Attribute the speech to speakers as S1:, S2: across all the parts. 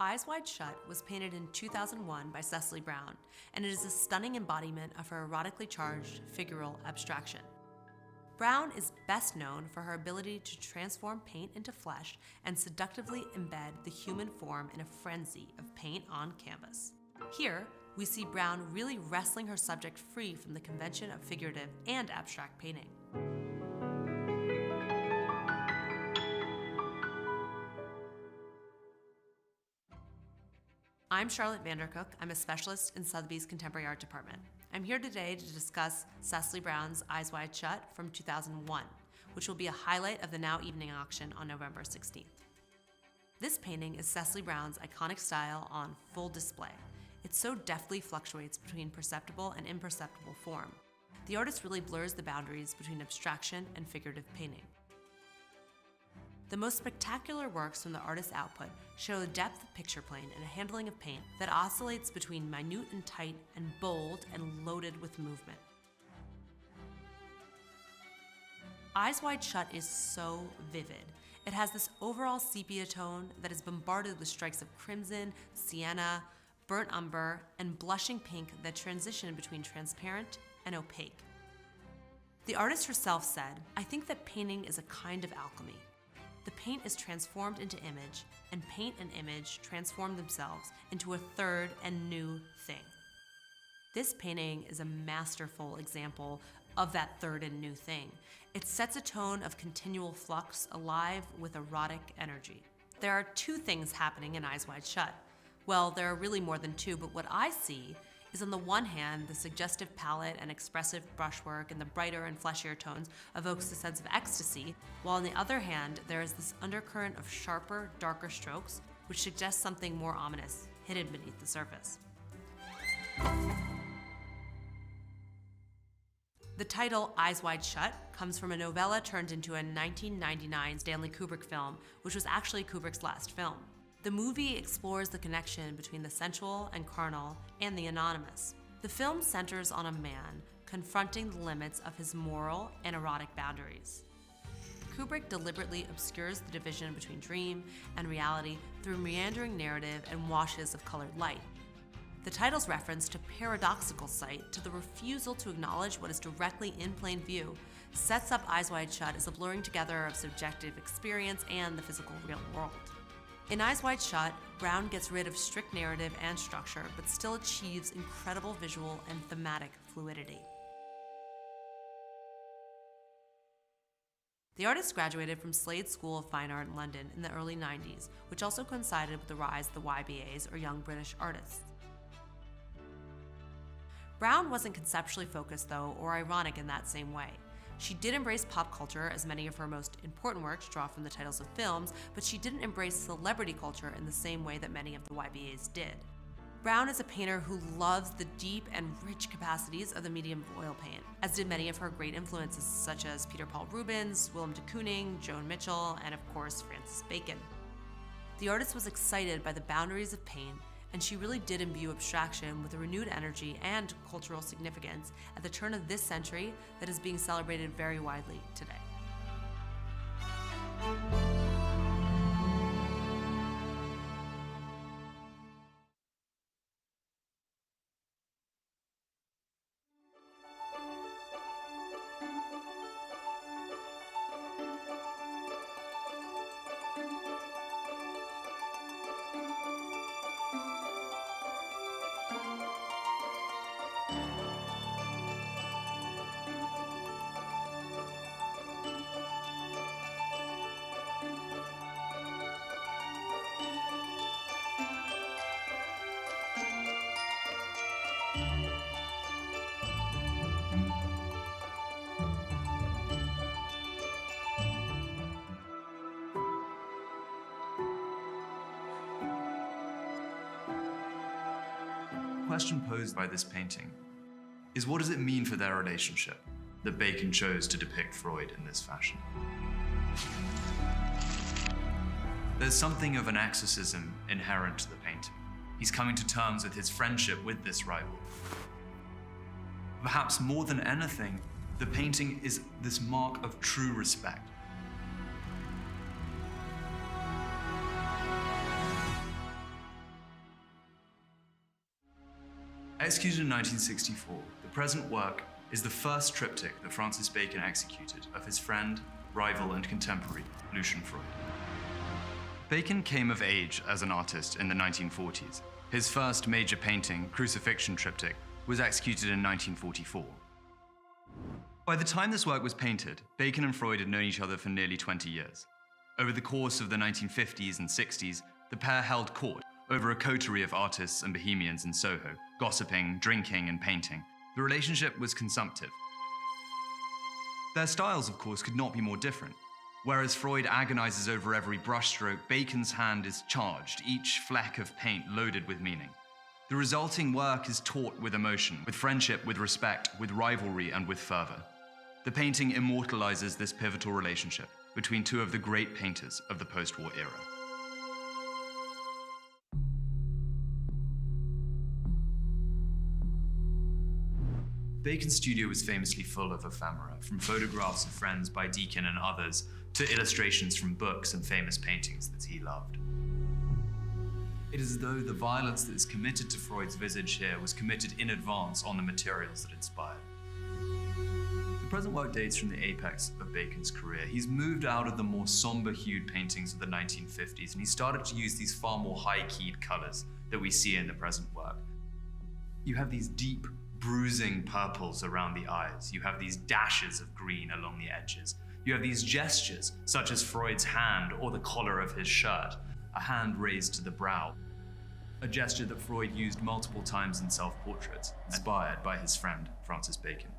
S1: Eyes Wide Shut was painted in 2001 by Cecily Brown, and it is a stunning embodiment of her erotically charged figural abstraction. Brown is best known for her ability to transform paint into flesh and seductively embed the human form in a frenzy of paint on canvas. Here, we see Brown really wrestling her subject free from the convention of figurative and abstract painting. I'm Charlotte Vandercook. I'm a specialist in Sotheby's Contemporary Art Department. I'm here today to discuss Cecily Brown's Eyes Wide Shut from 2001, which will be a highlight of the Now Evening auction on November 16th. This painting is Cecily Brown's iconic style on full display. It so deftly fluctuates between perceptible and imperceptible form. The artist really blurs the boundaries between abstraction and figurative painting. The most spectacular works from the artist's output show the depth of picture plane and a handling of paint that oscillates between minute and tight and bold and loaded with movement. Eyes Wide Shut is so vivid. It has this overall sepia tone that is bombarded with strikes of crimson, sienna, burnt umber, and blushing pink that transition between transparent and opaque. The artist herself said, "I think that painting is a kind of alchemy. The paint is transformed into image, and paint and image transform themselves into a third and new thing." This painting is a masterful example of that third and new thing. It sets a tone of continual flux, alive with erotic energy. There are two things happening in Eyes Wide Shut. Well, there are really more than two, but what I see is on the one hand, the suggestive palette and expressive brushwork and the brighter and fleshier tones evokes a sense of ecstasy, while on the other hand, there is this undercurrent of sharper, darker strokes, which suggests something more ominous, hidden beneath the surface. The title, Eyes Wide Shut, comes from a novella turned into a 1999 Stanley Kubrick film, which was actually Kubrick's last film. The movie explores the connection between the sensual and carnal and the anonymous. The film centers on a man confronting the limits of his moral and erotic boundaries. Kubrick deliberately obscures the division between dream and reality through meandering narrative and washes of colored light. The title's reference to paradoxical sight, to the refusal to acknowledge what is directly in plain view, sets up Eyes Wide Shut as a blurring together of subjective experience and the physical real world. In Eyes Wide Shut, Brown gets rid of strict narrative and structure, but still achieves incredible visual and thematic fluidity. The artist graduated from Slade School of Fine Art in London in the early 90s, which also coincided with the rise of the YBAs, or Young British Artists. Brown wasn't conceptually focused, though, or ironic in that same way. She did embrace pop culture, as many of her most important works draw from the titles of films, but she didn't embrace celebrity culture in the same way that many of the YBAs did. Brown is a painter who loves the deep and rich capacities of the medium of oil paint, as did many of her great influences such as Peter Paul Rubens, Willem de Kooning, Joan Mitchell, and of course Francis Bacon. The artist was excited by the boundaries of paint, and she really did imbue abstraction with a renewed energy and cultural significance at the turn of this century that is being celebrated very widely today.
S2: The question posed by this painting is, what does it mean for their relationship that Bacon chose to depict Freud in this fashion? There's something of an exorcism inherent to the painting. He's coming to terms with his friendship with this rival. Perhaps more than anything, the painting is this mark of true respect. Executed in 1964, the present work is the first triptych that Francis Bacon executed of his friend, rival, and contemporary, Lucian Freud. Bacon came of age as an artist in the 1940s. His first major painting, Crucifixion Triptych, was executed in 1944. By the time this work was painted, Bacon and Freud had known each other for nearly 20 years. Over the course of the 1950s and 60s, the pair held court over a coterie of artists and bohemians in Soho, gossiping, drinking, and painting. The relationship was consumptive. Their styles, of course, could not be more different. Whereas Freud agonizes over every brushstroke, Bacon's hand is charged, each fleck of paint loaded with meaning. The resulting work is taut with emotion, with friendship, with respect, with rivalry, and with fervor. The painting immortalizes this pivotal relationship between two of the great painters of the post-war era. Bacon's studio was famously full of ephemera, from photographs of friends by Deacon and others to illustrations from books and famous paintings that he loved. It is as though the violence that is committed to Freud's visage here was committed in advance on the materials that inspired. The present work dates from the apex of Bacon's career. He's moved out of the more somber-hued paintings of the 1950s, and he started to use these far more high-keyed colors that we see in the present work. You have these deep, bruising purples around the eyes. You have these dashes of green along the edges. You have these gestures, such as Freud's hand or the collar of his shirt, a hand raised to the brow, a gesture that Freud used multiple times in self-portraits, inspired by his friend Francis Bacon.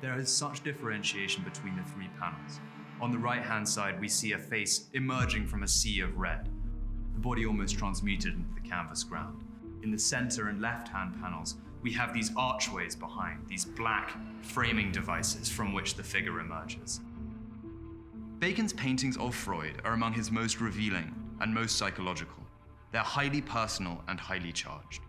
S2: There is such differentiation between the three panels. On the right-hand side, we see a face emerging from a sea of red, the body almost transmuted into the canvas ground. In the center and left-hand panels, we have these archways behind, these black framing devices from which the figure emerges. Bacon's paintings of Freud are among his most revealing and most psychological. They're highly personal and highly charged.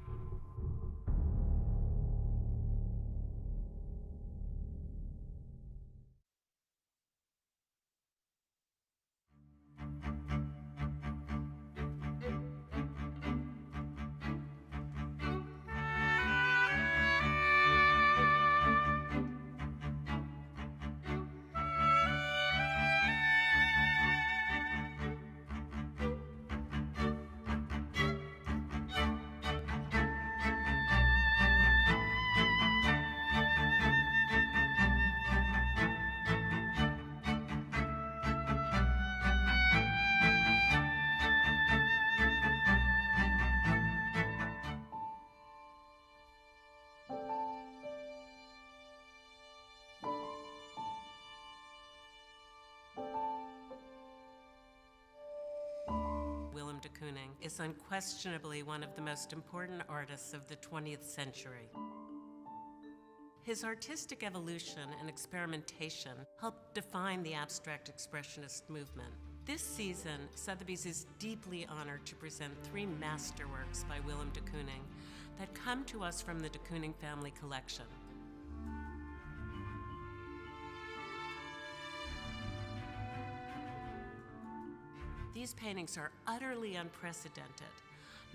S3: Willem de Kooning is unquestionably one of the most important artists of the 20th century. His artistic evolution and experimentation helped define the abstract expressionist movement. This season, Sotheby's is deeply honored to present three masterworks by Willem de Kooning that come to us from the de Kooning family collection. These paintings are utterly unprecedented,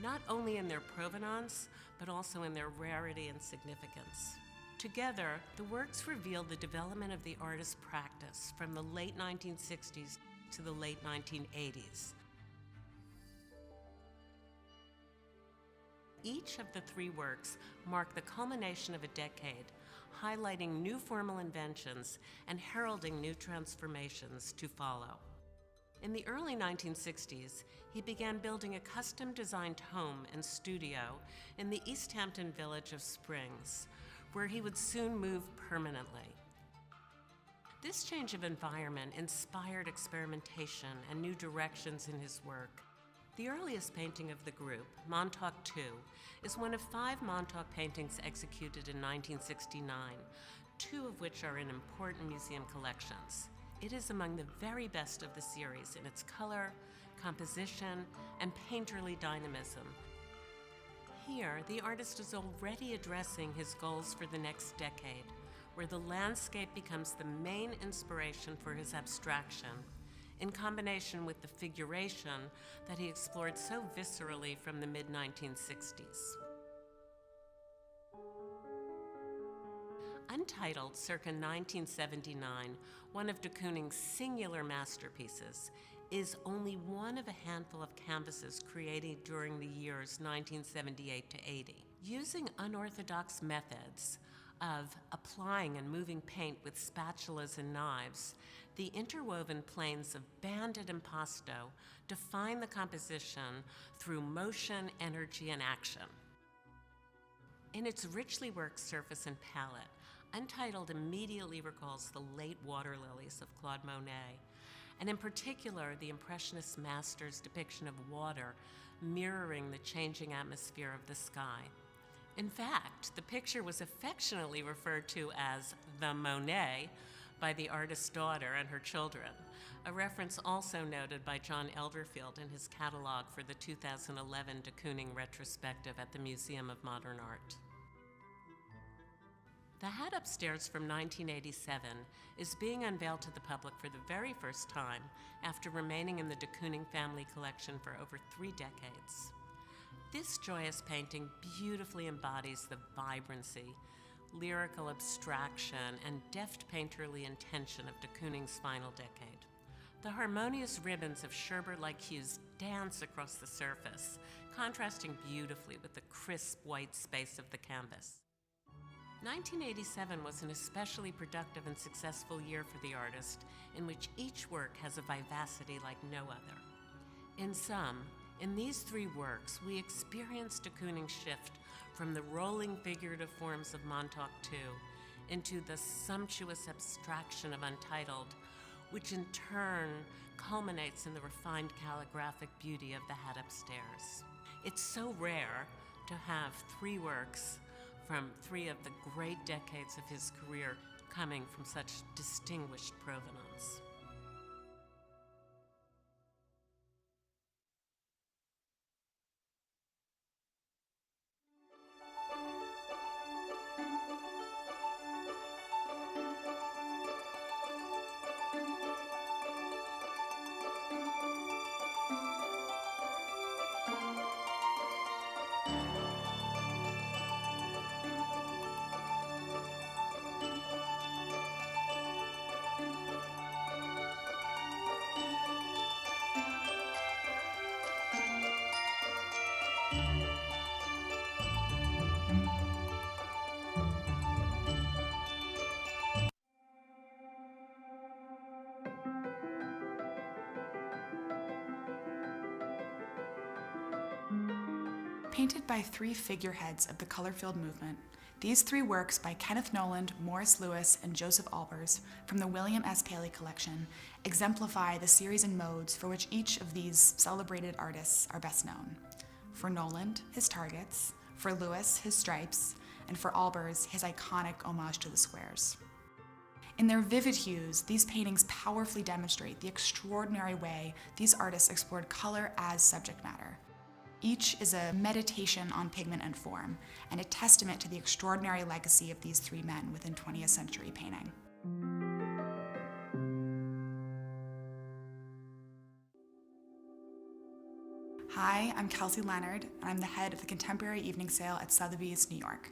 S3: not only in their provenance, but also in their rarity and significance. Together, the works reveal the development of the artist's practice from the late 1960s to the late 1980s. Each of the three works mark the culmination of a decade, highlighting new formal inventions and heralding new transformations to follow. In the early 1960s, he began building a custom-designed home and studio in the East Hampton village of Springs, where he would soon move permanently. This change of environment inspired experimentation and new directions in his work. The earliest painting of the group, Montauk II, is one of 5 Montauk paintings executed in 1969, 2 of which are in important museum collections. It is among the very best of the series in its color, composition, and painterly dynamism. Here, the artist is already addressing his goals for the next decade, where the landscape becomes the main inspiration for his abstraction, in combination with the figuration that he explored so viscerally from the mid-1960s. Untitled, circa 1979, one of de Kooning's singular masterpieces, is only one of a handful of canvases created during the years 1978 to 80. Using unorthodox methods of applying and moving paint with spatulas and knives, the interwoven planes of banded impasto define the composition through motion, energy, and action. In its richly worked surface and palette, Untitled immediately recalls the late water lilies of Claude Monet, and in particular, the Impressionist master's depiction of water mirroring the changing atmosphere of the sky. In fact, the picture was affectionately referred to as the Monet by the artist's daughter and her children, a reference also noted by John Elderfield in his catalog for the 2011 de Kooning retrospective at the Museum of Modern Art. The Hat Upstairs from 1987 is being unveiled to the public for the very first time after remaining in the de Kooning family collection for over 3 decades. This joyous painting beautifully embodies the vibrancy, lyrical abstraction, and deft painterly intention of de Kooning's final decade. The harmonious ribbons of sherbet-like hues dance across the surface, contrasting beautifully with the crisp white space of the canvas. 1987 was an especially productive and successful year for the artist, in which each work has a vivacity like no other. In sum, in these 3 works, we experienced de Kooning's shift from the rolling figurative forms of Montauk II into the sumptuous abstraction of Untitled, which in turn culminates in the refined calligraphic beauty of The Hat Upstairs. It's so rare to have 3 works from 3 of the great decades of his career coming from such distinguished provenance.
S4: Painted by 3 figureheads of the color-filled movement, these 3 works by Kenneth Noland, Morris Louis, and Joseph Albers from the William S. Paley collection exemplify the series and modes for which each of these celebrated artists are best known. For Noland, his targets; for Louis, his stripes; and for Albers, his iconic homage to the squares. In their vivid hues, these paintings powerfully demonstrate the extraordinary way these artists explored color as subject matter. Each is a meditation on pigment and form, and a testament to the extraordinary legacy of these 3 men within 20th century painting. Hi, I'm Kelsey Leonard, and I'm the head of the Contemporary Evening Sale at Sotheby's, New York.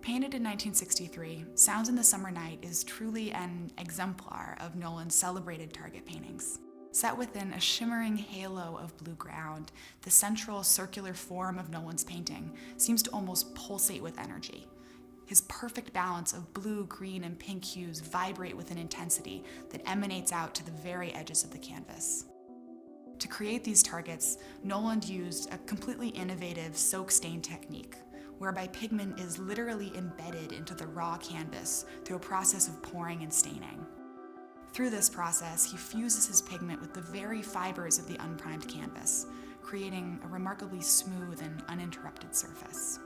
S4: Painted in 1963, Sounds in the Summer Night is truly an exemplar of Noland's celebrated target paintings. Set within a shimmering halo of blue ground, the central circular form of Noland's painting seems to almost pulsate with energy. His perfect balance of blue, green, and pink hues vibrate with an intensity that emanates out to the very edges of the canvas. To create these targets, Noland used a completely innovative soak stain technique, whereby pigment is literally embedded into the raw canvas through a process of pouring and staining. Through this process, he fuses his pigment with the very fibers of the unprimed canvas, creating a remarkably smooth and uninterrupted surface.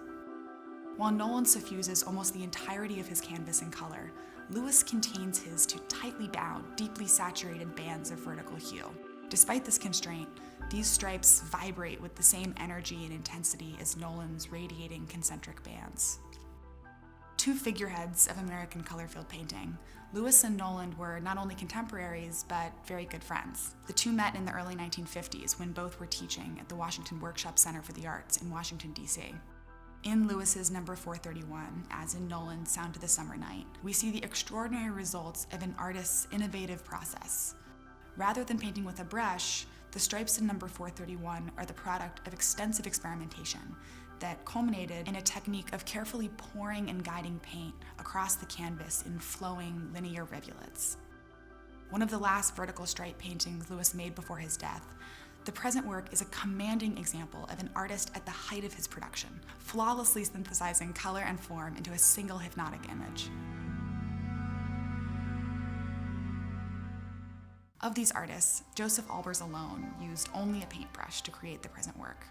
S4: While Noland suffuses almost the entirety of his canvas in color, Louis contains his to tightly bound, deeply saturated bands of vertical hue. Despite this constraint, these stripes vibrate with the same energy and intensity as Noland's radiating concentric bands. two figureheads of American color-filled painting. Lewis and Noland were not only contemporaries, but very good friends. The two met in the early 1950s when both were teaching at the Washington Workshop Center for the Arts in Washington, D.C. In Lewis's number 431, as in Noland's Sound to the Summer Night, we see the extraordinary results of an artist's innovative process. Rather than painting with a brush, the stripes in number 431 are the product of extensive experimentation that culminated in a technique of carefully pouring and guiding paint across the canvas in flowing linear rivulets. One of the last vertical stripe paintings Lewis made before his death, the present work is a commanding example of an artist at the height of his production, flawlessly synthesizing color and form into a single hypnotic image. Of these artists, Joseph Albers alone used only a paintbrush to create the present work.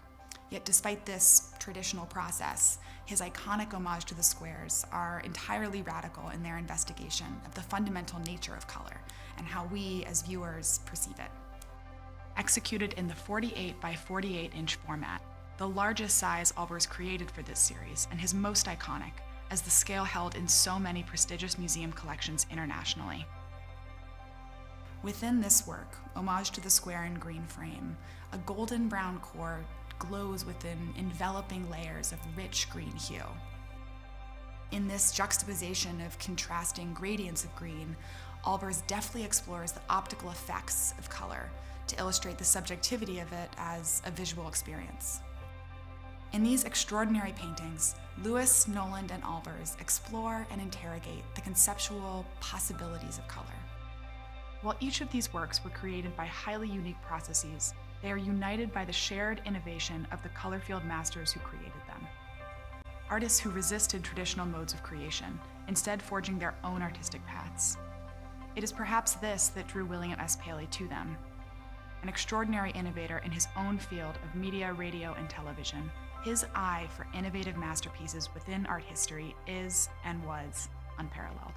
S4: Yet despite this traditional process, his iconic homage to the squares are entirely radical in their investigation of the fundamental nature of color and how we, as viewers, perceive it. Executed in the 48 by 48 inch format, the largest size Albers created for this series and his most iconic, as the scale held in so many prestigious museum collections internationally. Within this work, homage to the square and green frame, a golden brown core glows within enveloping layers of rich green hue. In this juxtaposition of contrasting gradients of green, Albers deftly explores the optical effects of color to illustrate the subjectivity of it as a visual experience. In these extraordinary paintings, Lewis, Noland, and Albers explore and interrogate the conceptual possibilities of color. While each of these works were created by highly unique processes, they are united by the shared innovation of the color field masters who created them. Artists who resisted traditional modes of creation, instead forging their own artistic paths. It is perhaps this that drew William S. Paley to them. An extraordinary innovator in his own field of media, radio, and television, his eye for innovative masterpieces within art history is and was unparalleled.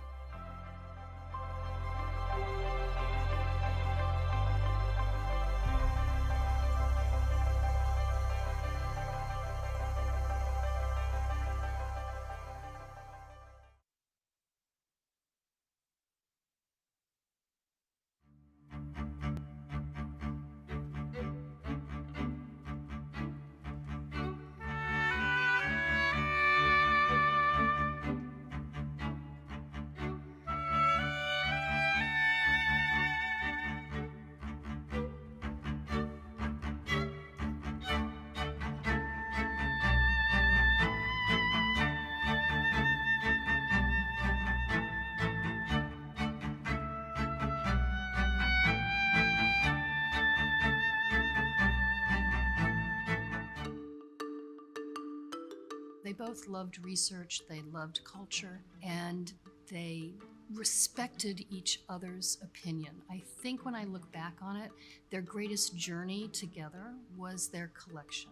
S5: They both loved research, they loved culture, and they respected each other's opinion. I think when I look back on it, their greatest journey together was their collection.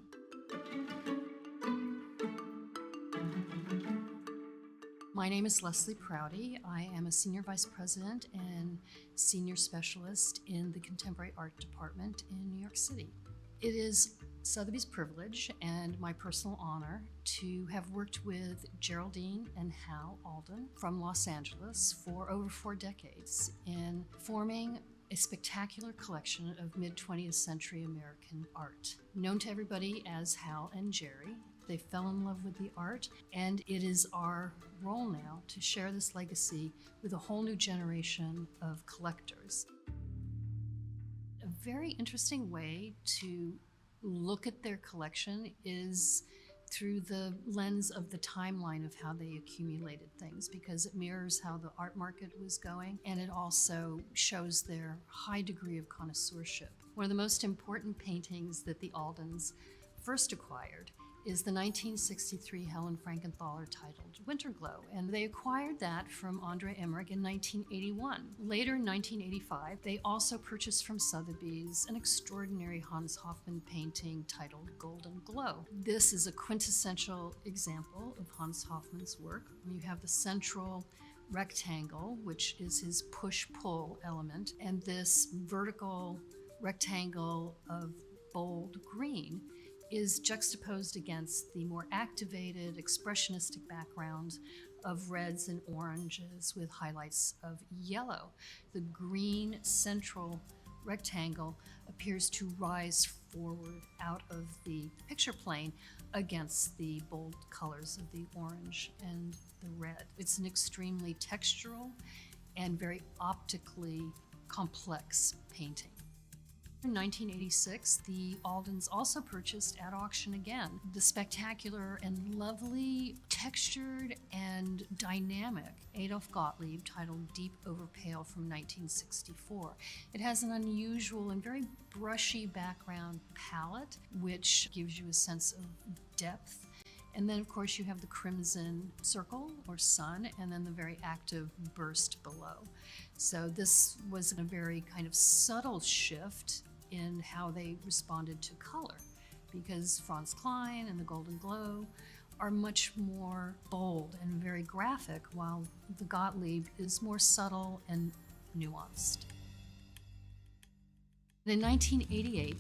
S5: My name is Leslie Prouty. I am a Senior Vice President and Senior Specialist in the Contemporary Art Department in New York City. It is Sotheby's privilege and my personal honor to have worked with Geraldine and Hal Alden from Los Angeles for over 4 decades in forming a spectacular collection of mid-20th century American art. Known to everybody as Hal and Jerry, they fell in love with the art, and it is our role now to share this legacy with a whole new generation of collectors. A very interesting way to look at their collection is through the lens of the timeline of how they accumulated things, because it mirrors how the art market was going, and it also shows their high degree of connoisseurship. One of the most important paintings that the Aldens first acquired is the 1963 Helen Frankenthaler titled Winterglow, and they acquired that from Andre Emmerich in 1981. Later in 1985, they also purchased from Sotheby's an extraordinary Hans Hofmann painting titled Golden Glow. This is a quintessential example of Hans Hofmann's work. You have the central rectangle, which is his push-pull element, and this vertical rectangle of bold green is juxtaposed against the more activated, expressionistic background of reds and oranges with highlights of yellow. The green central rectangle appears to rise forward out of the picture plane against the bold colors of the orange and the red. It's an extremely textural and very optically complex painting. In 1986, the Aldens also purchased at auction again the spectacular and lovely, textured and dynamic Adolf Gottlieb titled Deep Over Pale from 1964. It has an unusual and very brushy background palette, which gives you a sense of depth. And then, of course, you have the crimson circle or sun, and then the very active burst below. So this was a very kind of subtle shift in how they responded to color, because Franz Kline and the Golden Glow are much more bold and very graphic, while the Gottlieb is more subtle and nuanced. In 1988,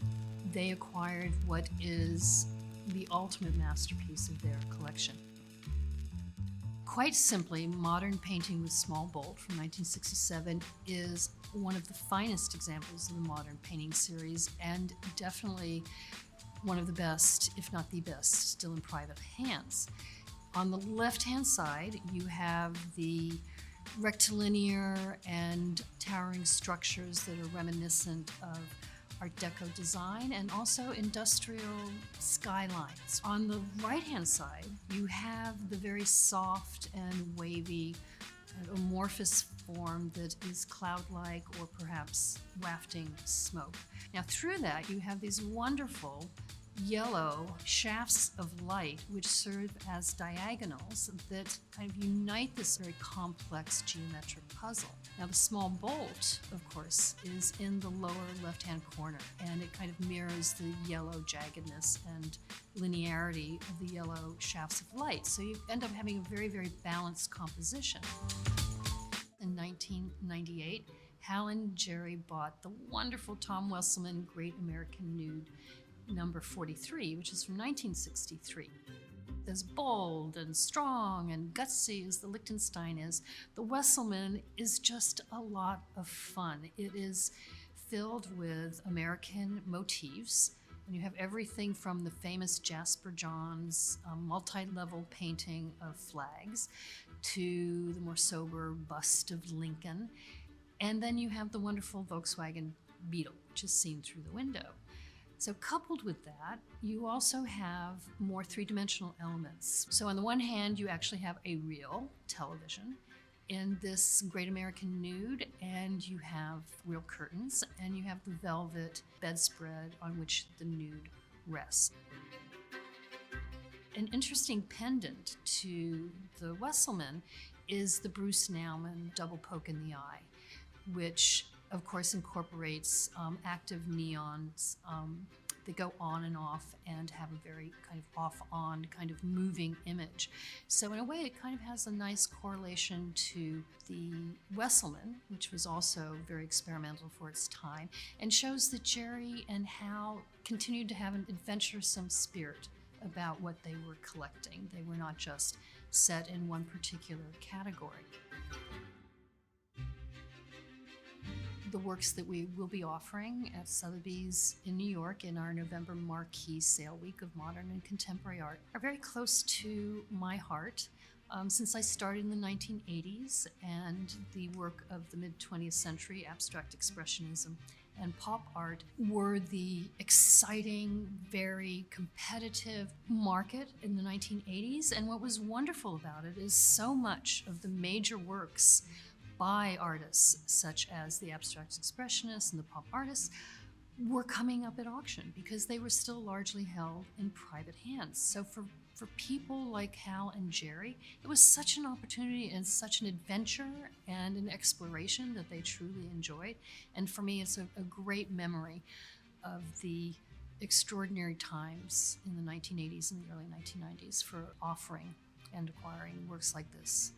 S5: they acquired what is the ultimate masterpiece of their collection. Quite simply, Modern Painting with Small Bold from 1967 is one of the finest examples of the modern painting series, and definitely one of the best, if not the best, still in private hands. On the left-hand side, you have the rectilinear and towering structures that are reminiscent of Art Deco design and also industrial skylines. On the right-hand side, you have the very soft and wavy amorphous form that is cloud-like or perhaps wafting smoke. Now through that, you have these wonderful yellow shafts of light which serve as diagonals that kind of unite this very complex geometric puzzle. Now the small bolt, of course, is in the lower left-hand corner, and it kind of mirrors the yellow jaggedness and linearity of the yellow shafts of light. So you end up having a very, very balanced composition. In 1998, Hal and Jerry bought the wonderful Tom Wesselmann Great American Nude number 43, which is from 1963. As bold and strong and gutsy as the Lichtenstein is, the Wesselmann is just a lot of fun. It is filled with American motifs, and you have everything from the famous Jasper Johns multi-level painting of flags to the more sober bust of Lincoln. And then you have the wonderful Volkswagen Beetle, which is seen through the window. So coupled with that, you also have more three-dimensional elements. So on the one hand, you actually have a real television in this Great American Nude, and you have real curtains, and you have the velvet bedspread on which the nude rests. An interesting pendant to the Wesselmann is the Bruce Nauman double poke in the eye, which of course incorporates active neons that go on and off and have a very kind of off-on kind of moving image. So in a way, it kind of has a nice correlation to the Wesselmann, which was also very experimental for its time, and shows that Jerry and Hal continued to have an adventuresome spirit about what they were collecting. They were not just set in one particular category. The works that we will be offering at Sotheby's in New York in our November marquee sale week of modern and contemporary art are very close to my heart. Since I started in the 1980s, and the work of the mid-20th century, abstract expressionism and pop art were the exciting, very competitive market in the 1980s. And what was wonderful about it is so much of the major works by artists such as the abstract expressionists and the pop artists were coming up at auction because they were still largely held in private hands. So for people like Hal and Jerry, it was such an opportunity and such an adventure and an exploration that they truly enjoyed. And for me, it's a great memory of the extraordinary times in the 1980s and the early 1990s for offering and acquiring works like this.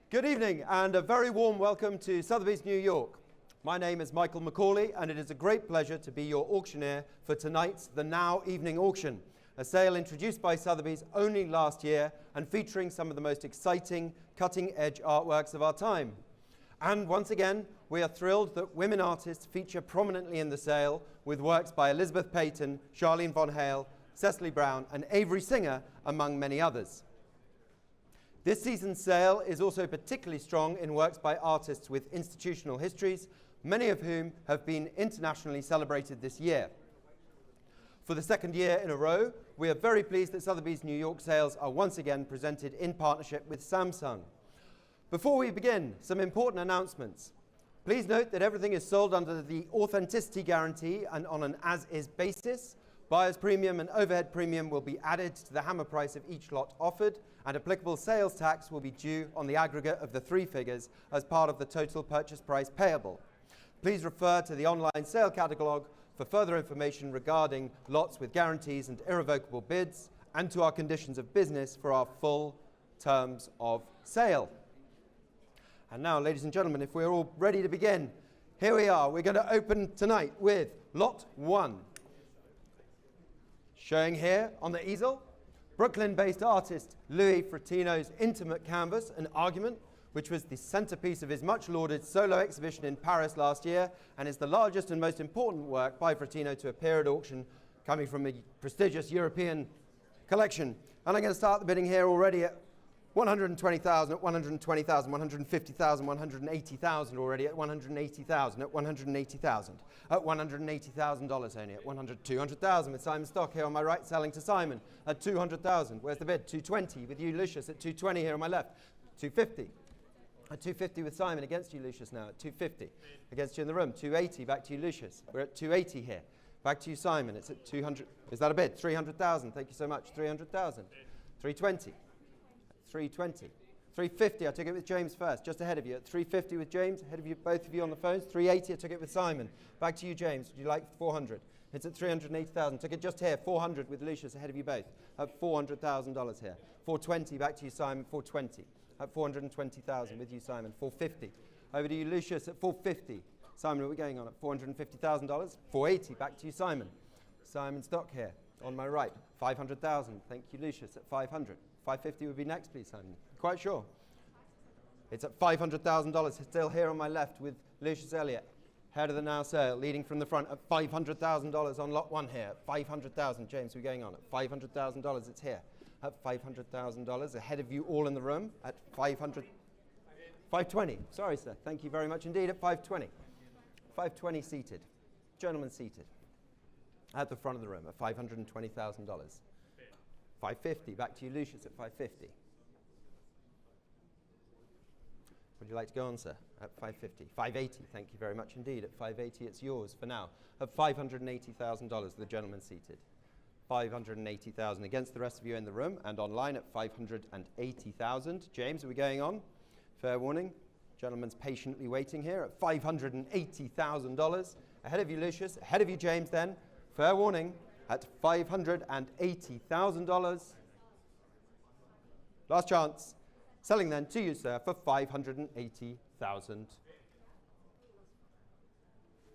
S6: Good evening and a very warm welcome to Sotheby's, New York. My name is Michael Macaulay and it is a great pleasure to be your auctioneer for tonight's The Now Evening Auction, a sale introduced by Sotheby's only last year and featuring some of the most exciting, cutting-edge artworks of our time. And once again, we are thrilled that women artists feature prominently in the sale with works by Elizabeth Peyton, Charlene von Hale, Cecily Brown and Avery Singer, among many others. This season's sale is also particularly strong in works by artists with institutional histories, many of whom have been internationally celebrated this year. For the second year in a row, we are very pleased that Sotheby's New York sales are once again presented in partnership with Samsung. Before we begin, some important announcements. Please note that everything is sold under the authenticity guarantee and on an as-is basis. Buyer's premium and overhead premium will be added to the hammer price of each lot offered, and applicable sales tax will be due on the aggregate of the three figures as part of the total purchase price payable. Please refer to the online sale catalogue for further information regarding lots with guarantees and irrevocable bids, and to our conditions of business for our full terms of sale. And now, ladies and gentlemen, if we're all ready to begin, here we are. We're going to open tonight with Lot 1. Showing here on the easel, Brooklyn-based artist Louis Fratino's intimate canvas, An Argument, which was the centerpiece of his much-lauded solo exhibition in Paris last year and is the largest and most important work by Fratino to appear at auction, coming from a prestigious European collection. And I'm going to start the bidding here already at 120,000, at 120,000, 150,000, 180,000 already, at 180,000, at 180,000, at $180,000 only, at 200,000 with Simon Stock here on my right, selling to Simon at 200,000. Where's the bid? 220 with you, Lucius, at 220 here on my left. 250. At 250 with Simon, against you, Lucius, now at 250. Against you in the room, 280, back to you, Lucius. We're at 280 here. Back to you, Simon, it's at 200. Is that a bid? 300,000, thank you so much. 300,000. 320. 320. 350, I took it with James first, just ahead of you. At 350 with James, ahead of you, both of you on the phones. 380, I took it with Simon. Back to you, James. Would you like 400? It's at 380,000. Took it just here. 400 with Lucius, ahead of you both. At $400,000 here. 420, back to you, Simon. 420. At 420,000 with you, Simon. 450. Over to you, Lucius, at 450. Simon, what are we going on at? $450,000. 480, back to you, Simon. Simon Stock here, on my right. 500,000. Thank you, Lucius, at 500. 550 would be next, please, Simon. Quite sure. It's at $500,000, still here on my left with Lucius Elliott, head of the Now sale, leading from the front at $500,000 on lot 1 here. 500,000, James, we're going on at $500,000, it's here. At $500,000, ahead of you all in the room at 520, sorry, sir. Thank you very much indeed, at 520. 520 seated, gentlemen seated, at the front of the room at $520,000. 550, back to you, Lucius, at 550. Would you like to go on, sir? At 550. 580, thank you very much indeed. At 580, it's yours for now. At $580,000, the gentleman seated. 580,000 against the rest of you in the room, and online at 580,000. James, are we going on? Fair warning. Gentleman's patiently waiting here at $580,000. Ahead of you, Lucius. Ahead of you, James, then. Fair warning. At $580,000. Last chance. Selling then to you, sir, for $580,000.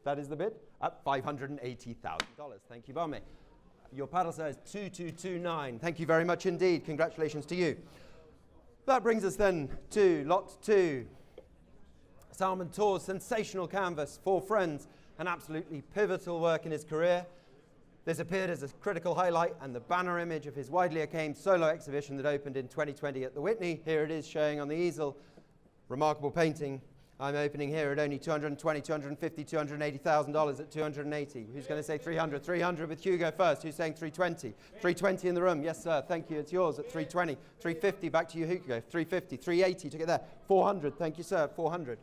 S6: That is the bid at $580,000. Thank you, Barmy. Your paddle says 2229. Thank you very much indeed. Congratulations to you. That brings us then to lot 2. Salman Tor's sensational canvas, Four Friends, an absolutely pivotal work in his career. This appeared as a critical highlight and the banner image of his widely acclaimed solo exhibition that opened in 2020 at the Whitney. Here it is showing on the easel. Remarkable painting. I'm opening here at only $220, $250, $280,000 at $280. Who's going to say 300? 300 with Hugo first. Who's saying 320? 320 in the room. Yes, sir. Thank you. It's yours at 320. 350. Back to you, Hugo. 350. 380. Took it there. 400. Thank you, sir. 400.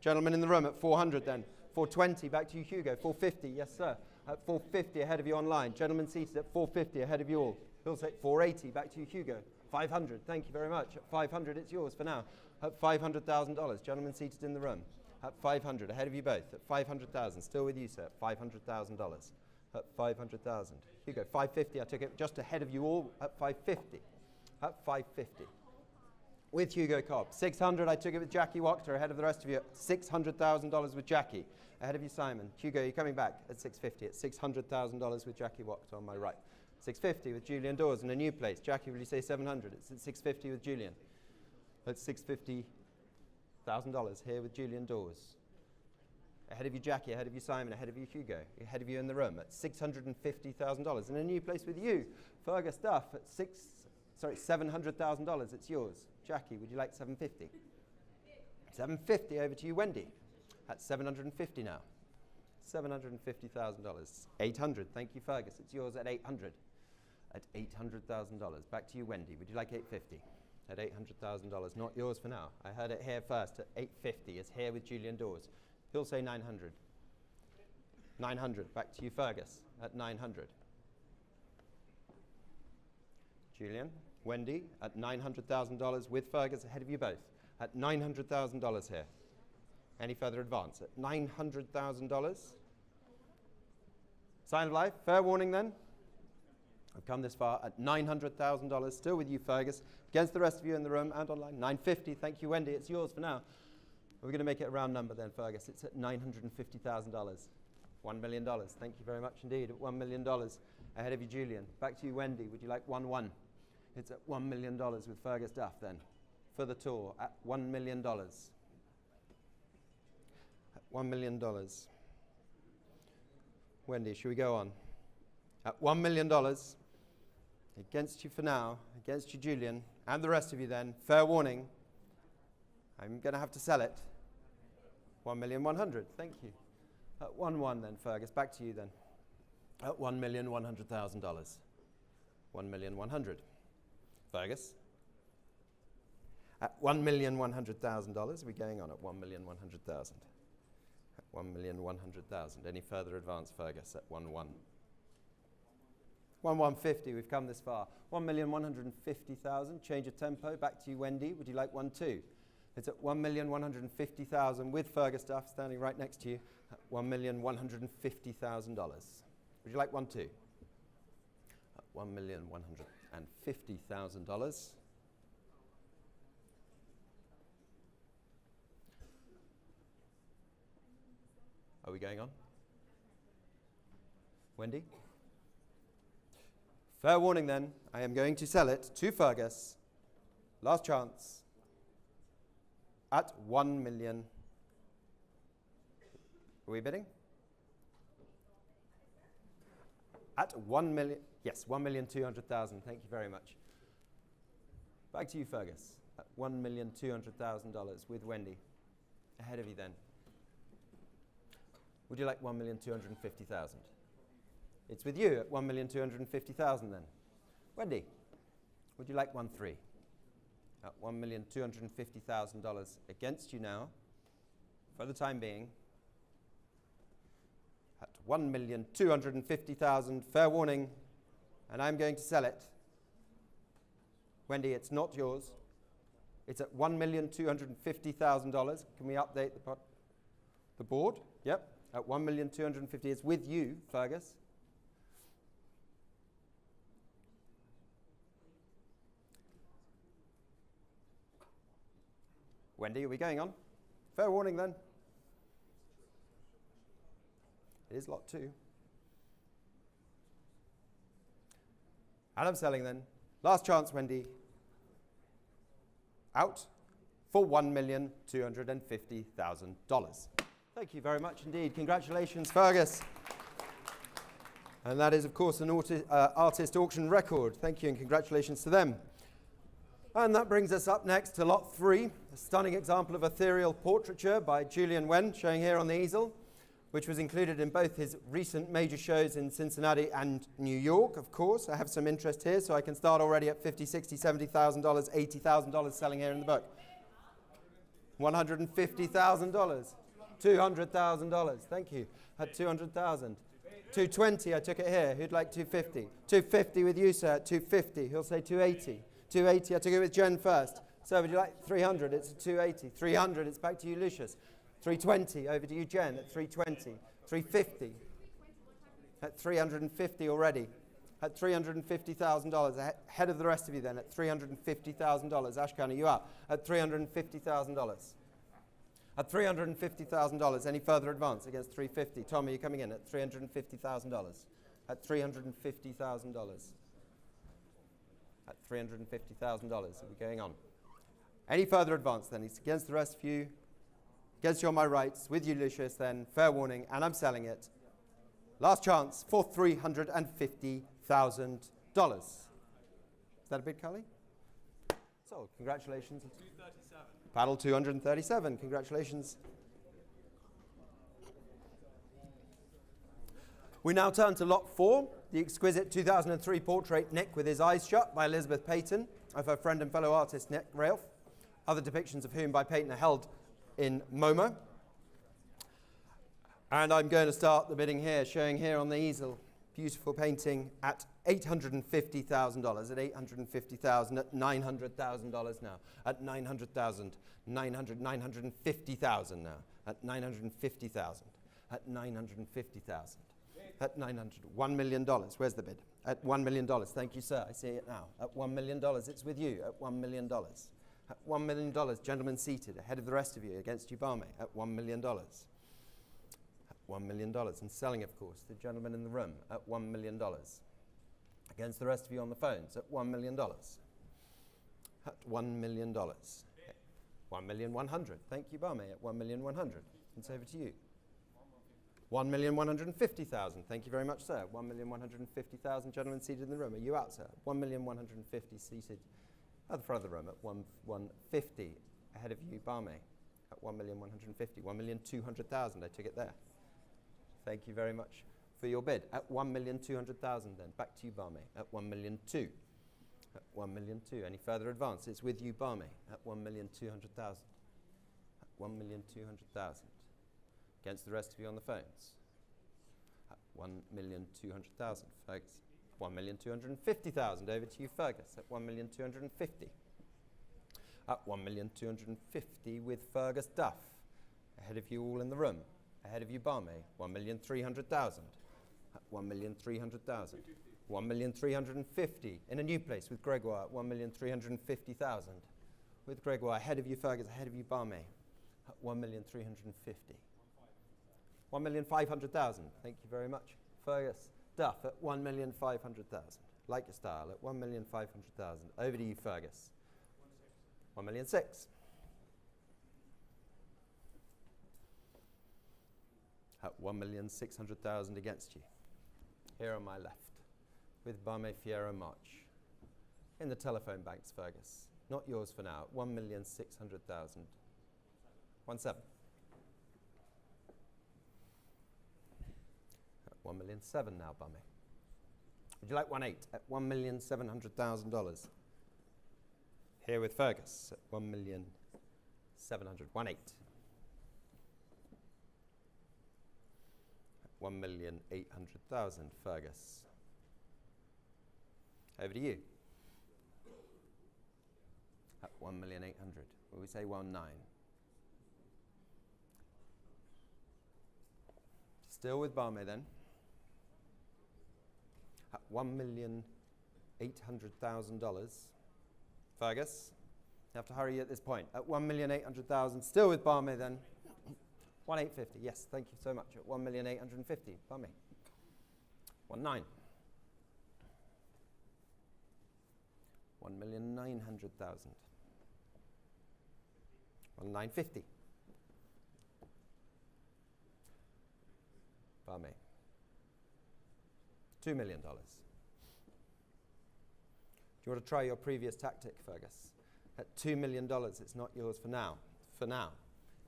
S6: Gentlemen in the room at 400 then. 420. Back to you, Hugo. 450. Yes, sir. At 450 ahead of you online. Gentlemen seated at 450 ahead of you all. Who'll say 480. Back to you, Hugo. 500. Thank you very much. At 500, it's yours for now. At $500,000. Gentlemen seated in the room. At 500, ahead of you both. At 500,000, still with you, sir. At $500,000. At 500,000. Hugo, 550. I took it just ahead of you all. At 550. At 550. With Hugo Cobb. 600. I took it with Jackie Wachter ahead of the rest of you. At $600,000 with Jackie. Ahead of you, Simon. Hugo, you're coming back at 650. At $600,000 with Jackie Wachter on my right. 650 with Julian Dawes in a new place. Jackie, will you say 700? It's at 650 with Julian. That's $650,000 here with Julian Dawes. Ahead of you, Jackie. Ahead of you, Simon. Ahead of you, Hugo. Ahead of you in the room at $650,000. In a new place with you, Fergus Duff at $700,000. It's yours. Jackie, would you like 750? 750 over to you, Wendy. At 750 now. $750,000. 800. Thank you, Fergus. It's yours at 800. At $800,000. Back to you, Wendy. Would you like 850? At $800,000. Not yours for now. I heard it here first at 850. It's here with Julian Dawes. He'll say 900. 900. Back to you, Fergus. At 900. Julian, Wendy, at $900,000 with Fergus ahead of you both. At $900,000 here. Any further advance? At $900,000. Sign of life. Fair warning then. I've come this far at $900,000. Still with you, Fergus. Against the rest of you in the room and online. 950. Thank you, Wendy. It's yours for now. We're going to make it a round number then, Fergus. It's at $950,000. $1 million. Thank you very much indeed. At $1 million. Ahead of you, Julian. Back to you, Wendy. Would you like 1-1? It's at $1 million with Fergus Duff then. For the tour at $1 million. At $1 million. Wendy, should we go on? At $1 million. Against you for now. Against you, Julian. And the rest of you then. Fair warning. I'm going to have to sell it. 1,100,000. Thank you. At 1-1 then, Fergus. Back to you then. At $1,100,000. 1,100,000. Fergus. At $1,100,000. We're going on at 1,100,000. At 1,100,000. Any further advance, Fergus? At 1-1. 1,150. We've come this far. 1,150,000. Change of tempo. Back to you, Wendy. Would you like 1-2? It's at 1,150,000 with Fergus Duff standing right next to you at $1,150,000. Would you like 1-2? At $1,150,000. Are we going on? Wendy? Fair warning then, I am going to sell it to Fergus. Last chance. At 1 million. Are we bidding? At 1 million. Yes, 1,200,000. Thank you very much. Back to you, Fergus. At $1,200,000 with Wendy. Ahead of you then. Would you like 1,250,000? It's with you at 1,250,000 then. Wendy, would you like 1-3? At $1,250,000 against you now, for the time being. At 1,250,000, fair warning, and I'm going to sell it. Wendy, it's not yours. It's at $1,250,000. Can we update the board? Yep, at 1,250,000. It's with you, Fergus. Wendy, are we going on? Fair warning then. It is lot 2. And I'm selling then. Last chance, Wendy. Out. for $1,250,000. Thank you very much indeed. Congratulations, Fergus. And that is, of course, an artist auction record. Thank you and congratulations to them. And that brings us up next to lot 3, a stunning example of ethereal portraiture by Julian Wen, showing here on the easel, which was included in both his recent major shows in Cincinnati and New York, of course. I have some interest here, so I can start already at $50,000, $60,000, $70,000, $80,000 selling here in the book. $150,000. $200,000. Thank you. At $200,000. 220, I took it here. Who'd like 250? 250 with you, sir. 250. He'll say 280. 280, I took it with Jen first. Sir, would you like 300? It's a 280. 300, it's back to you, Lucius. 320, over to you, Jen, at 320. 350. At 350 already. At $350,000. Ahead of the rest of you then, at $350,000. Ashkan, are you up? At $350,000. At $350,000, any further advance against 350? Tom, are you coming in at $350,000? At $350,000. At $350,000, are we going on? Any further advance then? It's against the rest of you. Against you on my rights. With you, Lucius, then. Fair warning, and I'm selling it. Last chance for $350,000. Is that a bid, Cully? Sold. Congratulations. 237. Paddle 237. Congratulations. We now turn to lot 4, the exquisite 2003 portrait Nick with his eyes shut by Elizabeth Peyton of her friend and fellow artist Nick Ralph, other depictions of whom by Peyton are held in MoMA. And I'm going to start the bidding here, showing here on the easel, beautiful painting at $850,000, at $850,000, at $900,000 now, at $900,000, $950,000 now, at $950,000, at $950,000, at $900, $1 million. Where's the bid? At $1 million. Thank you, sir. I see it now. At $1 million. It's with you. At $1 million. At $1 million. Gentlemen seated ahead of the rest of you against you, barmaid. At $1 million. At $1 million. And selling, of course, the gentleman in the room. At $1 million. Against the rest of you on the phones. At $1 million. At $1 million. $1,100,000. Thank you, barmaid. At $1,100,000. It's over to you. $1,150,000. Thank you very much, sir. $1,150,000. Gentlemen seated in the room. Are you out, sir? $1,150,000 seated at the front of the room. At $1,150,000. Ahead of you, barmaid. At $1,150,000. $1,200,000. I took it there. Thank you very much for your bid. At $1,200,000 then. Back to you, barmaid. At $1,200,000. At $1,200,000. Any further advance? It's with you, barmaid. At $1,200,000. At $1,200,000. Against the rest of you on the phones. At $1,200,000. Fergus. $1,250,000. Over to you, Fergus. At $1,250,000. At $1,250,000 with Fergus Duff. Ahead of you all in the room. Ahead of you, barmaid. $1,300,000. At $1,300,000. $1,350,000 in a new place with Gregoire at $1,350,000. With Gregoire ahead of you, Fergus. Ahead of you, barmaid. At $1,350,000. $1,500,000. Thank you very much. Fergus Duff at $1,500,000. Like your style at $1,500,000. Over to you, Fergus. $1,600,000. At $1,600,000 against you. Here on my left, with barmaid Fiero March. In the telephone banks, Fergus. Not yours for now. $1,600,000. 1,700,000. $1,700,000 now, barmaid. Would you like 1,800,000 at $1,700,000? Here with Fergus at $1,700,000. 1,800,000. $1,800,000, Fergus. Over to you. At $1,800,000. Will we say 1,900,000? Still with barmaid then. At $1,800,000. Fergus, you have to hurry at this point. At $1,800,000, still with barmaid then. 1,850,000. Yes, thank you so much. At $1,850,000, barmaid. 1,900,000. 1,900,000. on 950. Barmaid. $2 million. Do you want to try your previous tactic, Fergus? At $2 million, it's not yours for now. For now.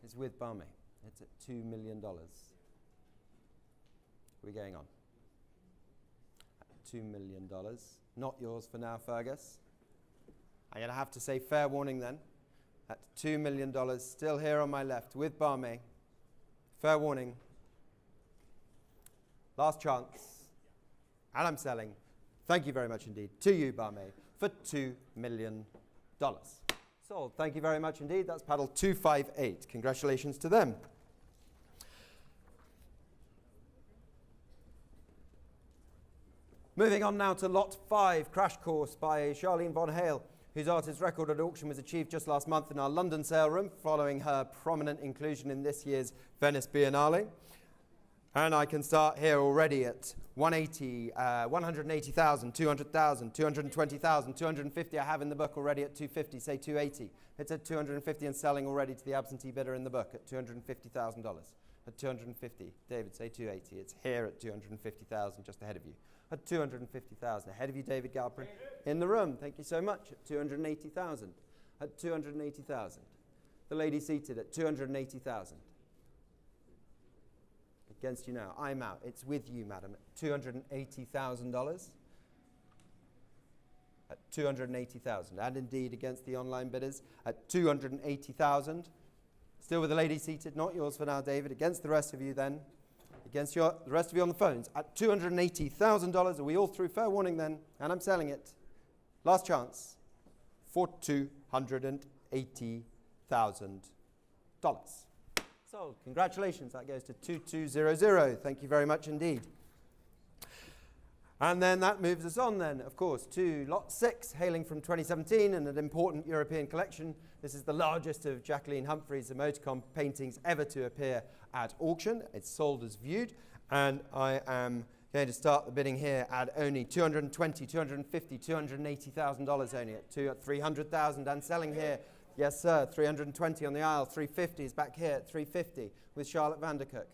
S6: It's with Barmaid. It's at $2 million. We're going on. At $2 million. Not yours for now, Fergus. I'm going to have to say fair warning then. At $2 million, still here on my left with Barmaid. Fair warning. Last chance. And I'm selling. Thank you very much indeed to you, Barmaid, for $2 million. Sold. Thank you very much indeed. That's paddle 258. Congratulations to them. Moving on now to Lot 5, Crash Course by Charlene von Hale, whose artist record at auction was achieved just last month in our London sale room, following her prominent inclusion in this year's Venice Biennale. And I can start here already at 180, 180,000, 200,000, 220,000, 250 I have in the book already at 250, say 280. It's at 250 and selling already to the absentee bidder in the book at $250,000. At 250, David, say 280. It's here at 250,000, just ahead of you. At 250,000, ahead of you, David Galprin, in the room. Thank you so much. At 280,000. At 280,000. The lady seated at 280,000. Against you now. I'm out. It's with you, madam. At $280,000. At 280,000. And indeed against the online bidders at 280,000. Still with the lady seated. Not yours for now, David. Against the rest of you then. Against the rest of you on the phones at $280,000. Are we all through? Fair warning then. And I'm selling it. Last chance for $280,000. Sold. Congratulations. That goes to 2200. Thank you very much indeed. And then that moves us on then, of course, to Lot 6, hailing from 2017 and an important European collection. This is the largest of Jacqueline Humphreys' emoticon paintings ever to appear at auction. It's sold as viewed. And I am going to start the bidding here at only $220,000, $250,000, $280,000 only at $300,000 and selling here. Yes, sir, 320 on the aisle, 350 is back here at 350 with Charlotte Vandercook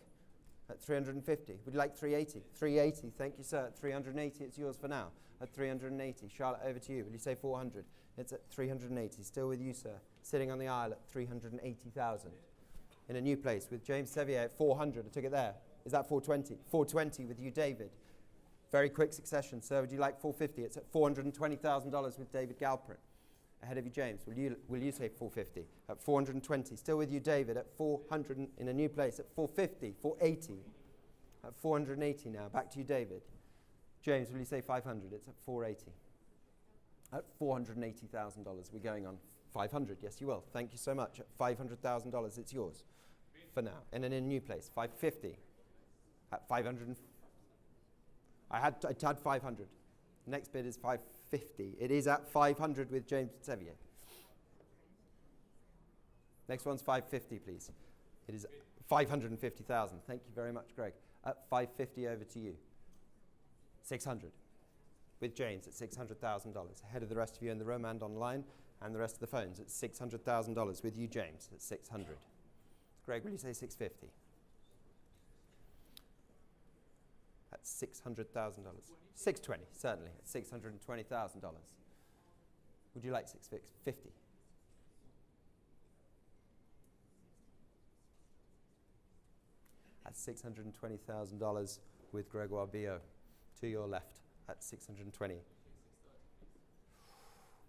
S6: at 350. Would you like 380? 380, thank you, sir. At 380, it's yours for now. At 380. Charlotte, over to you. Will you say 400? It's at 380. Still with you, sir. Sitting on the aisle at 380,000. In a new place with James Sevier at 400. I took it there. Is that 420? 420 with you, David. Very quick succession, sir. Would you like 450? It's at $420,000 with David Galprin. Ahead of you, James. Will you say 450? At 420. Still with you, David, at 400 in a new place at 450, 480. At 480 now. Back to you, David. James, will you say 500? It's at 480. At $480,000. We're going on 500. Yes, you will. Thank you so much. At $500,000, it's yours for now. And in a new place, 550. At 500. I had 500. Next bid is 550. It is at 500 with James Sevier. Next one's 550, please. It is 550,000. Thank you very much, Greg. At 550, over to you. 600 with James at $600,000. Ahead of the rest of you in the room and online, and the rest of the phones at $600,000 with you, James, at 600. Greg, will you say 650? At $600,000. 620, certainly, at $620,000. Would you like 650? At $620,000 with Gregoire Billot to your left at 620.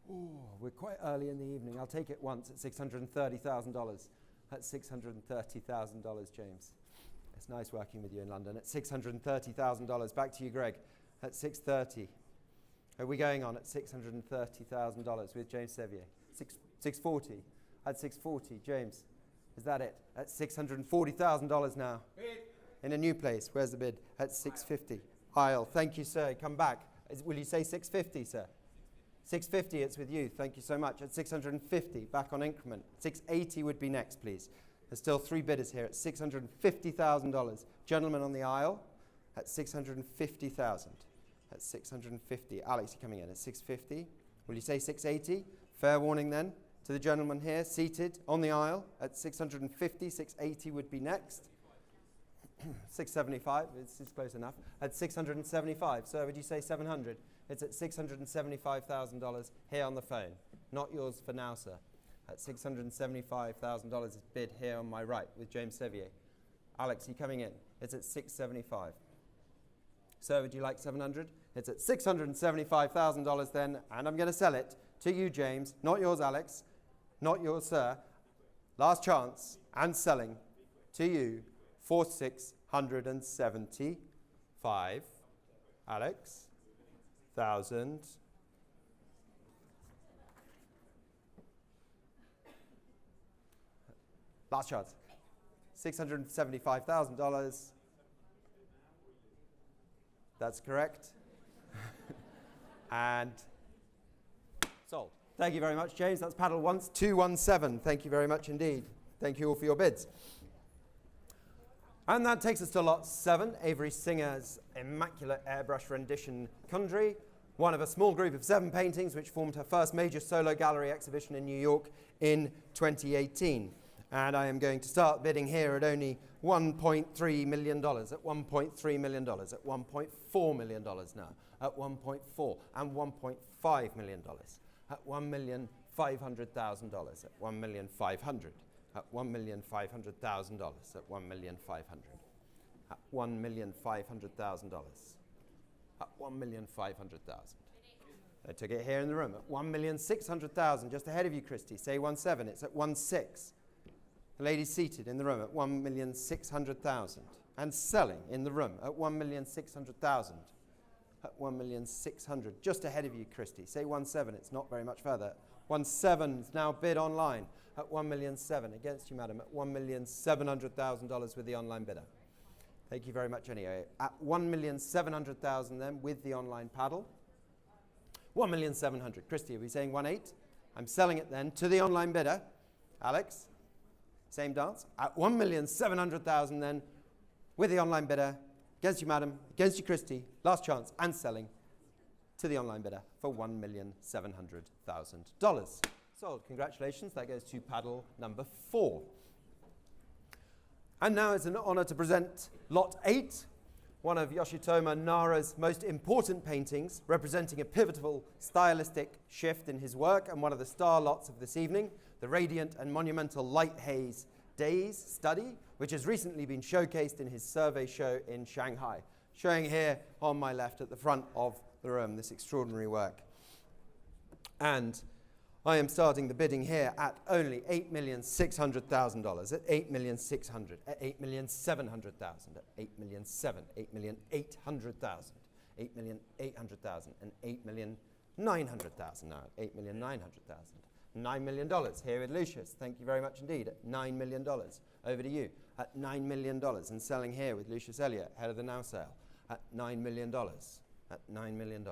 S6: Ooh, we're quite early in the evening. I'll take it once at $630,000. At $630,000, James. It's nice working with you in London. At $630,000. Back to you, Greg. At 630. Are we going on at $630,000 with James Sevier? 640. At 640, James. Is that it? At $640,000 now. Bid. In a new place. Where's the bid? At 650. Aisle. Thank you, sir. Come back. Will you say 650, sir? 650, it's with you. Thank you so much. At 650, back on increment. 680 would be next, please. There's still three bidders here at $650,000. Gentleman on the aisle at 650,000. At 650. Alex, you're coming in at 650. Will you say 680? Fair warning then to the gentleman here, seated on the aisle at 650, 680 would be next. 675, this is close enough. At 675, sir, would you say 700? It's at $675,000 here on the phone. Not yours for now, sir. At $675,000 is bid here on my right with James Sevier. Alex, you coming in? It's at 675. Sir, would you like 700? It's at $675,000 then, and I'm going to sell it to you, James. Not yours, Alex. Not yours, sir. Last chance, and selling to you for 675. Alex, 1,000. Last chance. $675,000. That's correct. And sold. Thank you very much, James. That's paddle 217. Thank you very much indeed. Thank you all for your bids. And that takes us to lot 7, Avery Singer's immaculate airbrush rendition Kundry, one of a small group of 7 paintings which formed her first major solo gallery exhibition in New York in 2018. And I am going to start bidding here at only $1.3 million, at $1.3 million, at $1.4 million now, at 1.4 and $1.5 million, at $1,500,000, at $1,500,000, at $1,500,000, at $1,500,000, at $1,500,000, at $1,500,000. I took it here in the room at $1,600,000, just ahead of you, Christy. Say 1.7. It's at 1.6. The lady seated in the room at $1,600,000 and selling in the room at $1,600,000. At $1,600,000, just ahead of you, Christy. Say 1.7. It's not very much further. 1.7 is now bid online at $1,700,000. Against you, madam, at $1,700,000 with the online bidder. Thank you very much anyway. At $1,700,000 then with the online paddle. $1,700,000. Christy, are we saying 1.8? I'm selling it then to the online bidder. Alex, same dance. At $1,700,000 then with the online bidder. Against you, madam. Against you, Christy. Last chance and selling to the online bidder for $1,700,000. Sold. Congratulations. That goes to paddle number 4. And now it's an honor to present lot 8, one of Yoshitomo Nara's most important paintings, representing a pivotal stylistic shift in his work and one of the star lots of this evening, the radiant and monumental Light Haze Days study, which has recently been showcased in his survey show in Shanghai. Showing here on my left at the front of the room, this extraordinary work. And I am starting the bidding here at only $8,600,000, at $8,600,000, at $8,700,000, at $8,700,000, $8,800,000, $8,800,000, and $8,900,000 now, at $8,900,000. $9 million here with Lucius. Thank you very much indeed. At $9 million. Over to you. At $9 million. And selling here with Lucius Elliott, head of the Now sale. At $9 million. At $9 million.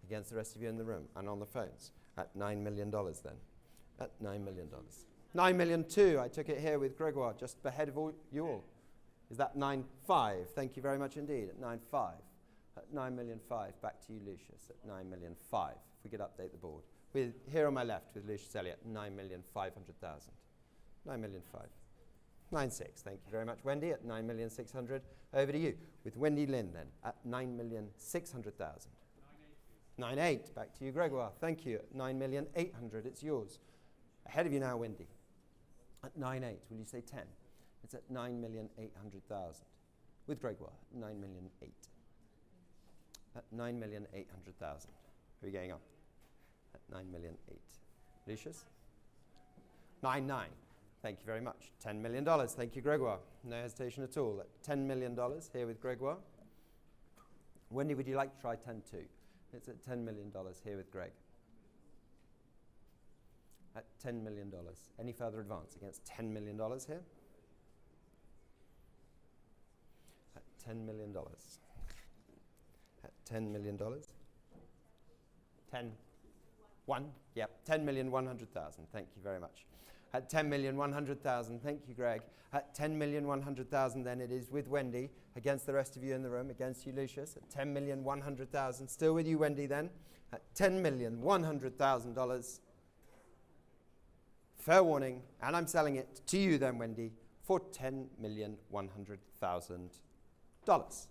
S6: Against the rest of you in the room and on the phones. At $9 million then. At $9 million. $9 million too. I took it here with Gregoire, just ahead of you all. Is that 9.5? Thank you very much indeed. At 9.5. At 9,000,005. Back to you, Lucius. At 9,000,005. If we could update the board. With here on my left with Lucius Elliott, 9,500,000. 9,000,005. 9.6. Thank you very much, Wendy. At 9,600,000. Over to you with Wendy Lynn then at 9,600,000. 9.8. Back to you, Gregoire. Thank you. At 9,800,000. It's yours. Ahead of you now, Wendy. At 9.8. Will you say 10? It's at 9,800,000. With Gregoire, 9,000,008. At 9,800,000. Who are we going up? At 9,000,008. Lucius? 9.9. Thank you very much. $10 million. Thank you, Gregoire. No hesitation at all. At $10 million here with Gregoire. Wendy, would you like to try 10.2? It's at $10 million here with Greg. At $10 million. Any further advance against $10 million here? At $10 million. At $10 million. 10. 1. Yep. 10,100,000. Thank you very much. At 10,100,000. Thank you, Greg. At 10,100,000, then it is with Wendy against the rest of you in the room, against you, Lucius. At 10,100,000. Still with you, Wendy, then. At $10,100,000. fair warning, and I'm selling it to you then, Wendy, for $10,100,000.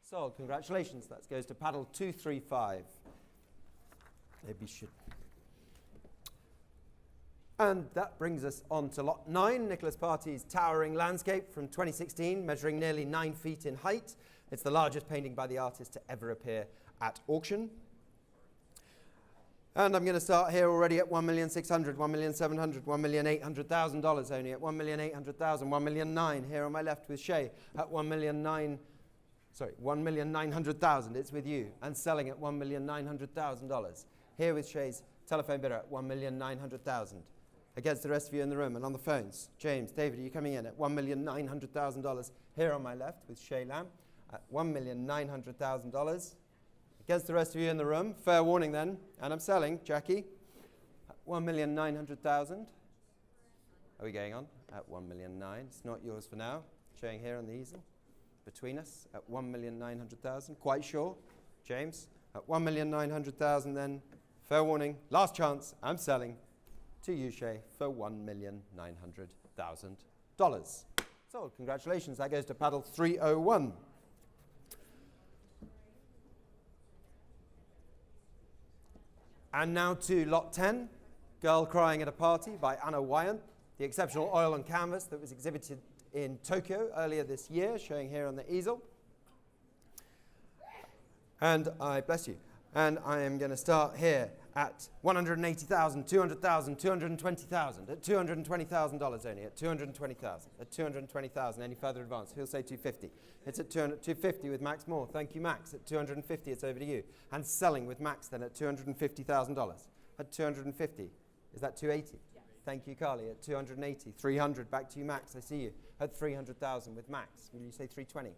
S6: Sold. Congratulations. That goes to paddle 235. Maybe should. And that brings us on to lot 9, Nicholas Party's towering landscape from 2016, measuring nearly 9 feet in height. It's the largest painting by the artist to ever appear at auction. And I'm going to start here already at $1,600,000, $1,700,000, $1,800,000 only, at $1,800,000, $1,009,000 here on my left with Shay at $1,900,000. It's with you, and selling at $1,900,000. Here with Shay's telephone bidder at $1,900,000. Against the rest of you in the room and on the phones. James, David, are you coming in at $1,900,000? Here on my left with Shay Lamb at $1,900,000. Against the rest of you in the room, fair warning then, and I'm selling, Jackie, at $1,900,000. Are we going on? At $1,900,000. It's not yours for now. Showing here on the easel. Between us at $1,900,000. Quite sure. James, at $1,900,000 then. Fair warning. Last chance. I'm selling to you, Shay, for $1,900,000. So, congratulations. That goes to paddle 301. And now to lot 10, Girl Crying at a Party by Anna Wyant, the exceptional oil on canvas that was exhibited in Tokyo earlier this year, showing here on the easel. And bless you. And I am going to start here at $180,000, $200,000, $220,000, at $220,000 only, at $220,000, at $220,000. Any further advance? He'll say $250,000. It's at $250,000 with Max Moore. Thank you, Max. At $250,000, it's over to you. And selling with Max then at $250,000. At $250,000. Is that $280,000? Yes. Thank you, Carly. At $280,000, $300,000. Back to you, Max. I see you. At $300,000 with Max. Will you say $320,000?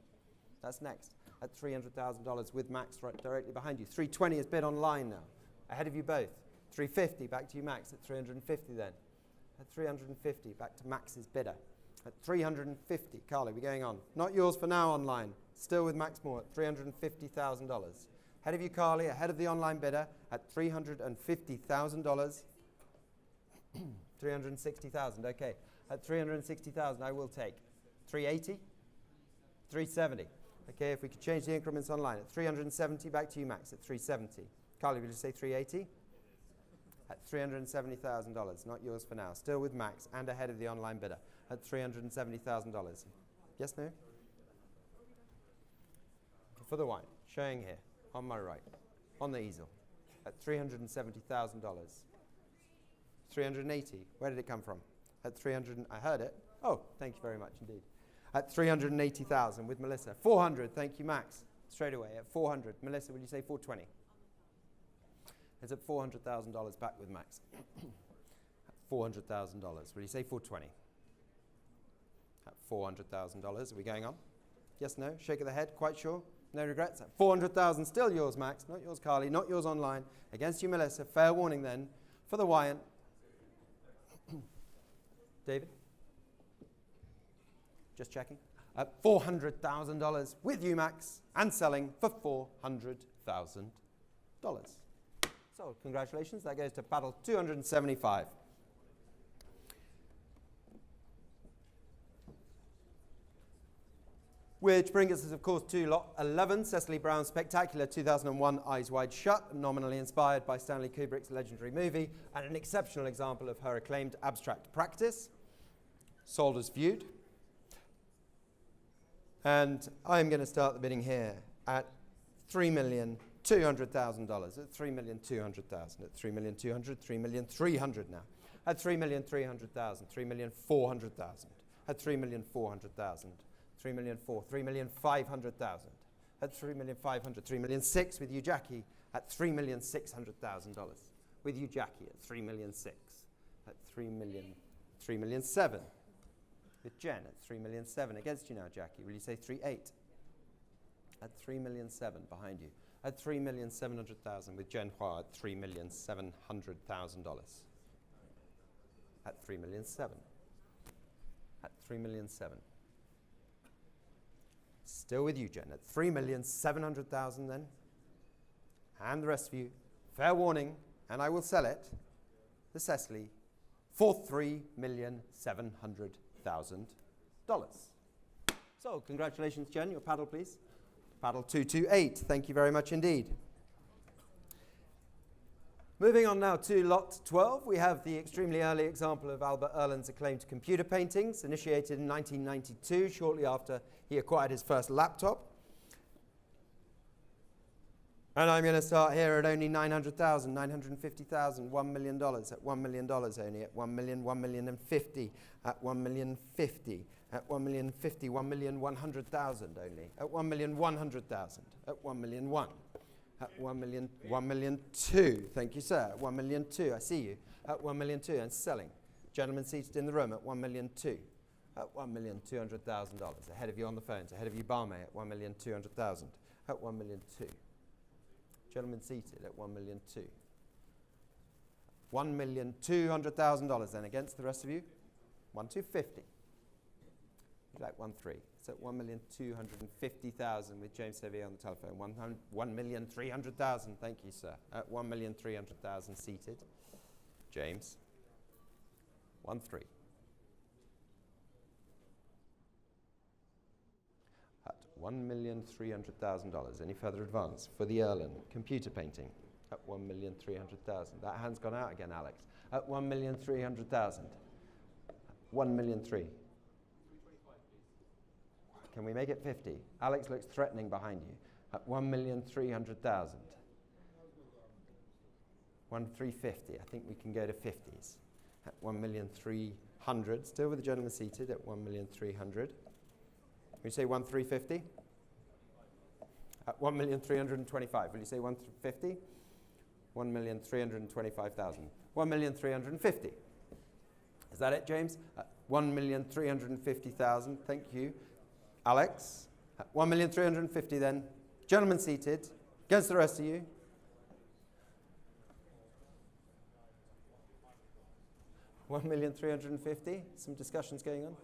S6: That's next. At $300,000 with Max right directly behind you. $320,000 is bid online now. Ahead of you both. $350,000, back to you, Max, at $350,000 then. At $350,000, back to Max's bidder. At $350,000, Carly, we're going on. Not yours for now online. Still with Max Moore at $350,000. Ahead of you, Carly, ahead of the online bidder at $350,000. $360,000, okay. At $360,000, I will take $380,000, $370,000. Okay, if we could change the increments online. At $370,000, back to you, Max, at $370,000. Carly, will you say $380,000? At $370,000, not yours for now. Still with Max and ahead of the online bidder at $370,000. Yes, no? For the wine, showing here on my right, on the easel, at $370,000. $380,000, where did it come from? At I heard it. Oh, thank you very much indeed. At $380,000 with Melissa. $400,000, thank you, Max. Straight away at $400,000. Melissa, will you say $420,000? It's at $400,000 back with Max. At $400,000. Will you say $420,000? At $400,000. Are we going on? Yes, no? Shake of the head, quite sure? No regrets? At $400,000, still yours, Max. Not yours, Carly. Not yours online. Against you, Melissa. Fair warning then for the Wyant. David? Just checking. At $400,000 with you, Max, and selling for $400,000. So, congratulations. That goes to paddle 275. Which brings us, of course, to lot 11, Cecily Brown's spectacular 2001 Eyes Wide Shut, nominally inspired by Stanley Kubrick's legendary movie, and an exceptional example of her acclaimed abstract practice, sold as viewed. And I'm going to start the bidding here at $3,200,000, at $3,200,000, at $3,200,000, $3,300,000 now, at $3,300,000, $3,400,000, at $3,400,000, $3,400,000, $3,500,000, at $3,500,000, $3,600,000 with you, Jackie, at $3,600,000, with you, Jackie, at $3,600,000, at $3,700,000, with Jen at $3,700,000. Against you now, Jackie. Will you say $3,800,000? At $3,700,000 behind you. At $3,700,000 with Jen Hua at $3,700,000. At $3,700,000. At $3,700,000. Still with you, Jen. At $3,700,000 then. And the rest of you, fair warning, and I will sell it to Cecily for $3,700,000. So, congratulations, Jen. Your paddle, please. Paddle 228. Thank you very much indeed. Moving on now to lot 12, we have the extremely early example of Albert Erland's acclaimed computer paintings, initiated in 1992, shortly after he acquired his first laptop. And I'm going to start here at only 900,000, 950,000, $1 million, at $1 million only, at 1 million, 1 million and 50, at 1 million 50, at 1 million 50, 1,100,000 only, at 1,100,000, at 1 million 1, at 1 million, 1 million 2, thank you sir, at 1 million 2, I see you, at 1 million 2, and selling. Gentlemen seated in the room at 1 million 2, at $1,200,000, ahead of you on the phones, ahead of you Barmay at 1,200,000, at 1 million 2. Gentlemen seated at 1 million 2. $1,200,000 then against the rest of you. 1,250. Would you like 1,3? So at 1,250,000 with James Sevier on the telephone. 1,300,000. Thank you, sir. At 1,300,000 seated. James. 1,3. At $1,300,000. Any further advance for the Erland computer painting at 1,300,000. That hand's gone out again, Alex. At 1,300,000. 1,000,003. Can we make it 50? Alex looks threatening behind you. At 1,300,000. 1,350. I think we can go to 50s. At 1,300,000. Still with the gentleman seated at 1,300,000. Will you say 1,350? At 1,325,000. Will you say 150? 1,325,000. 1,350,000. Is that it, James? 1,350,000. Thank you. Alex? 1,350,000 then. Gentlemen seated. Against the rest of you. $1,350,000. Some discussions going on.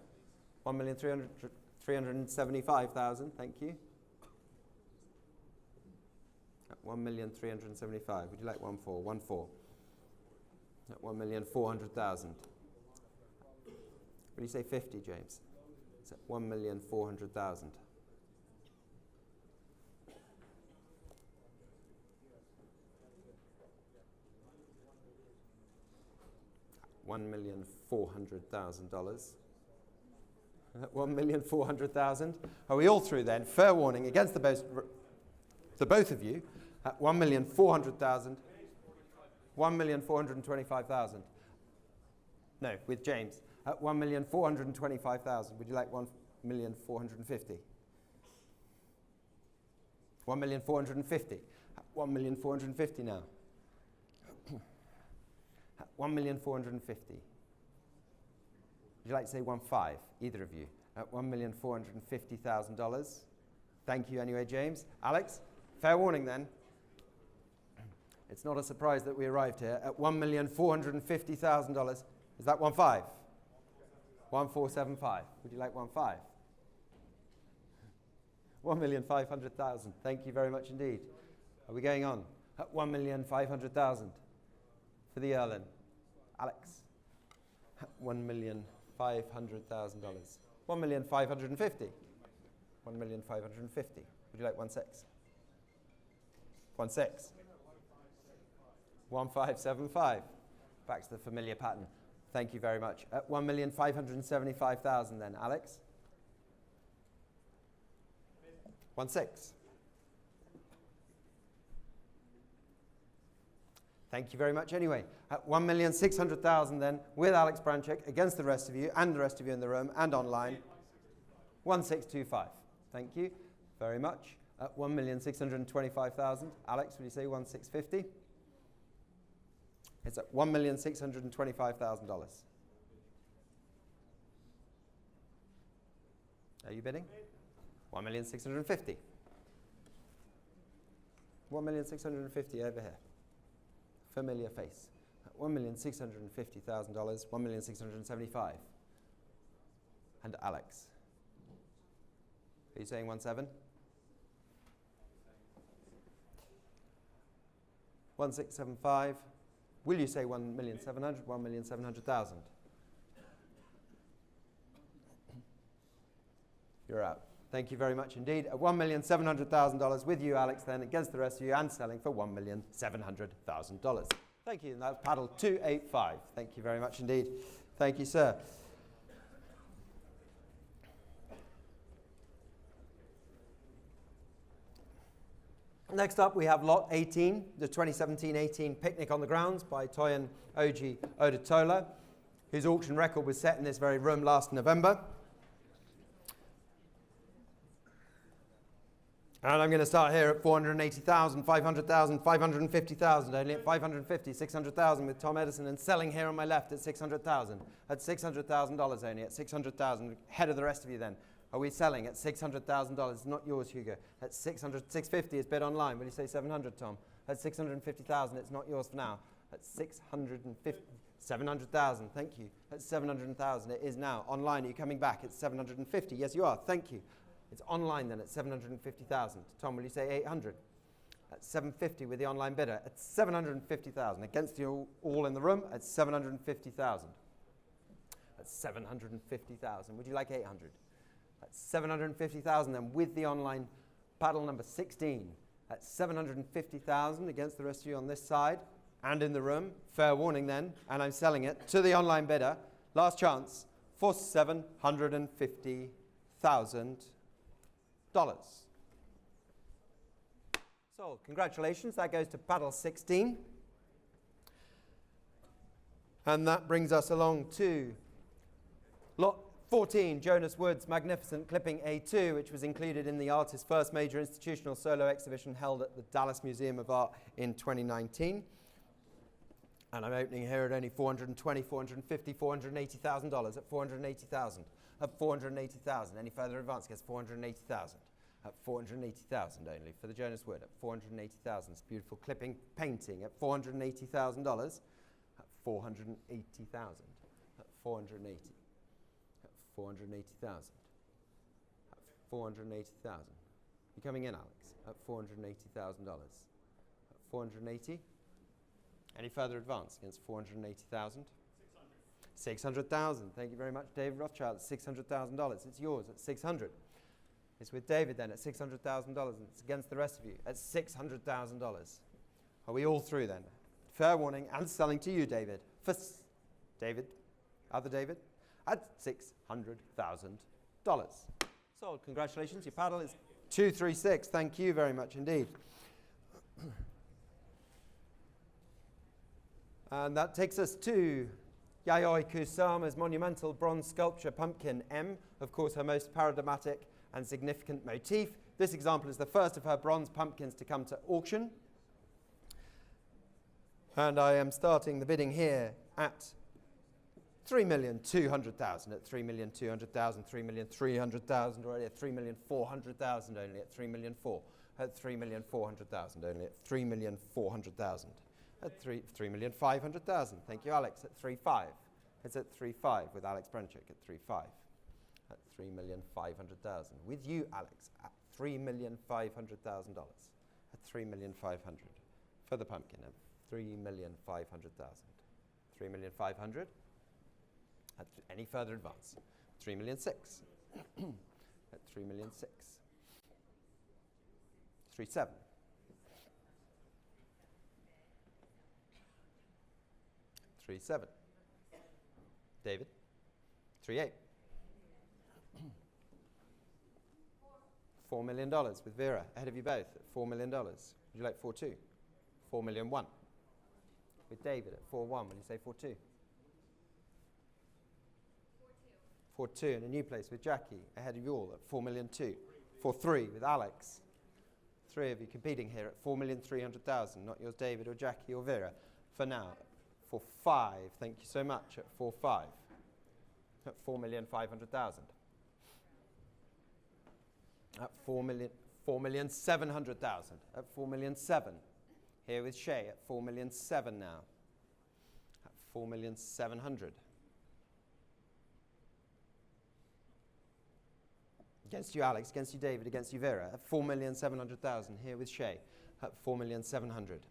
S6: 1,375,000. Thank you. 1,375,000. Would you like 1,400,000? 1,400,000. At 1,400,000. Will you say 50, James? It's at 1,400,000. $1,400,000. At 1,400,000. Are we all through then? Fair warning against the both of you. At 1,400,000. 1,425,000. No, with James. At 1,425,000. Would you like 1,450,000? 1,450,000. 1,450,000 now. 1,450,000. Would you like to say 1.5, either of you? At $1,450,000. Thank you anyway, James. Alex, fair warning then. It's not a surprise that we arrived here at $1,450,000. Is that 1.5? 1,475. Would you like 1.5? 1,500,000. Thank you very much indeed. Are we going on? At 1,500,000 for the Erland. Alex. $1,500,000. 1,550,000. 1,550,000. Would you like 1.6? 1.6. 1,575. Back to the familiar pattern. Thank you very much. At 1,575,000 then, Alex. 1.6. Thank you very much anyway. At 1,600,000 then, with Alex Branchek, against the rest of you, and the rest of you in the room, and online. 1,625. Thank you very much. At 1,625,000. Alex, will you say 1,650? It's at $1,625,000. Are you bidding? 1,650,000. 1,650,000 over here. Familiar face. At $1,650,000, 1,675,000. And Alex. Are you saying 1.7? 1,675,000. Will you say 1,700,000? 1,700,000. You're out. Thank you very much indeed. At $1,700,000 with you, Alex, then against the rest of you, and selling for $1,700,000. Thank you. And that's paddle 285. Thank you very much indeed. Thank you, sir. Next up, we have lot 18, the 2017-18 Picnic on the Grounds by Toyin Oji Odetola, whose auction record was set in this very room last November. And I'm going to start here at 480,000, 500,000, 550,000, only at 550, 600,000 with Tom Edison, and selling here on my left at 600,000, at $600,000 only, at 600,000, ahead of the rest of you then. Are we selling at $600,000? It's not yours, Hugo. At 650 is bid online. Will you say 700, Tom? At 650,000, it's not yours for now. At 700,000, thank you. At 700,000, it is now. Online, are you coming back? It's 750. Yes, you are. Thank you. It's online then at 750,000. Tom, will you say 800? At 750 with the online bidder. At 750,000. Against you all in the room, at 750,000. At 750,000. Would you like 800? At 750,000 then with the online paddle number 16. At 750,000 against the rest of you on this side and in the room. Fair warning then. And I'm selling it to the online bidder. Last chance for $750,000. Sold. Congratulations. That goes to paddle 16. And that brings us along to lot 14, Jonas Wood's magnificent clipping A2, which was included in the artist's first major institutional solo exhibition held at the Dallas Museum of Art in 2019. And I'm opening here at only 420, 450, $480,000 at 480,000. At 480,000. Any further advance gets 480,000. At 480,000 only for the Jonas Wood. At 480,000. It's beautiful clipping painting at $480,000. At 480,000. At 480. At 480,000. At 480,000. You coming in, Alex? At $480,000. At 480. Any further advance against 480,000? 600,000. Thank you very much, David Rothschild. At $600,000. It's yours at 600. It's with David then at $600,000. And it's against the rest of you at $600,000. Are we all through then? Fair warning and selling to you, David. For David, other David, at $600,000. Sold. Congratulations. Your paddle is 236. Thank you very much indeed. And that takes us to Yayoi Kusama's monumental bronze sculpture Pumpkin M, of course her most paradigmatic and significant motif. This example is the first of her bronze pumpkins to come to auction. And I am starting the bidding here at $3,200,000, at $3,200,000, $3,300,000 already, at $3,400,000 only, at $3,400,000, at $3,400,000 only, at $3,400,000. At $3,500,000. Thank you, Alex. At 3.5. It's at 3.5 with Alex Brenchick at 3.5. At $3,500,000. With you, Alex, at $3,500,000. At $3,500,000 for the pumpkin. At $3,500,000. 3,500,000. At any further advance. 3,600,000. At 3,600,000. 3.7. 3.7. David. 3.8. $4 million with Vera ahead of you both at $4 million. Would you like 4.2? 4,000,001. With David at 4.1. Will you say 4.2? 4.2 in a new place with Jackie ahead of you all at 4,000,002. 4.3 with Alex. Three of you competing here at 4,300,000. Not yours, David or Jackie or Vera. For now. 4.5. Thank you so much at 4.5. At 4,500,000. At 4,700,000. At 4,700,000. Here with Shay at 4,700,000 now. At 4,700,000. Against you, Alex. Against you, David. Against you, Vera. At 4,700,000. Here with Shay at 4,700,000.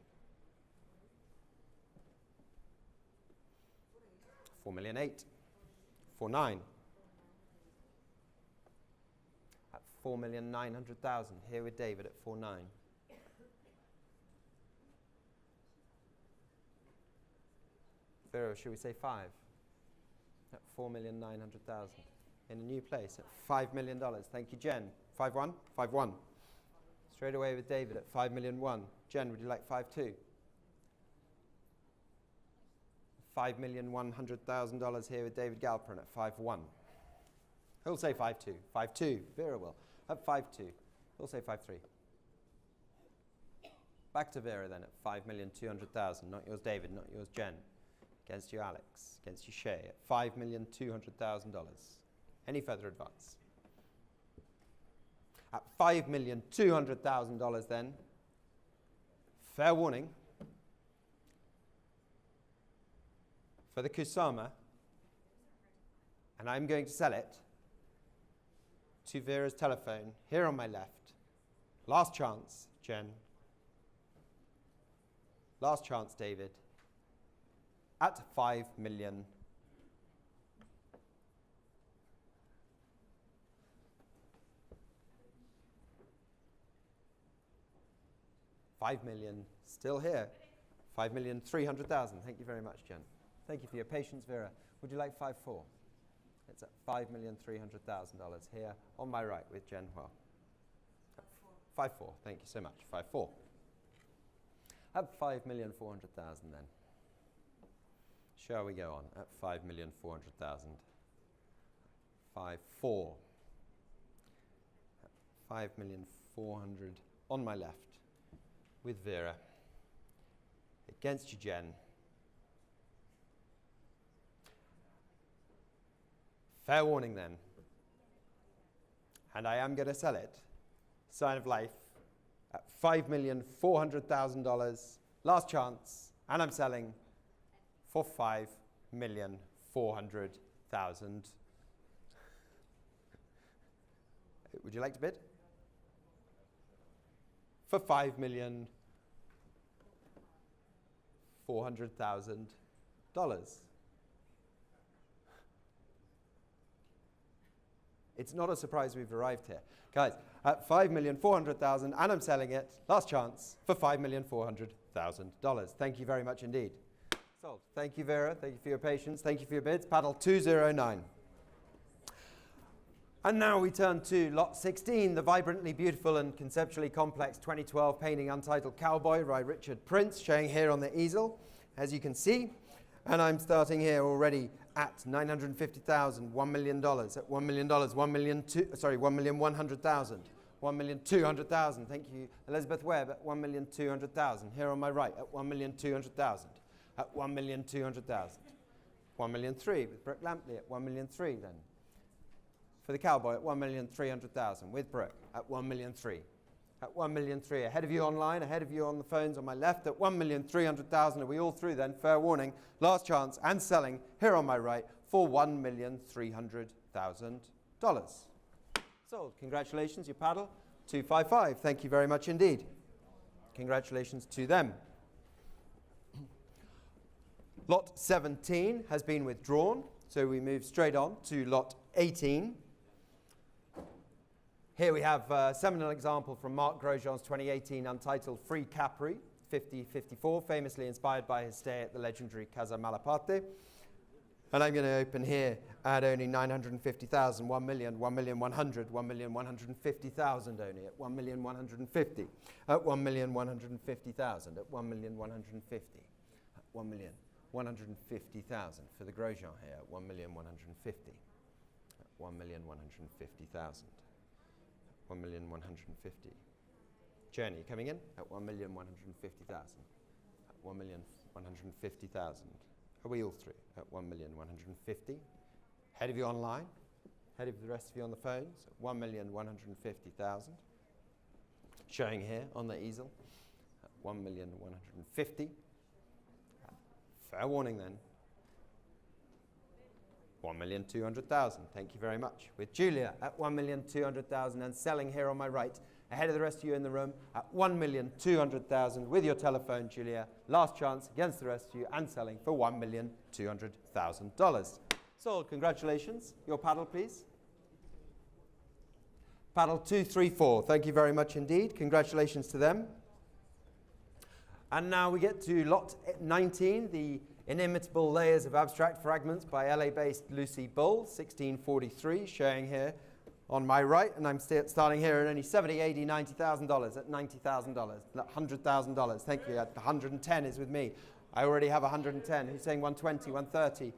S6: 4,000,008. 4,900,000. At 4,900,000. Here with David at 4,900,000. Vera, should we say 5? At 4,900,000. In a new place at $5 million. Thank you, Jen. 5-1? 5-1. Straight away with David at 5,000,001. Jen, would you like 5-2? $5,100,000 here with David Galperin at 5-1. He'll say 5-2. 5-2. Vera will. At 5-2. He'll say 5-3. Back to Vera then at 5,200,000. Not yours, David. Not yours, Jen. Against you, Alex. Against you, Shay. At $5,200,000. Any further advance? At $5,200,000 then. Fair warning. For the Kusama, and I'm going to sell it to Vera's telephone here on my left. Last chance, Jen. Last chance, David. At 5 million. $5 million, still here. 5,300,000. Thank you very much, Jen. Thank you for your patience, Vera. Would you like 5-4? It's at $5,300,000 here on my right with Jen Hua. 5-4. Thank you so much. 5-4. At 5,400,000 then. Shall we go on at 5,400,000? 5-4. 5,400,000 on my left with Vera. Against you, Jen. Fair warning then. And I am going to sell it. Sign of life at $5,400,000. Last chance. And I'm selling for $5,400,000. Would you like to bid? For $5,400,000. It's not a surprise we've arrived here. Guys, at $5,400,000, and I'm selling it, last chance, for $5,400,000. Thank you very much indeed. Sold. Thank you, Vera. Thank you for your patience. Thank you for your bids. Paddle 209. And now we turn to lot 16, the vibrantly beautiful and conceptually complex 2012 painting Untitled Cowboy by Richard Prince, showing here on the easel, as you can see. And I'm starting here already at $950,000, $1 million, at $1 million, $1,100,000, $1,200,000. Thank you, Elizabeth Webb, at $1,200,000. Here on my right, at $1,200,000, at $1,200,000. $1,300,000 with Brooke Lampley at $1,300,000 then. For the Cowboy at $1,300,000 with Brooke at $1,300,000. At $1,300,000. Ahead of you online, ahead of you on the phones on my left at $1,300,000. Are we all through then? Fair warning. Last chance and selling here on my right for $1,300,000. Sold. Congratulations, your paddle. 255. Thank you very much indeed. Congratulations to them. Lot 17 has been withdrawn, so we move straight on to lot 18. Here we have a seminal example from Marc Grosjean's 2018 Untitled Free Capri, 5054, famously inspired by his stay at the legendary Casa Malaparte. And I'm going to open here at only $950,000, 1 million, 1,100,000, 1,150,000 only, at 1,150,000, at 1,150,000, at 1,150,000, at 1,150,000 for the Grosjean here, at 1,150,000, at 1,150,000. 1,150,000. Journey coming in at 1,150,000. At 1,150,000. Are we all through? At 1,150,000. Ahead of you online. Ahead of the rest of you on the phones. At 1,150,000. Showing here on the easel. At 1,150,000. Fair warning then. 1,200,000. Thank you very much. With Julia at 1,200,000 and selling here on my right ahead of the rest of you in the room at 1,200,000 with your telephone, Julia. Last chance against the rest of you and selling for $1,200,000. Sold, congratulations. Your paddle, please. Paddle 234, thank you very much indeed. Congratulations to them. And now we get to lot 19, the Inimitable Layers of Abstract Fragments by LA-based Lucy Bull, 1643, showing here on my right, and I'm starting here at only $70,000, $80,000, $90,000, at $90,000, $100,000. Thank you. At 110 is with me. I already have 110. Who's saying 120, 130,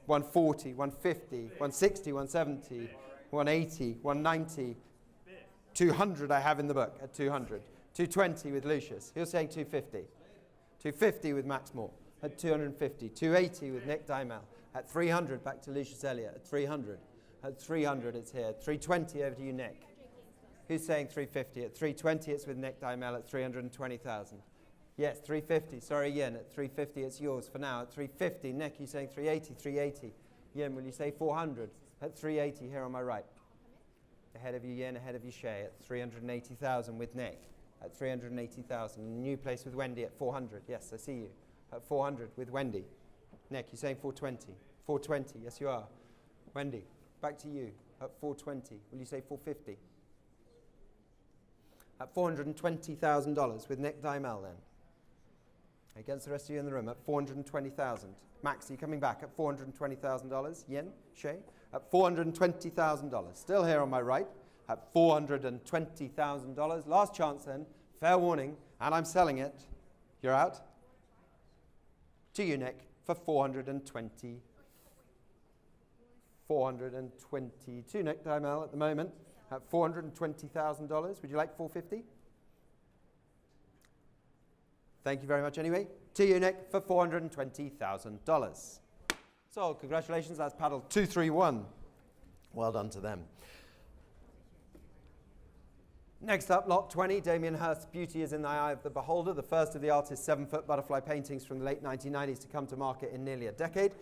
S6: 140, 150, 160, 170, 180, 190, 200 I have in the book at 200. 220 with Lucius. He was saying 250. 250 with Max Moore at 250. 280 with Nick Dymel. At 300 back to Lucius Elliott. At 300. At 300 it's here. 320 over to you, Nick. Who's saying 350? At 320 it's with Nick Dymel at 320,000. Yes, 350. Sorry, Yin. At 350 it's yours for now. At 350, Nick, you saying 380? 380. Yin, will you say 400? At 380 here on my right. Ahead of you, Yin. Ahead of you, Shay. At 380,000 with Nick. At 380,000. New place with Wendy at 400. Yes, I see you. At 400 with Wendy. Nick, you're saying 420. 420. Yes, you are. Wendy, back to you. At 420. Will you say 450? At $420,000 with Nick Dymel then. Against the rest of you in the room at 420,000. Max, are you coming back at $420,000? Yen, Shay? At $420,000. Still here on my right at $420,000. Last chance then. Fair warning. And I'm selling it. You're out. To you, Nick, for 422 Nick Dymel at the moment at $420,000. Would you like 450? Thank you very much anyway. To you, Nick, for $420,000. So, congratulations, that's paddle 231. Well done to them. Next up, lot 20, Damien Hirst's Beauty is in the Eye of the Beholder, the first of the artist's 7-foot butterfly paintings from the late 1990s to come to market in nearly a decade.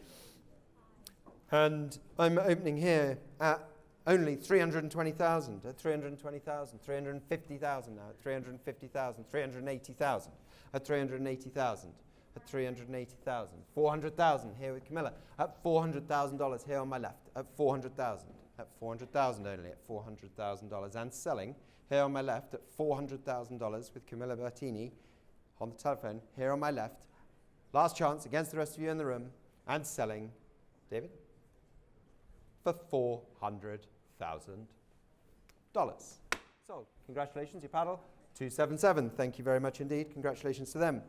S6: And I'm opening here at only 320,000, at 320,000, 350,000 now, at 350,000, 380,000, at 380,000, at 380,000, 400,000 here with Camilla, at $400,000 here on my left, at 400,000, at 400,000 only, at $400,000 and selling here on my left at $400,000 with Camilla Bertini on the telephone here on my left. Last chance against the rest of you in the room and selling, David, for $400,000. So, congratulations, you paddle. 277, thank you very much indeed. Congratulations to them.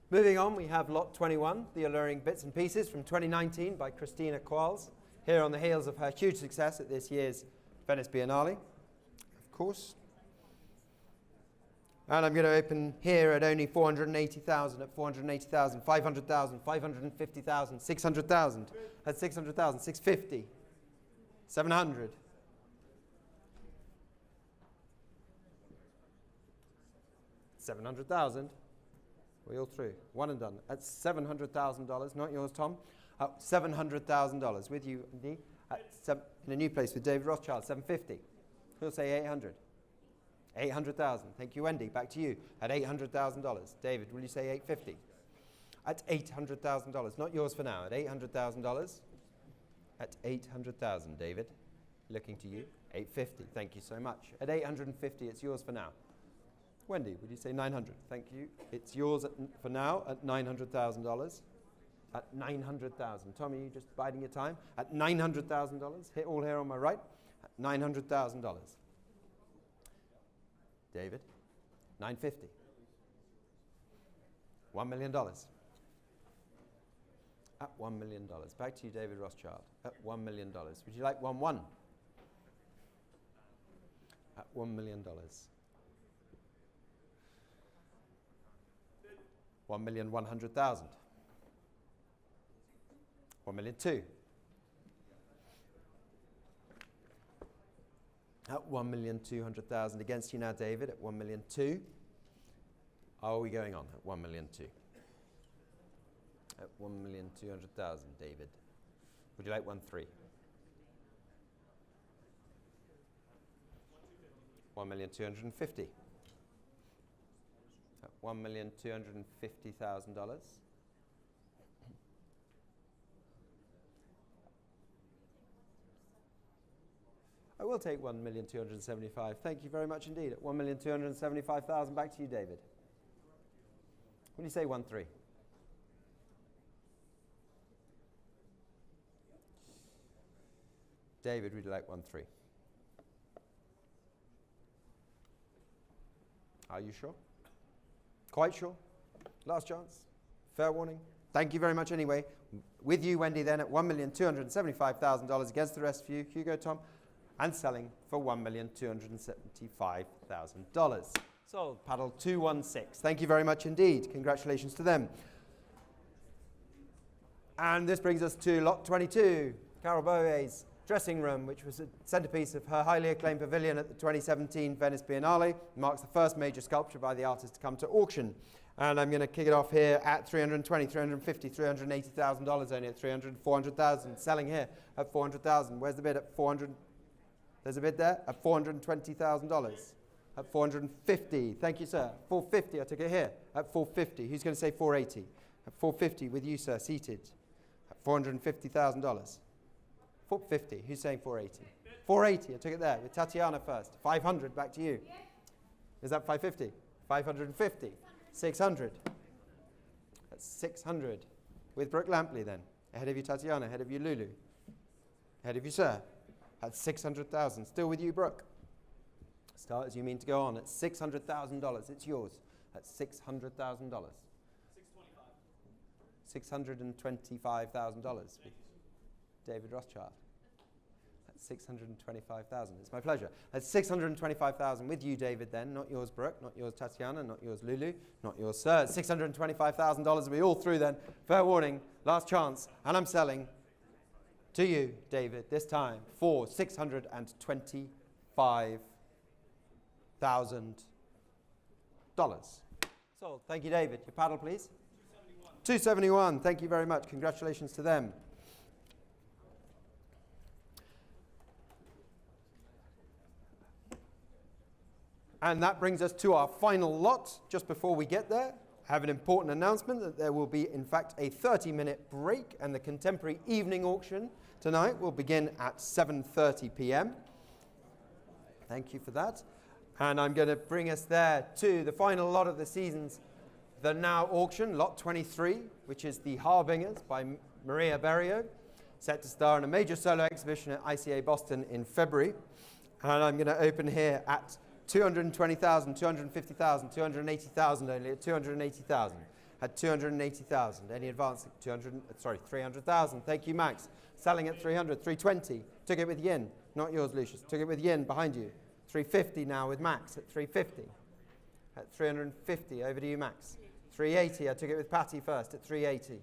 S6: Moving on, we have lot 21, The Alluring Bits and Pieces from 2019 by Christina Qualls, here on the heels of her huge success at this year's Venice Biennale, of course. And I'm going to open here at only 480,000, at 480,000, 500,000, 550,000, 600,000, at 600,000, 650, 700. 700,000. We're all through. One and done. At $700,000. Not yours, Tom. $700,000. With you, Dee. In a new place with David Rothschild. 750. Who'll say 800? 800,000. Thank you, Wendy. Back to you. At $800,000. David, will you say 850? At $800,000. Not yours for now. At $800,000. At 800,000, David. Looking to you. 850. Thank you so much. At 850, it's yours for now. Wendy, would you say 900? Thank you. It's yours for now at $900,000. At 900,000. Tommy, you just biding your time? At $900,000. All here on my right. At $900,000. David, 950. $1 million. At $1 million. Back to you, David Rothschild. At $1 million. Would you like 1-1? At $1 million. 1,100,000. 1,200,000. At 1,200,000 against you now, David. At 1,200,000. How are we going on? At 1,200,000. At 1,200,000, David. Would you like 1,300,000? 1,250,000. At $1,250,000. I will take 1,275,000. Thank you very much indeed. At 1,275,000, back to you, David. What do you say, 1-3? David, would you like 1-3? Are you sure? Quite sure? Last chance? Fair warning? Thank you very much anyway. With you, Wendy, then at $1,275,000 against the rest of you, Hugo, Tom, and selling for $1,275,000. Sold. Paddle 216. Thank you very much indeed. Congratulations to them. And this brings us to lot 22, Carol Bowe's dressing room, which was a centerpiece of her highly acclaimed pavilion at the 2017 Venice Biennale. It marks the first major sculpture by the artist to come to auction. And I'm going to kick it off here at $320,000, $350,000, $380,000, only at $300,000, $400,000. Selling here at $400,000. Where's the bid at $400,000? There's a bid there at $420,000. At $450,000. Thank you, sir. $450,000. I took it here at $450,000. Who's going to say $480,000? At $450,000 with you, sir, seated. At $450,000. $450,000. Who's saying $480,000? $480,000. I took it there with Tatiana first. $500,000. Back to you. Is that $550,000? $550,000. $600,000. That's $600,000. With Brooke Lampley then. Ahead of you, Tatiana. Ahead of you, Lulu. Ahead of you, sir. At $600,000. Still with you, Brooke. Start as you mean to go on. At $600,000. It's yours. At $600,000. $625,000. David Rothschild. At $625,000. It's my pleasure. At $625,000 with you, David, then. Not yours, Brooke. Not yours, Tatiana. Not yours, Lulu. Not yours, sir. At $625,000 will be all through then. Fair warning. Last chance. And I'm selling to you, David, this time for $625,000. Sold. Thank you, David. Your paddle, please. 271. Thank you very much. Congratulations to them. And that brings us to our final lot. Just before we get there, I have an important announcement that there will be, in fact, a 30-minute break, and the contemporary evening auction tonight will begin at 7:30 p.m. Thank you for that. And I'm going to bring us there to the final lot of the season's The Now auction, lot 23, which is The Harbingers by Maria Berrio, set to star in a major solo exhibition at ICA Boston in February. And I'm going to open here at $220,000, $250,000, $280,000 only, at $280,000. At $280,000. Any advance? $300,000. Thank you, Max. Selling at $300,000, $320,000. Took it with yen. Not yours, Lucius. Took it with yen behind you. $350,000 now with Max at $350,000. At $350,000. Over to you, Max. $380,000. I took it with Patty first at $380,000.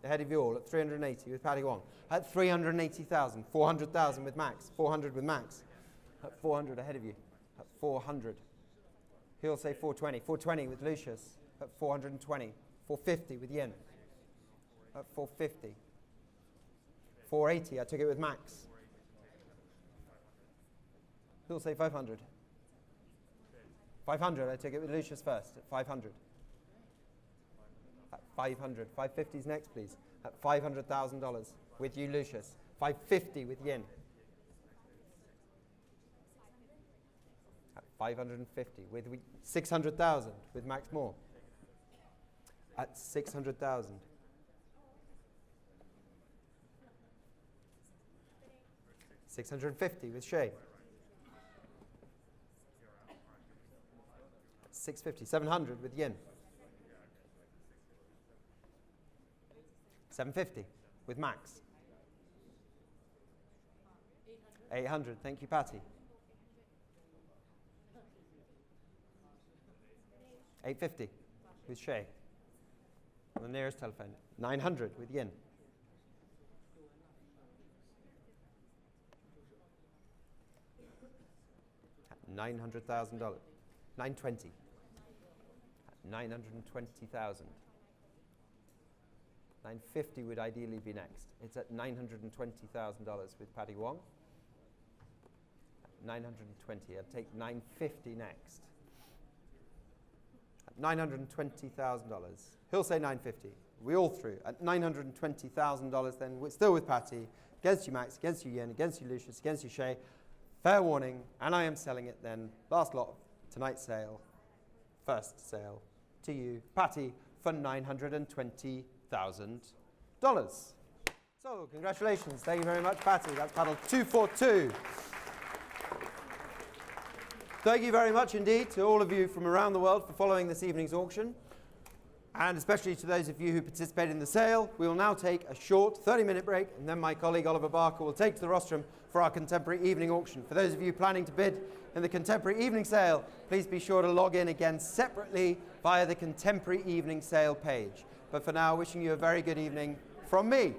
S6: Ahead of you all at $380,000 with Patty Wong. At $380,000. $400,000 with Max. $400,000 with Max. At $400,000 ahead of you. At $400,000. He'll say $420,000. $420,000 with Lucius. At $420,000. $450,000 with yen. At $450,000. $480,000. I took it with Max. Who'll say $500,000? $500,000. I took it with Lucius first. At $500,000. At $500,000. $550,000 is next, please. At $500,000 with you, Lucius. $550,000 with yen. At $550,000 with $600,000 with Max Moore. At $600,000. $650,000 with Shay. $650,000. $700,000 with yen. $750,000 with Max. $800,000. Thank you, Patty. $850,000 with Shay. On the nearest telephone. $900,000 with yen. $900,000. $920,000. $920,000. $950,000 would ideally be next. It's at $920,000 with Paddy Wong. 920. I'll take 950 next. At $920,000. He'll say 950. We all through. At $920,000 then, we're still with Patty. Against you, Max. Against you, Yen. Against you, Lucius. Against you, Shay. Fair warning. And I am selling it then. Last lot of tonight's sale. First sale to you, Patty, for $920,000. So, congratulations. Thank you very much, Patty. That's paddle 242. Thank you very much indeed to all of you from around the world for following this evening's auction, and especially to those of you who participated in the sale. We will now take a short 30-minute break, and then my colleague Oliver Barker will take to the rostrum for our contemporary evening auction. For those of you planning to bid in the contemporary evening sale, please be sure to log in again separately via the contemporary evening sale page. But for now, wishing you a very good evening from me.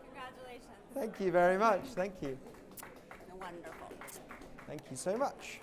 S7: Congratulations.
S6: Thank you very much. Thank you.
S7: Wonderful.
S6: Thank you so much.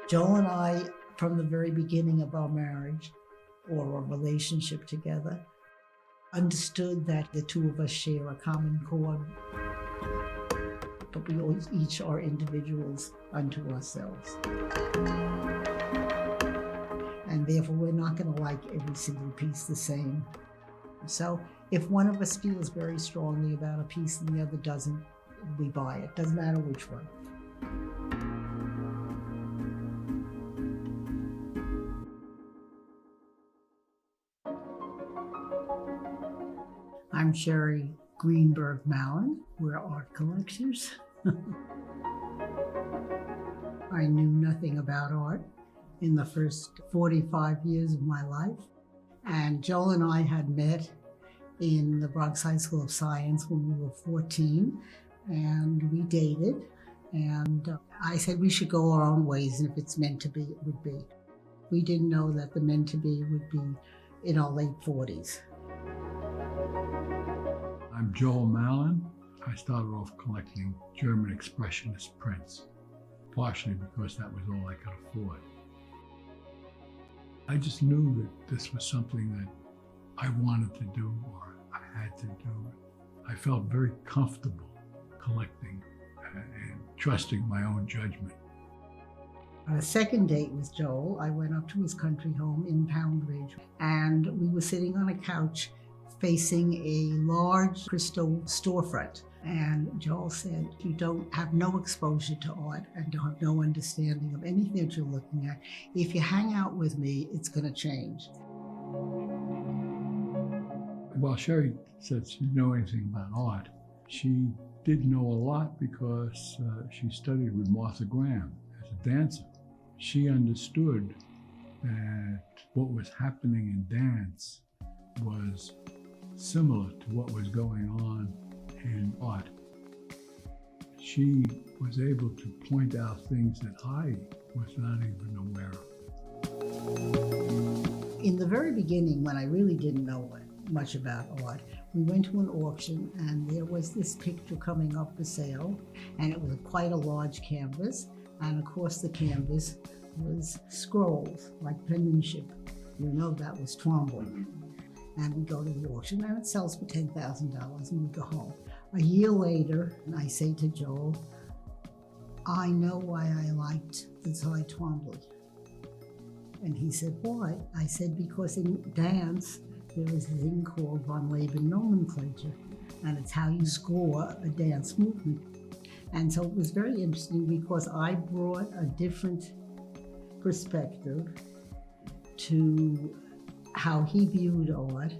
S8: Joel and I, from the very beginning of our marriage or our relationship together, understood that the two of us share a common core, but we always each are individuals unto ourselves. And therefore, we're not going to like every single piece the same. So if one of us feels very strongly about a piece and the other doesn't, we buy it. Doesn't matter which one. I'm Sherry Greenberg Malin. We're art collectors. I knew nothing about art in the first 45 years of my life. And Joel and I had met in the Bronx High School of Science when we were 14, and we dated. And I said we should go our own ways, and if it's meant to be, it would be. We didn't know that the meant to be would be in our late 40s.
S9: I'm Joel Malin. I started off collecting German expressionist prints, partially because that was all I could afford. I just knew that this was something that I wanted to do or I had to do. I felt very comfortable collecting and trusting my own judgment.
S8: On a second date with Joel, I went up to his country home in Pound Ridge, and we were sitting on a couch facing a large crystal storefront. And Joel said, you don't have no exposure to art and don't have no understanding of anything that you're looking at. If you hang out with me, it's going to change.
S9: While Sherry said she didn't know anything about art, she did know a lot because she studied with Martha Graham as a dancer. She understood that what was happening in dance was similar to what was going on in art. She was able to point out things that I was not even aware of.
S8: In the very beginning, when I really didn't know much about art, we went to an auction and there was this picture coming up for sale, and it was quite a large canvas, and across the canvas was scrolls like penmanship. You know that was Twombly. And we go to the auction and it sells for $10,000 and we go home. A year later, I say to Joel, I know why I liked the Cy Twombly. And he said, why? I said, because in dance, there is a thing called von Leben nomenclature, and it's how you score a dance movement. And so it was very interesting because I brought a different perspective to how he viewed art.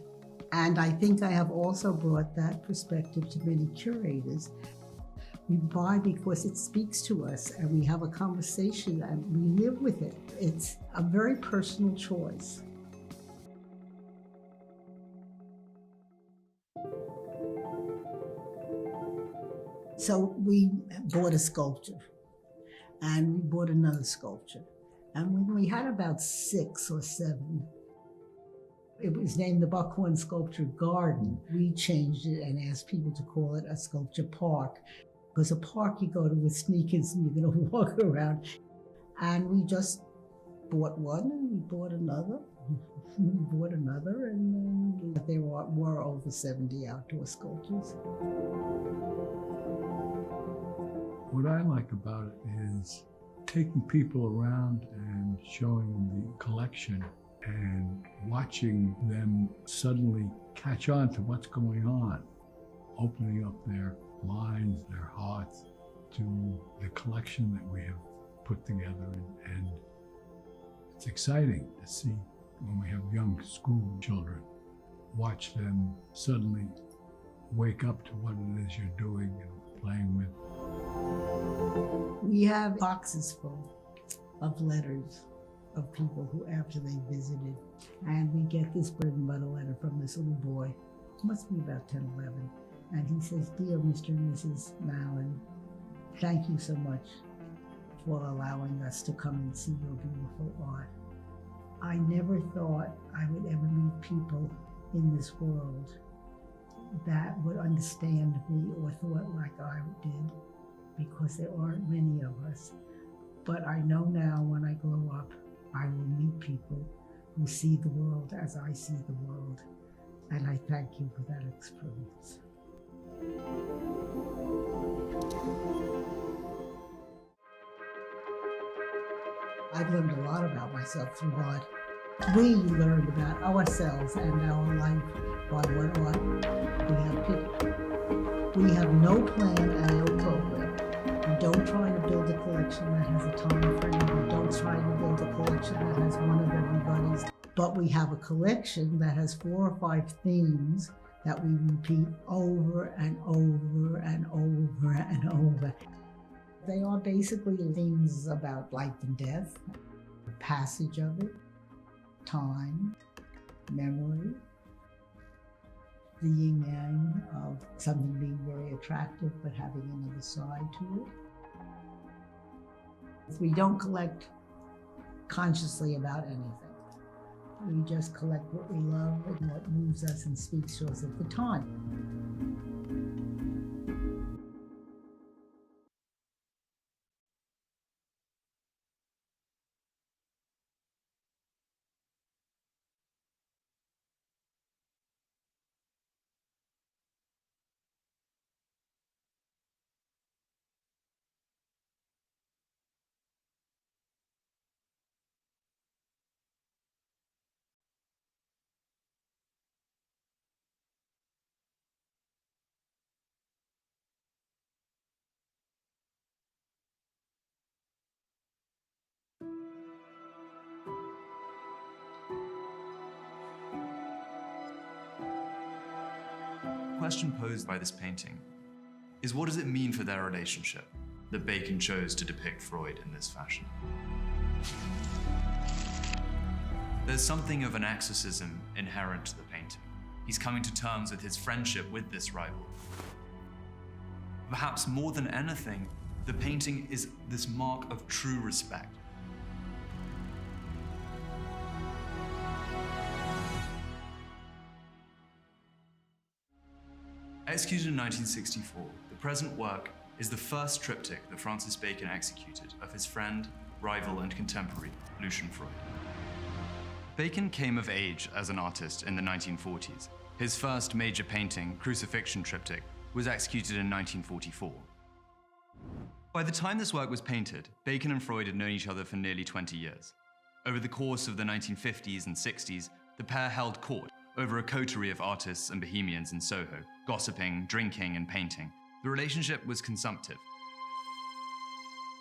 S8: And I think I have also brought that perspective to many curators. We buy because it speaks to us and we have a conversation and we live with it. It's a very personal choice. So we bought a sculpture and we bought another sculpture. And when we had about 6 or 7, it was named the Buckhorn Sculpture Garden. We changed it and asked people to call it a sculpture park. Because a park you go to with sneakers and you're gonna walk around. And we just bought one and we bought another. We bought another, and then there were over 70 outdoor sculptures.
S9: What I like about it is taking people around and showing them the collection and watching them suddenly catch on to what's going on, opening up their minds, their hearts to the collection that we have put together. And it's exciting to see when we have young school children, watch them suddenly wake up to what it is you're doing and playing with.
S8: We have boxes full of letters of people who, after they visited, and we get this bread and butter letter from this little boy, must be about 10, 11, and he says, "Dear Mr. and Mrs. Malin, thank you so much for allowing us to come and see your beautiful art. I never thought I would ever meet people in this world that would understand me or thought like I did, because there aren't many of us. But I know now when I grow up, I will meet people who see the world as I see the world. And I thank you for that experience." I've learned a lot about myself through art. We learned about ourselves and our life by what art we have picked. We have no plan and no program. We don't try to build a collection that has a time frame. We don't try to build a collection that has one of everybody's. But we have a collection that has 4 or 5 themes that we repeat over and over and over and over. They are basically themes about life and death, the passage of it, time, memory, the yin-yang of something being very attractive but having another side to it. We don't collect consciously about anything. We just collect what we love and what moves us and speaks to us at the time.
S2: question posed by this painting is, what does it mean for their relationship that Bacon chose to depict Freud in this fashion? There's something of an exorcism inherent to the painting. He's coming to terms with his friendship with this rival. Perhaps more than anything, the painting is this mark of true respect. Executed in 1964, the present work is the first triptych that Francis Bacon executed of his friend, rival, and contemporary, Lucian Freud. Bacon came of age as an artist in the 1940s. His first major painting, Crucifixion Triptych, was executed in 1944. By the time this work was painted, Bacon and Freud had known each other for nearly 20 years. Over the course of the 1950s and 60s, the pair held court over a coterie of artists and bohemians in Soho, gossiping, drinking, and painting. The relationship was consumptive.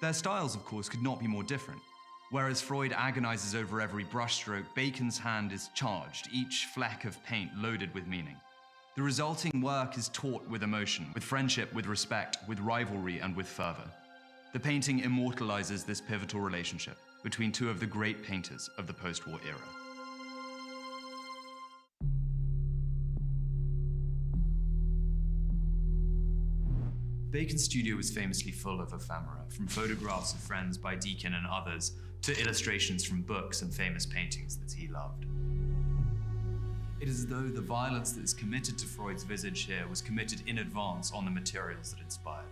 S2: Their styles, of course, could not be more different. Whereas Freud agonizes over every brushstroke, Bacon's hand is charged, each fleck of paint loaded with meaning. The resulting work is taut with emotion, with friendship, with respect, with rivalry, and with fervor. The painting immortalizes this pivotal relationship between two of the great painters of the post-war era. Bacon's studio was famously full of ephemera, from photographs of friends by Deacon and others to illustrations from books and famous paintings that he loved. It is as though the violence that is committed to Freud's visage here was committed in advance on the materials that inspired.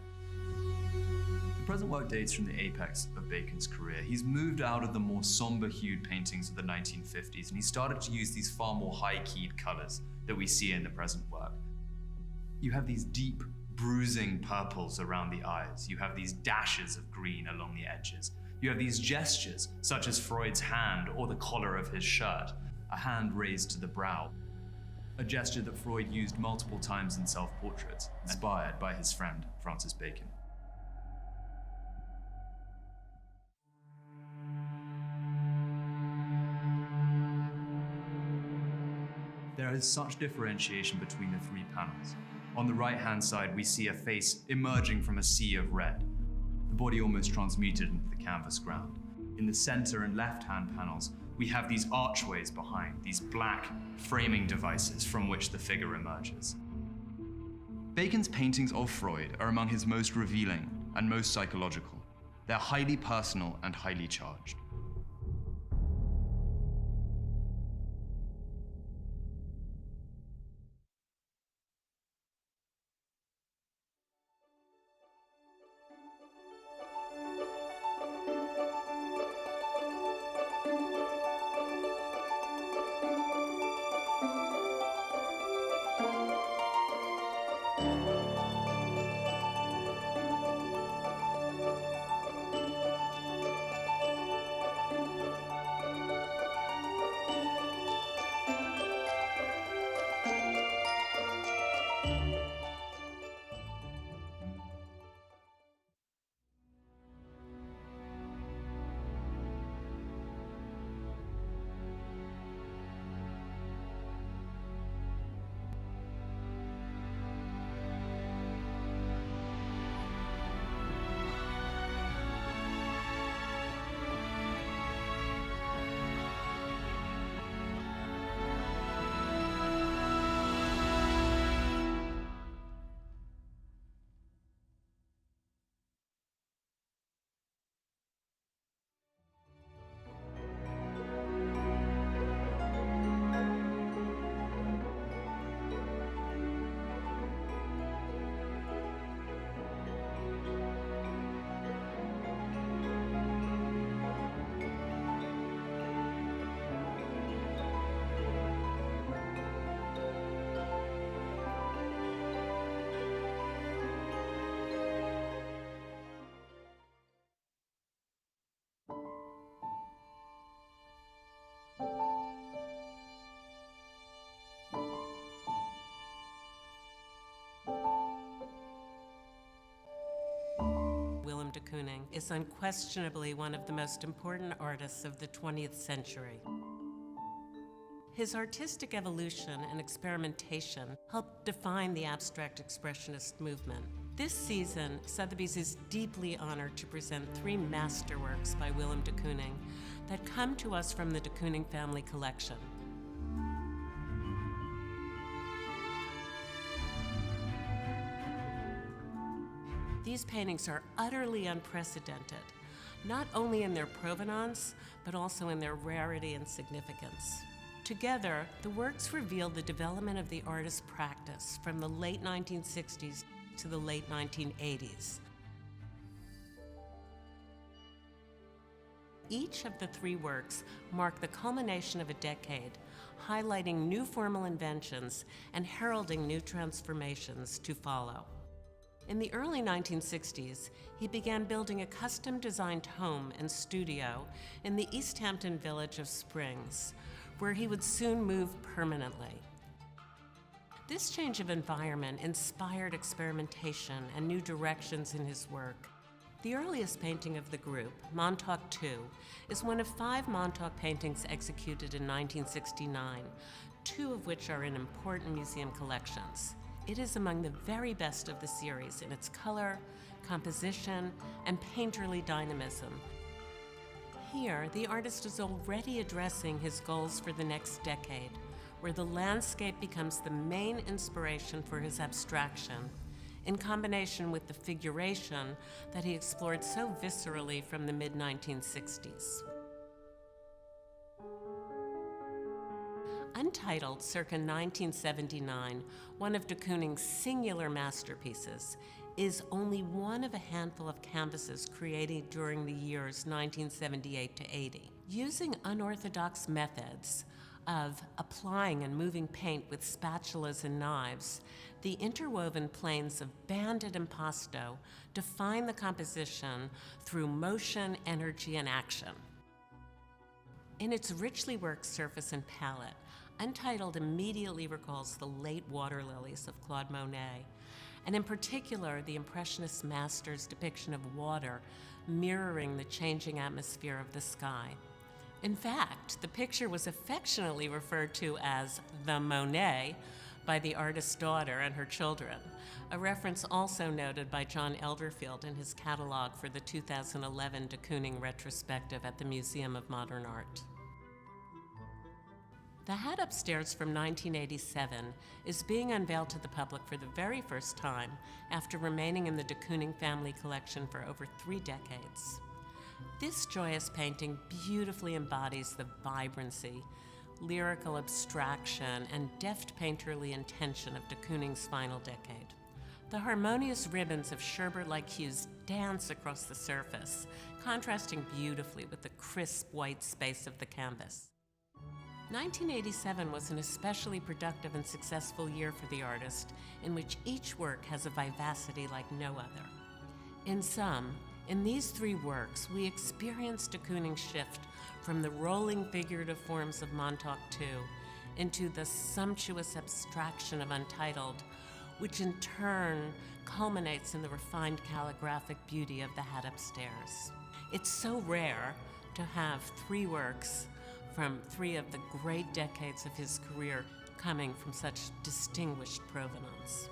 S2: The present work dates from the apex of Bacon's career. He's moved out of the more somber-hued paintings of the 1950s, and he started to use these far more high-keyed colors that we see in the present work. You have these deep, bruising purples around the eyes. You have these dashes of green along the edges. You have these gestures, such as Freud's hand or the collar of his shirt, a hand raised to the brow, a gesture that Freud used multiple times in self-portraits, inspired by his friend Francis Bacon. There is such differentiation between the three panels. On the right-hand side, we see a face emerging from a sea of red, the body almost transmuted into the canvas ground. In the center and left-hand panels, we have these archways behind, these black framing devices from which the figure emerges. Bacon's paintings of Freud are among his most revealing and most psychological. They're highly personal and highly charged.
S3: Willem de Kooning is unquestionably one of the most important artists of the 20th century. His artistic evolution and experimentation helped define the abstract expressionist movement. This season, Sotheby's is deeply honored to present 3 masterworks by Willem de Kooning that come to us from the de Kooning family collection. These paintings are utterly unprecedented, not only in their provenance, but also in their rarity and significance. Together, the works reveal the development of the artist's practice from the late 1960s to the late 1980s. Each of the 3 works mark the culmination of a decade, highlighting new formal inventions and heralding new transformations to follow. In the early 1960s, he began building a custom-designed home and studio in the East Hampton village of Springs, where he would soon move permanently. This change of environment inspired experimentation and new directions in his work. The earliest painting of the group, Montauk II, is one of 5 Montauk paintings executed in 1969, 2 of which are in important museum collections. It is among the very best of the series in its color, composition, and painterly dynamism. Here, the artist is already addressing his goals for the next decade, where the landscape becomes the main inspiration for his abstraction, in combination with the figuration that he explored so viscerally from the mid-1960s. Untitled, circa 1979, one of de Kooning's singular masterpieces, is only one of a handful of canvases created during the years 1978 to 80. Using unorthodox methods of applying and moving paint with spatulas and knives, the interwoven planes of banded impasto define the composition through motion, energy, and action. In its richly worked surface and palette, Untitled immediately recalls the late water lilies of Claude Monet, and in particular, the Impressionist master's depiction of water mirroring the changing atmosphere of the sky. In fact, the picture was affectionately referred to as the Monet by the artist's daughter and her children, a reference also noted by John Elderfield in his catalog for the 2011 de Kooning retrospective at the Museum of Modern Art. The Hat Upstairs from 1987 is being unveiled to the public for the very first time after remaining in the de Kooning family collection for over 3 decades. This joyous painting beautifully embodies the vibrancy, lyrical abstraction, and deft painterly intention of de Kooning's final decade. The harmonious ribbons of sherbet-like hues dance across the surface, contrasting beautifully with the crisp white space of the canvas. 1987 was an especially productive and successful year for the artist, in which each work has a vivacity like no other. In sum, in these 3 works, we experienced de Kooning's shift from the rolling figurative forms of Montauk II into the sumptuous abstraction of Untitled, which in turn culminates in the refined calligraphic beauty of The Hat Upstairs. It's so rare to have 3 works from 3 of the great decades of his career coming from such distinguished provenance.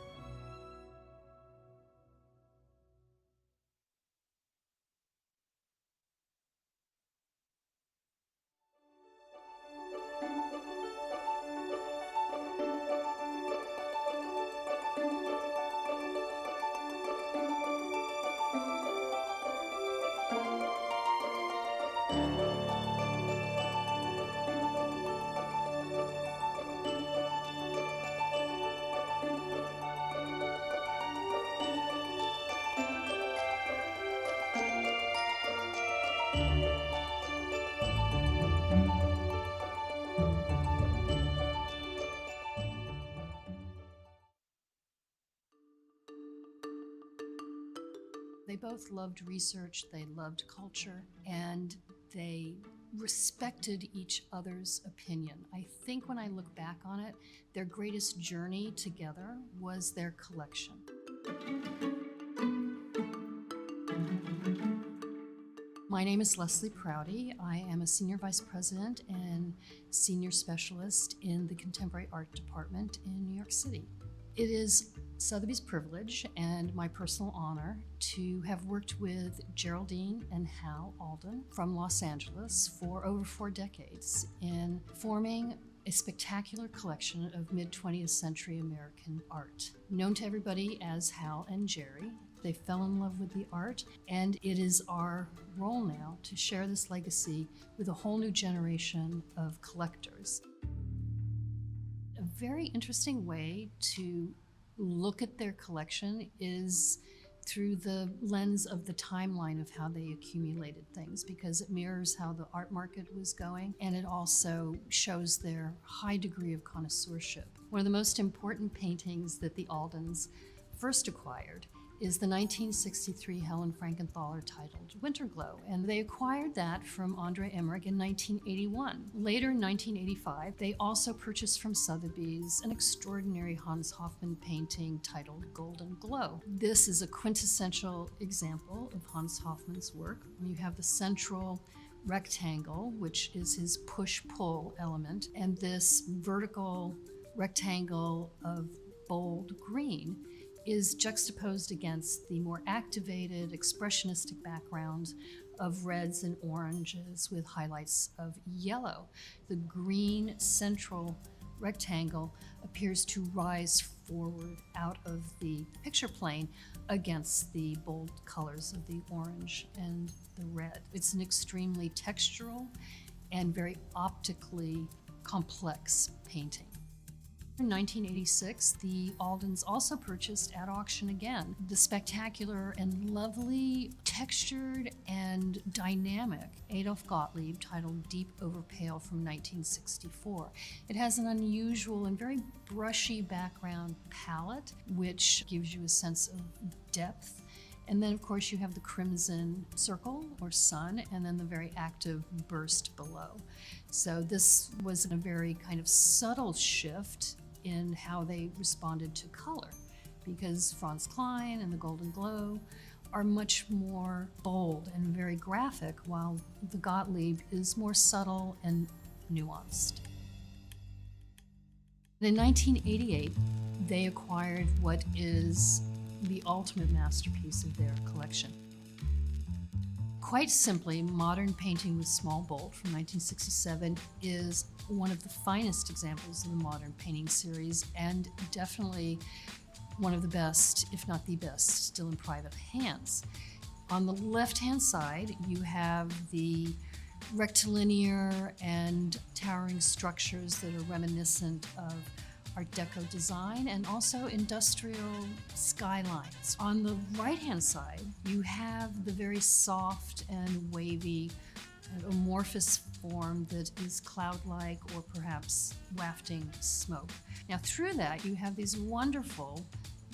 S5: They both loved research, they loved culture, and they respected each other's opinion. I think when I look back on it, their greatest journey together was their collection. My name is Leslie Prouty. I am a Senior Vice President and Senior Specialist in the Contemporary Art Department in New York City. It is Sotheby's privilege and my personal honor to have worked with Geraldine and Hal Alden from Los Angeles for over 4 decades in forming a spectacular collection of mid-20th century American art. Known to everybody as Hal and Jerry, they fell in love with the art, and it is our role now to share this legacy with a whole new generation of collectors. A very interesting way to look at their collection is through the lens of the timeline of how they accumulated things, because it mirrors how the art market was going, and it also shows their high degree of connoisseurship. One of the most important paintings that the Aldens first acquired is the 1963 Helen Frankenthaler titled Winterglow, and they acquired that from Andre Emmerich in 1981. Later in 1985, they also purchased from Sotheby's an extraordinary Hans Hofmann painting titled Golden Glow. This is a quintessential example of Hans Hofmann's work. You have the central rectangle, which is his push-pull element, and this vertical rectangle of bold green is juxtaposed against the more activated, expressionistic background of reds and oranges with highlights of yellow. The green central rectangle appears to rise forward out of the picture plane against the bold colors of the orange and the red. It's an extremely textural and very optically complex painting. In 1986, the Aldens also purchased at auction again the spectacular and lovely, textured and dynamic Adolf Gottlieb titled Deep Over Pale from 1964. It has an unusual and very brushy background palette, which gives you a sense of depth. And then, of course, you have the crimson circle or sun, and then the very active burst below. So this was a very kind of subtle shift in how they responded to color, because Franz Klein and the Golden Glow are much more bold and very graphic, while the Gottlieb is more subtle and nuanced. In 1988, they acquired what is the ultimate masterpiece of their collection. Quite simply, Modern Painting with Small Bold from 1967 is one of the finest examples of the modern painting series, and definitely one of the best, if not the best, still in private hands. On the left-hand side, you have the rectilinear and towering structures that are reminiscent of Art Deco design and also industrial skylines. On the right-hand side, you have the very soft and wavy, amorphous form that is cloud-like or perhaps wafting smoke. Now through that, you have these wonderful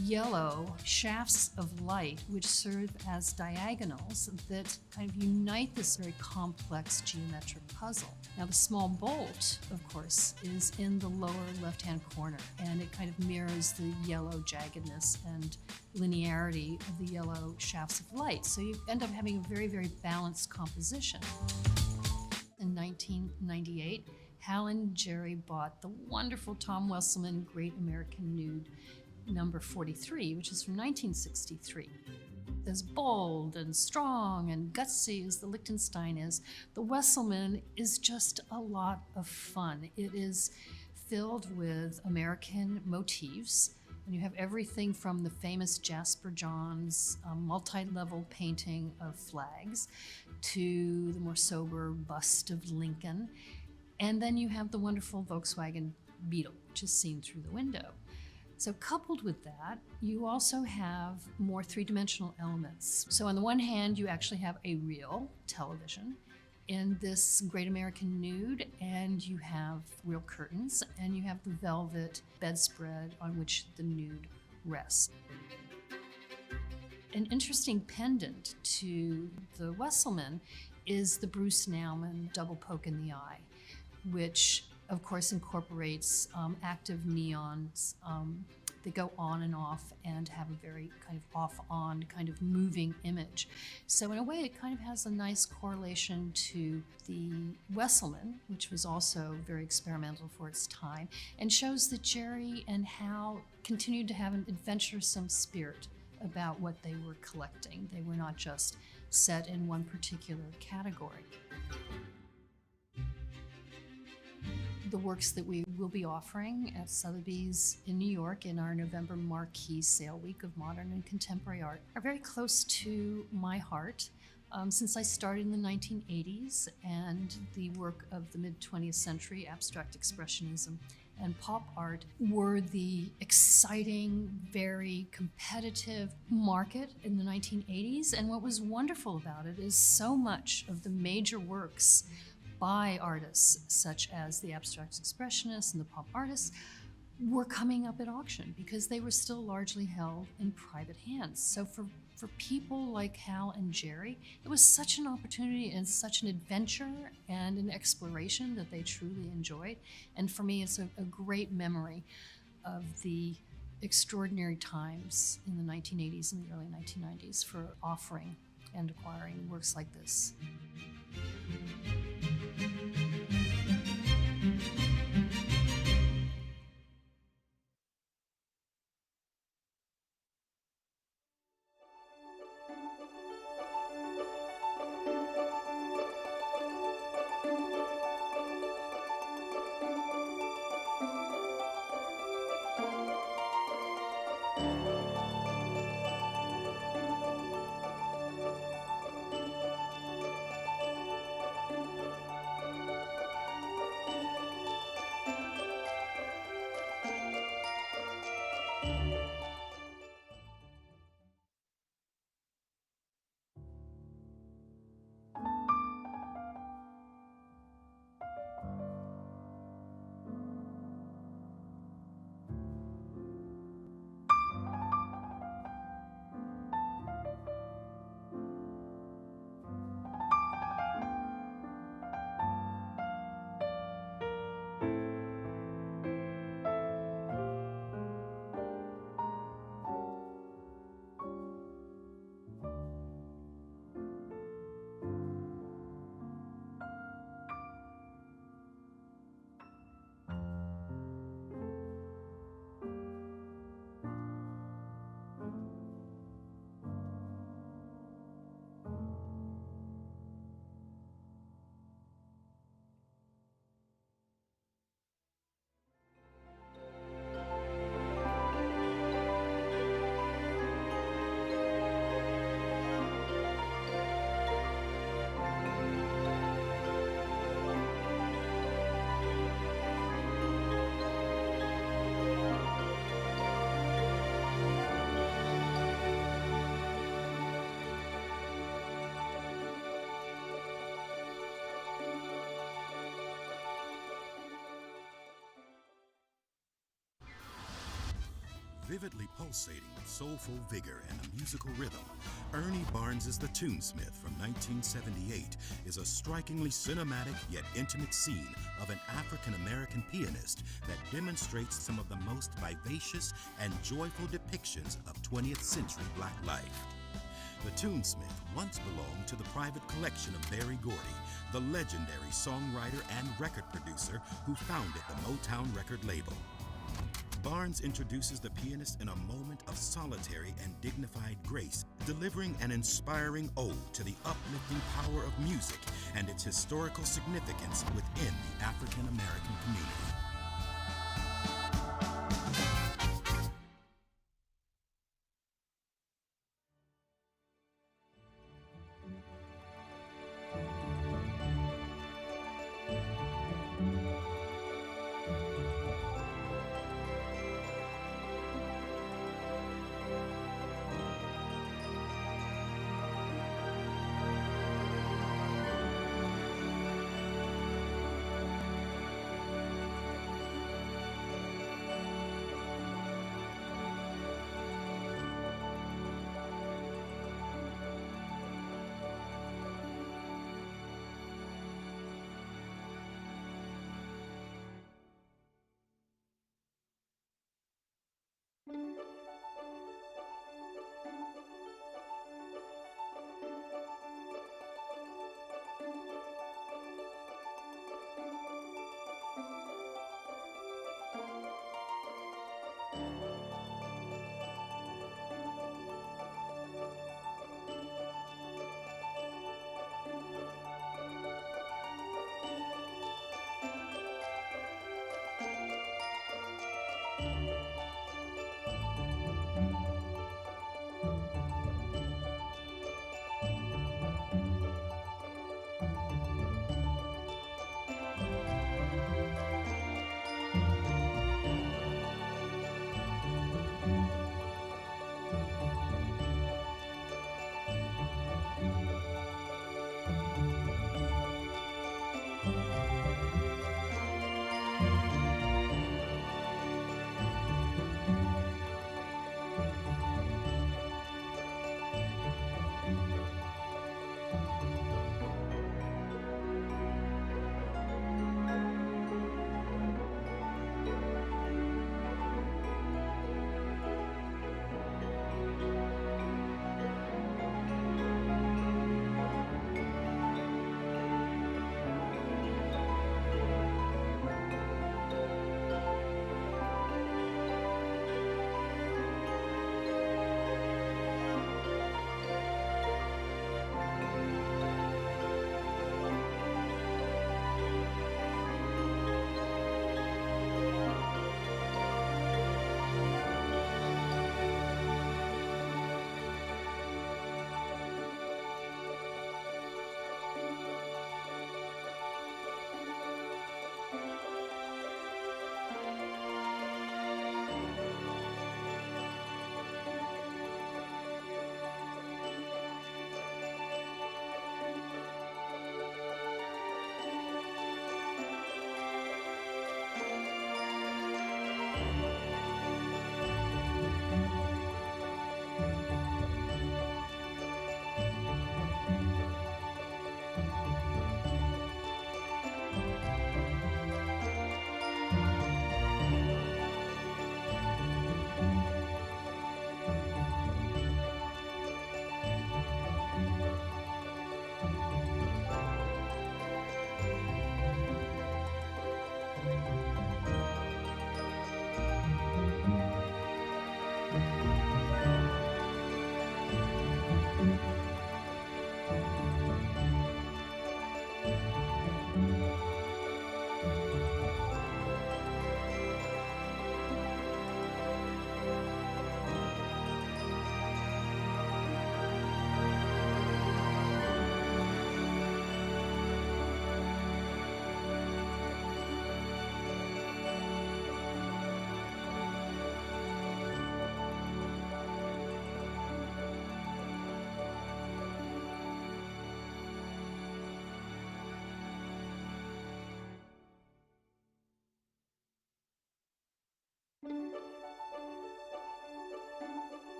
S5: yellow shafts of light which serve as diagonals that kind of unite this very complex geometric puzzle. Now the small bolt, of course, is in the lower left-hand corner, and it kind of mirrors the yellow jaggedness and linearity of the yellow shafts of light. So you end up having a very, very balanced composition. In 1998, Hal and Jerry bought the wonderful Tom Wesselmann Great American Nude number 43, which is from 1963. As bold and strong and gutsy as the Lichtenstein is, the Wesselmann is just a lot of fun. It is filled with American motifs, and you have everything from the famous Jasper Johns multi-level painting of flags to the more sober bust of Lincoln. And then you have the wonderful Volkswagen Beetle, which is seen through the window. So coupled with that, you also have more three-dimensional elements. So on the one hand, you actually have a real television in this Great American Nude, and you have real curtains, and you have the velvet bedspread on which the nude rests. An interesting pendant to the Wesselmann is the Bruce Nauman double poke in the eye, which of course incorporates active neons that go on and off and have a very kind of off-on kind of moving image. So in a way, it kind of has a nice correlation to the Wesselman, which was also very experimental for its time, and shows that Jerry and Hal continued to have an adventuresome spirit about what they were collecting. They were not just set in one particular category. The works that we will be offering at Sotheby's in New York in our November Marquee Sale Week of Modern and Contemporary Art are very close to my heart. Since I started in the 1980s, and the work of the mid-20th century, abstract expressionism and pop art were the exciting, very competitive market in the 1980s. And what was wonderful about it is so much of the major works by artists such as the abstract expressionists and the pop artists were coming up at auction because they were still largely held in private hands. So for people like Hal and Jerry, it was such an opportunity and such an adventure and an exploration that they truly enjoyed. And for me, it's a great memory of the extraordinary times in the 1980s and the early 1990s for offering and acquiring works like this.
S10: Vividly pulsating with soulful vigor and a musical rhythm, Ernie Barnes's The Tunesmith from 1978 is a strikingly cinematic yet intimate scene of an African-American pianist that demonstrates some of the most vivacious and joyful depictions of 20th century Black life. The Tunesmith once belonged to the private collection of Berry Gordy, the legendary songwriter and record producer who founded the Motown record label. Barnes introduces the pianist in a moment of solitary and dignified grace, delivering an inspiring ode to the uplifting power of music and its historical significance within the African American community.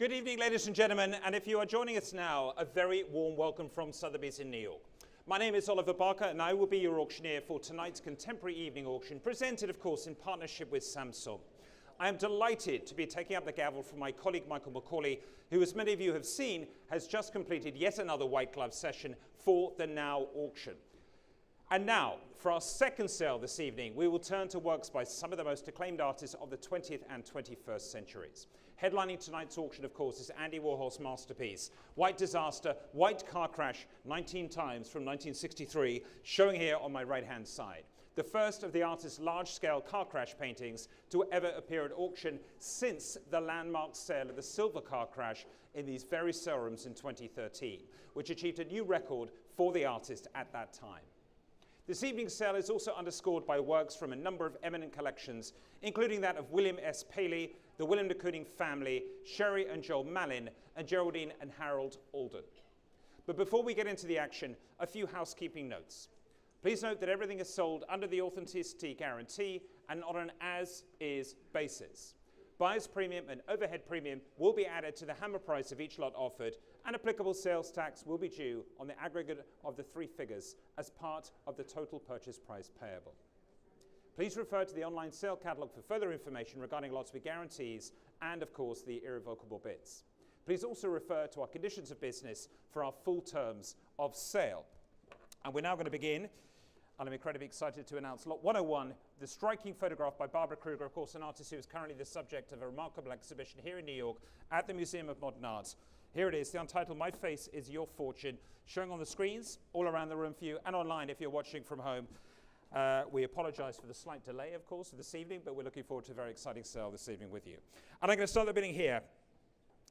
S11: Good evening, ladies and gentlemen, and if you are joining us now, a very warm welcome from Sotheby's in New York. My name is Oliver Barker, and I will be your auctioneer for tonight's contemporary evening auction, presented, of course, in partnership with Samsung. I am delighted to be taking up the gavel from my colleague Michael McCauley, who, as many of you have seen, has just completed yet another white glove session for the Now auction. And now, for our second sale this evening, we will turn to works by some of the most acclaimed artists of the 20th and 21st centuries. Headlining tonight's auction, of course, is Andy Warhol's masterpiece, White Disaster, White Car Crash, 19 times from 1963, showing here on my right-hand side. The first of the artist's large-scale car crash paintings to ever appear at auction since the landmark sale of the silver car crash in these very sale rooms in 2013, which achieved a new record for the artist at that time. This evening's sale is also underscored by works from a number of eminent collections, including that of William S. Paley, the Willem de Kooning family, Sherry and Joel Malin, and Geraldine and Harold Alden. But before we get into the action, a few housekeeping notes. Please note that everything is sold under the authenticity guarantee and on an as-is basis. Buyer's premium and overhead premium will be added to the hammer price of each lot offered, and applicable sales tax will be due on the aggregate of the three figures as part of the total purchase price payable. Please refer to the online sale catalogue for further information regarding lots with guarantees and, of course, the irrevocable bids. Please also refer to our conditions of business for our full terms of sale. And we're now going to begin. And I'm incredibly excited to announce Lot 101, the striking photograph by Barbara Kruger, of course, an artist who is currently the subject of a remarkable exhibition here in New York at the Museum of Modern Art. Here it is, the untitled My Face is Your Fortune, showing on the screens all around the room for you and online if you're watching from home. We apologize for the slight delay, of course, this evening, but we're looking forward to a very exciting sale this evening with you. And I'm going to start the bidding here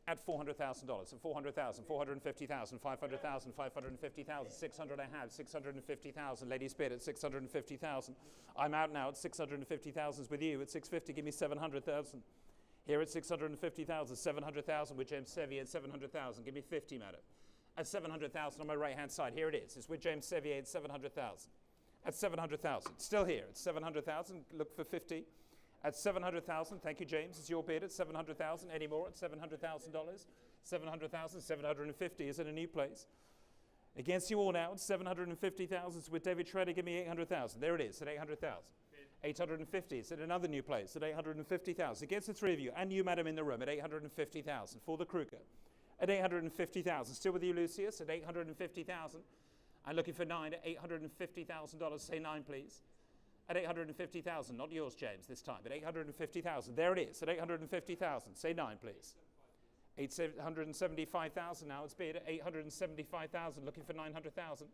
S11: at $400,000, at $400,000, $450,000, $500,000, $550,000, $600,000 I have, $650,000. Ladies bid at $650,000. I'm out now at $650,000 with you at $650,000. Give me $700,000. Here at $650,000, $700,000 with James Sevier at $700,000. Give me $50,000, madam. At $700,000 on my right-hand side. Here it is. It's with James Sevier at $700,000. At $700,000. Still here at $700,000. Look for $50,000. At $700,000, thank you, James. It's your bid at $700,000. Any more at $700,000? $700,000, $750,000 is in a new place. Against you all now, at $750,000 with David Schroeder. Give me $800,000. There it is at $800,000. $850,000 is in another new place at $850,000. Against the three of you and you, madam, in the room at $850,000 for the Kruger. At $850,000. Still with you, Lucius, at $850,000. I'm looking for 9 at $850,000. Say 9, please. At $850,000, not yours, James, this time, at $850,000. There it is, at $850,000. Say 9, please. $875,000 now, it's bid at $875,000, looking for $900,000.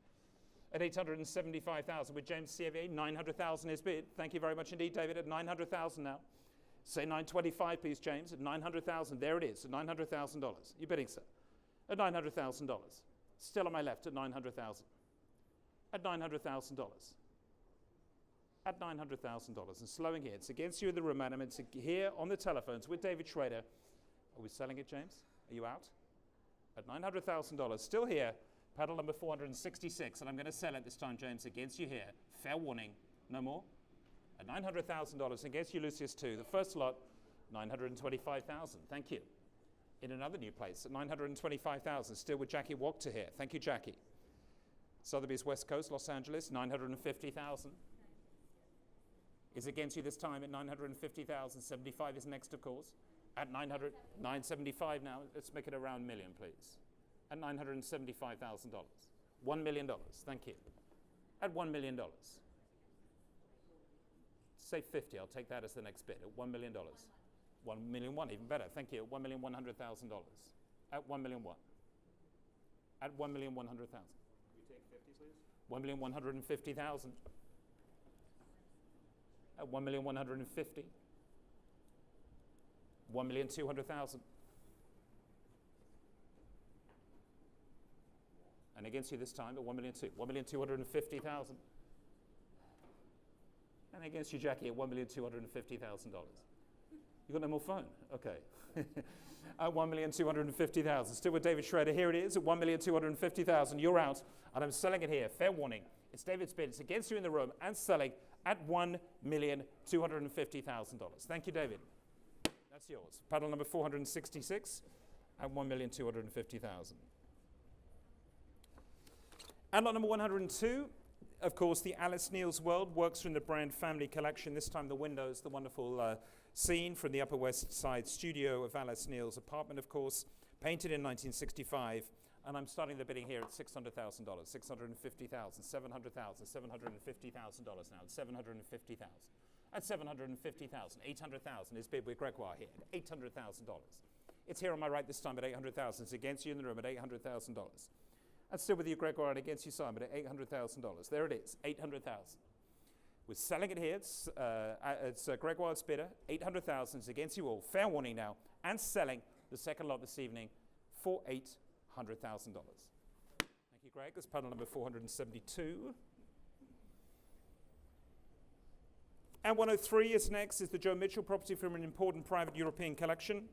S11: At $875,000 with James Sevier, $900,000 is bid. Thank you very much indeed, David, at $900,000 now. Say $925, please, James, at $900,000. There it is, at $900,000. You bidding, sir? At $900,000. Still on my left at $900,000. At $900,000. At $900,000 and slowing here. It's against you in the room, madam. It's here on the telephones with David Schroeder. Are we selling it, James? Are you out? At $900,000, still here, paddle number 466, and I'm going to sell it this time, James, against you here. Fair warning, no more. At $900,000 against you, Lucius, too. The first lot, $925,000. Thank you. In another new place at $925,000, still with Jackie Wachter here. Thank you, Jackie. Sotheby's West Coast, Los Angeles, $950,000. Is against you this time at $950,000. 75 is next, of course. At $975 now. Let's make it a round million, please. At $975,000. $1 million. Thank you. At $1 million. Say 50. I'll take that as the next bid. At $1 million. $1 million, even better. Thank you. At $1,100,000. At $1 million. At $1,100,000. Can we take 50, please? $1,150,000. At $1,150,000. $1,200,000. And against you this time at $1,200,000. $1,250,000. And against you, Jackie, at $1,250,000. You got no more phone? Okay. At $1,250,000. Still with David Schroeder. Here it is at $1,250,000. You're out, and I'm selling it here. Fair warning. It's David's bid. It's against you in the room and selling at $1,250,000. Thank you, David. That's yours. Paddle number 466. at 1,250,000. And lot number 102, of course, the Alice Neil's World, works from the Brand Family Collection. This time the windows, the wonderful scene from the Upper West Side studio of Alice Neil's apartment, of course, painted in 1965. And I'm starting the bidding here at $600,000, $650,000, $700,000, $750,000 now, at $750,000. At $750,000, $800,000 is bid with Gregoire here at $800,000. It's here on my right this time at $800,000. It's against you in the room at $800,000. And still with you, Gregoire, and against you, Simon, at $800,000. There it is, $800,000. We're selling it here. It's Gregoire's bidder, $800,000. It's against you all. Fair warning now. And selling the second lot this evening for $800,000. Thank you, Greg. That's panel number 472. And 103 is next, is the Joe Mitchell property from an important private European collection.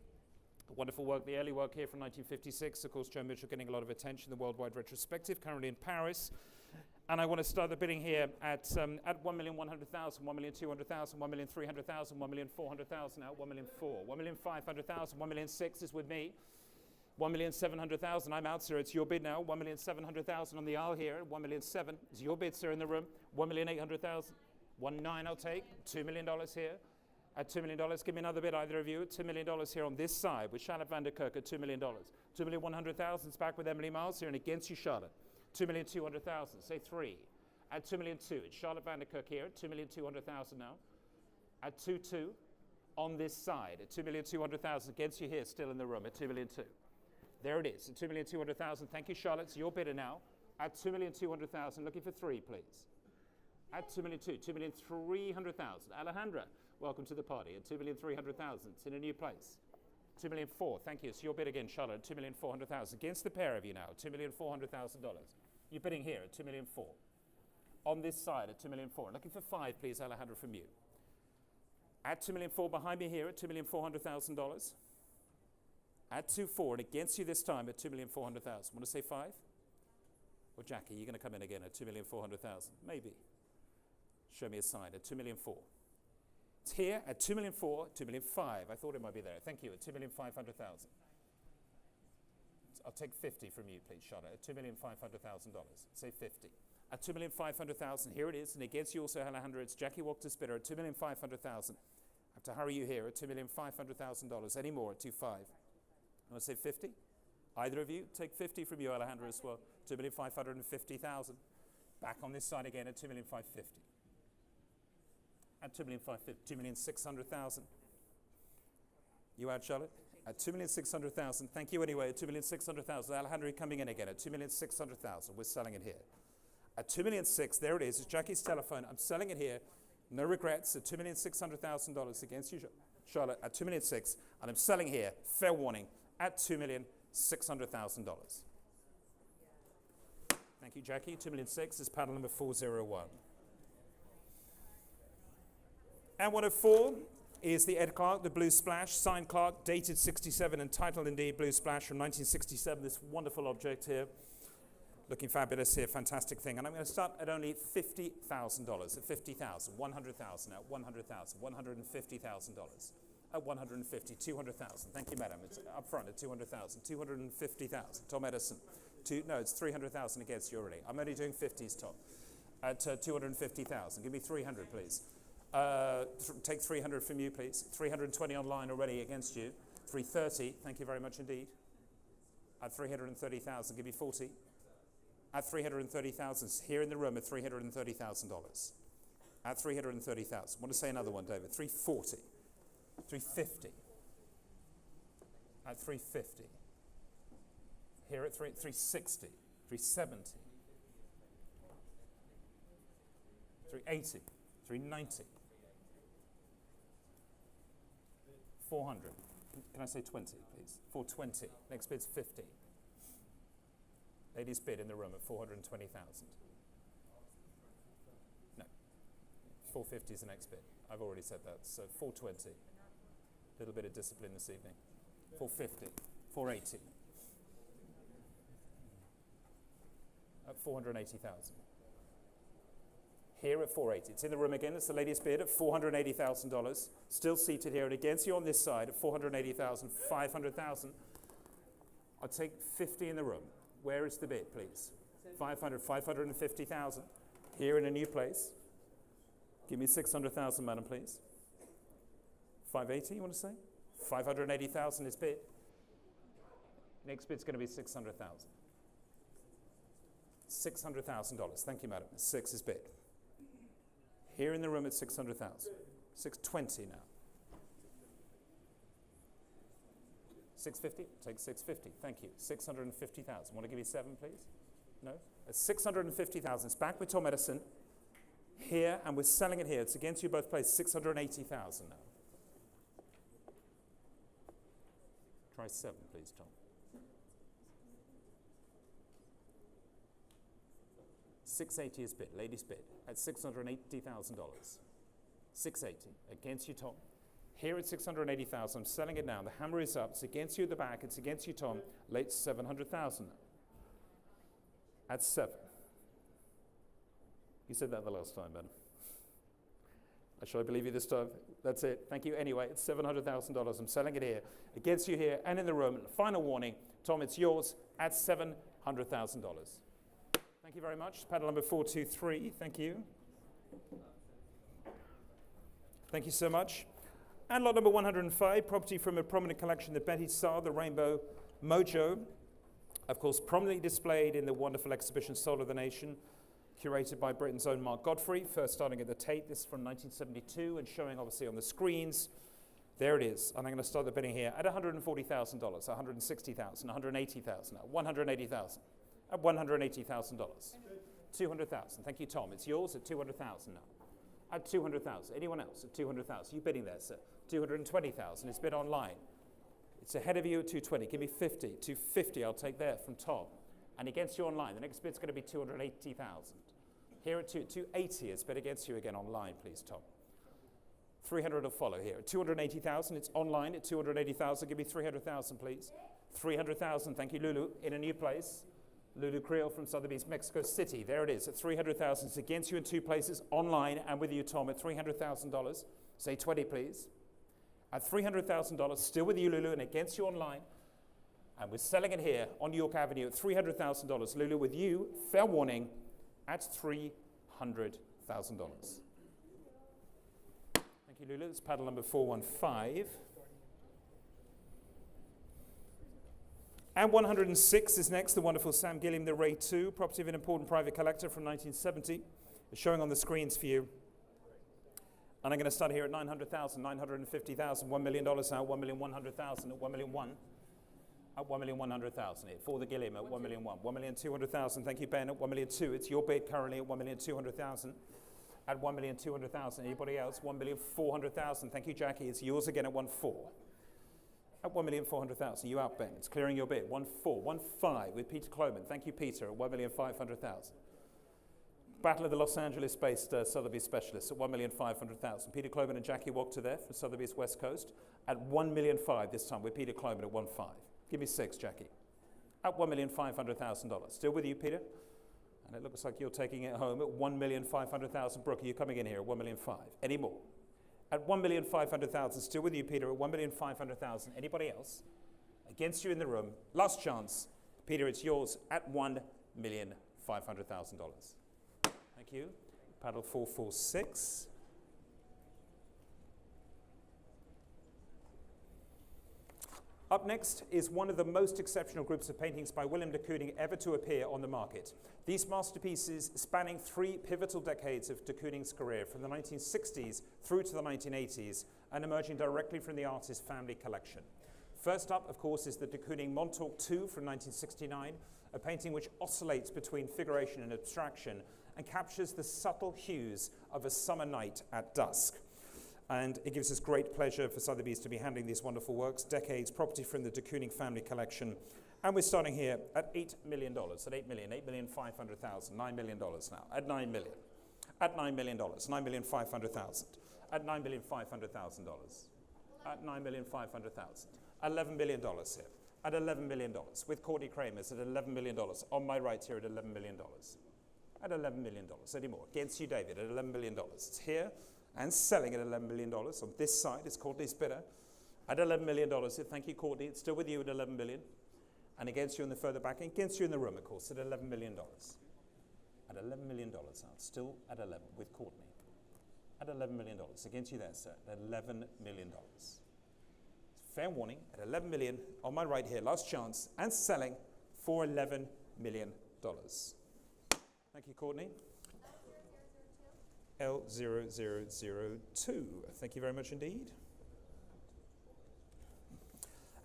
S11: Wonderful work, the early work here from 1956. Of course, Joe Mitchell getting a lot of attention, the worldwide retrospective, currently in Paris. And I want to start the bidding here at 1,100,000, 1,200,000, 1,300,000, 1,400,000, now 1,400,000, 1,500,000, 1,600,000 is with me. 1,700,000, I'm out, sir, it's your bid now. 1,700,000 on the aisle here, 1,700,000 is your bid, sir, in the room. 1,800,000, 1,900,000 I'll take, $2 million here. At $2 million, give me another bid, either of you, at $2 million here on this side with Charlotte van der Kirk at $2 million. 2,100,000 is back with Emily Miles here and against you, Charlotte. 2,200,000, say 3. At 2,200,000, it's Charlotte van der Kirk here at 2,200,000 now. At 2,200,000 on this side, at 2,200,000 against you here, still in the room at 2,200,000. There it is, at 2,200,000. Thank you, Charlotte. It's your bidder now. At 2,200,000, looking for 3, please. At 2,200,000, 2,300,000. Alejandra, welcome to the party. At 2,300,000, it's in a new place. 2,400,000, thank you. It's your bid again, Charlotte. 2,400,000 against the pair of you now. $2,400,000. You're bidding here at 2,400,000. On this side at 2,400,000. Looking for 5, please, Alejandra, from you. At 2,400,000 behind me here at $2,400,000. At 2,400,000 against you this time at 2,400,000. Want to say 5? Or Jackie, you're going to come in again at 2,400,000? Maybe. Show me a sign at 2,400,000. It's here at 2,400,000, 2,500,000. I thought it might be there. Thank you, at 2,500,000. I'll take 50 from you, please, Charlotte, at $2,500,000. Say 50. At 2,500,000, here it is, and against you also, Alejandra, it's Jackie Walker's bidder at 2,500,000. I have to hurry you here at $2,500,000. Any more at 2,500,000? I want to say 50? Either of you? Take 50 from you, Alejandra, as well. 2,550,000. Back on this side again at 2,550,000. At 2,550,000, 2,600,000. You out, Charlotte? At 2,600,000. Thank you anyway. At 2,600,000. Alejandro coming in again at 2,600,000. We're selling it here. At 2,600,000, there it is. It's Jackie's telephone. I'm selling it here. No regrets. At $2,600,000 against you, Charlotte. At 2,600,000, and I'm selling here. Fair warning. At $2,600,000. Thank you, Jackie. 2,600,000 is panel number 401. And 104 is the Ed Clark, the Blue Splash, signed Clark, dated 67, and titled indeed Blue Splash from 1967. This wonderful object here. Looking fabulous here, fantastic thing. And I'm going to start at only $50,000, at $50,000, $100,000, at $100,000, $150,000, at $150,000, $200,000. Thank you, madam. It's up front at $200,000, $250,000. Tom Edison. No, it's $300,000 against you already. I'm only doing 50s, Tom. At $250,000. Give me 300, please. Take 300 from you, please. 320 online already against you. 330, thank you very much indeed. At 330,000, give me 40. At 330,000, here in the room at $330,000. At 330,000. Want to say another one, David? 340. 350. At 350. Here at 360. 370. 380. 390. 400. Can I say 20, please? 420. Next bid's 50. Ladies bid in the room at 420,000. No. 450 is the next bid. I've already said that. So 420. A little bit of discipline this evening. 450. 480. At 480,000. Here at 480. It's in the room again. It's the ladies bid at $480,000. Still seated here. And against you on this side at 480,000, 500,000. I'll take 50 in the room. Where is the bid, please? 500, 550,000. Here in a new place. Give me 600,000, madam, please. 580, you want to say? 580,000 is bid. Next bid's going to be 600,000. $600,000. Thank you, madam. 6 is bid. Here in the room at 600,000. 620 now. 650? Take 650. Thank you. 650,000. Want to give you 7, please? No? It's 650,000. It's back with Tom Edison. Here, and we're selling it here. It's against you both places. 680,000 now. Try 7, please, Tom. 680 is bid. Ladies bid at $680,000. 680 against you, Tom. Here at 680,000. I'm selling it now. The hammer is up. It's against you at the back. It's against you, Tom. Late 700,000. At 7. You said that the last time, Ben. Shall I believe you this time? That's it. Thank you. Anyway, it's $700,000. I'm selling it here. Against you here and in the room. Final warning. Tom, it's yours at $700,000. Thank you very much. Paddle number 423. Thank you. Thank you so much. And lot number 105, property from a prominent collection that Betty saw, the Rainbow Mojo. Of course, prominently displayed in the wonderful exhibition Soul of the Nation, curated by Britain's own Mark Godfrey, first starting at the Tate. This is from 1972 and showing obviously on the screens. There it is. And I'm going to start the bidding here at $140,000, $160,000, $180,000, $180,000, at $180,000. 200,000. Thank you, Tom. It's yours at 200,000 now. At 200,000. Anyone else at 200,000? You bidding there, sir? 220,000. It's bid online. It's ahead of you at 220. Give me 50. 250 I'll take there from Tom. And against you online. The next bid's going to be 280,000. Here at 280. It's bid against you again online, please, Tom. 300 will follow here. At 280,000. It's online at 280,000. Give me 300,000, please. 300,000. Thank you, Lulu. In a new place. Lulu Creel from Sotheby's, Mexico City. There it is at 300,000. It's against you in 2 places, online and with you, Tom, at $300,000. Say 20, please. At $300,000, still with you, Lulu, and against you online. And we're selling it here on York Avenue at $300,000. Lulu, with you, fair warning, at $300,000. Thank you, Lulu. It's paddle number 415. And 106 is next, the wonderful Sam Gilliam, the Ray 2, property of an important private collector from 1970. It's showing on the screens for you. And I'm going to start here at 900,000, 950,000, $1 million now, 1,100,000 at 1,000,001, at 1,100,000 here for the Gilliam at 1,000,001, 1,200,000. Thank you, Ben, at 1,200,000. It's your bid currently at 1,200,000. At 1,200,000. Anybody else? 1,400,000. Thank you, Jackie. It's yours again at 1,400,000. At 1,400,000, you out, Ben. It's clearing your bid. 1,415 with Peter Cloman. Thank you, Peter, at 1,500,000. Battle of the Los Angeles-based Sotheby's specialists at 1,500,000. Peter Cloman and Jackie Wachter there for Sotheby's West Coast at 1,500,000 this time with Peter Cloman at 1,500,000. Give me 6, Jackie. At $1,500,000. Still with you, Peter? And it looks like you're taking it home at 1,500,000. Brooke, are you coming in here at 1,500,000? Any more? At 1,500,000, still with you, Peter, at 1,500,000. Anybody else? Against you in the room. Last chance. Peter, it's yours at $1,500,000. Thank you. Paddle 446. Up next is one of the most exceptional groups of paintings by Willem de Kooning ever to appear on the market. These masterpieces spanning 3 pivotal decades of de Kooning's career, from the 1960s through to the 1980s, and emerging directly from the artist's family collection. First up, of course, is the de Kooning Montauk II from 1969, a painting which oscillates between figuration and abstraction and captures the subtle hues of a summer night at dusk. And it gives us great pleasure for Sotheby's to be handling these wonderful works, decades property from the de Kooning family collection. And we're starting here at $8 million, at $8,500,000, $9 million now, at $9 million, at $9 million, $9,500,000, at $9,500,000, at $9,500,000, $11 million here, at $11 million, with Courtney Kramer's at $11 million, on my right here at $11 million, at $11 million, any more, against you, David, at $11 million. It's here and selling at $11 million. On this side, it's Courtney's bidder at $11 million. Thank you, Courtney. It's still with you at $11 million. And against you in the further back, against you in the room, of course, at $11 million. At $11 million now, still at 11 with Courtney. At $11 million, against you there, sir, at $11 million. Fair warning, at $11 million, on my right here, last chance, and selling for $11 million. Thank you, Courtney. L0002. Thank you very much indeed.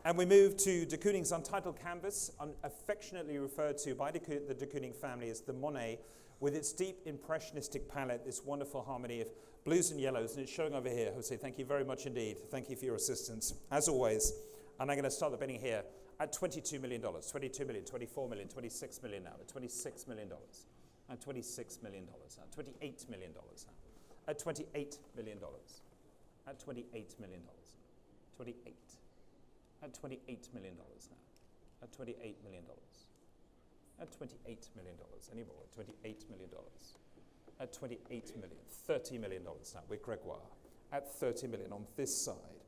S11: And we move to de Kooning's untitled canvas, affectionately referred to by the de Kooning family as the Monet, with its deep impressionistic palette, this wonderful harmony of blues and yellows, and it's showing over here. Jose, thank you very much indeed. Thank you for your assistance, as always. And I'm going to start the bidding here at $22 million, $22 million, $24 million, $26 million now, at $26 million, at $26 million now, $28 million now, at $28 million, at $28 million, 28. At $28 million now. At $28 million. At $28 million. Any more? At $28 million. At $28 million. $30 million now with Gregoire. At $30 million on this side.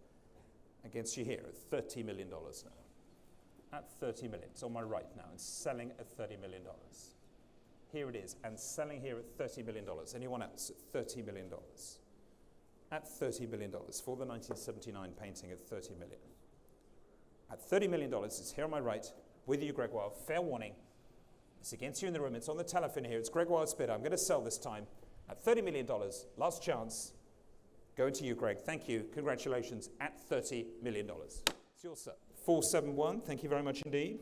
S11: Against you here at $30 million now. At $30 million. It's on my right now and selling at $30 million. Here it is. And selling here at $30 million. Anyone else? At $30 million. At $30 million for the 1979 painting at $30 million. At $30 million, it's here on my right, with you, Gregoire. Fair warning. It's against you in the room. It's on the telephone here. It's Gregoire's bid. I'm going to sell this time at $30 million. Last chance. Going to you, Greg. Thank you. Congratulations. At $30 million. It's yours, sir. 471. Thank you very much indeed.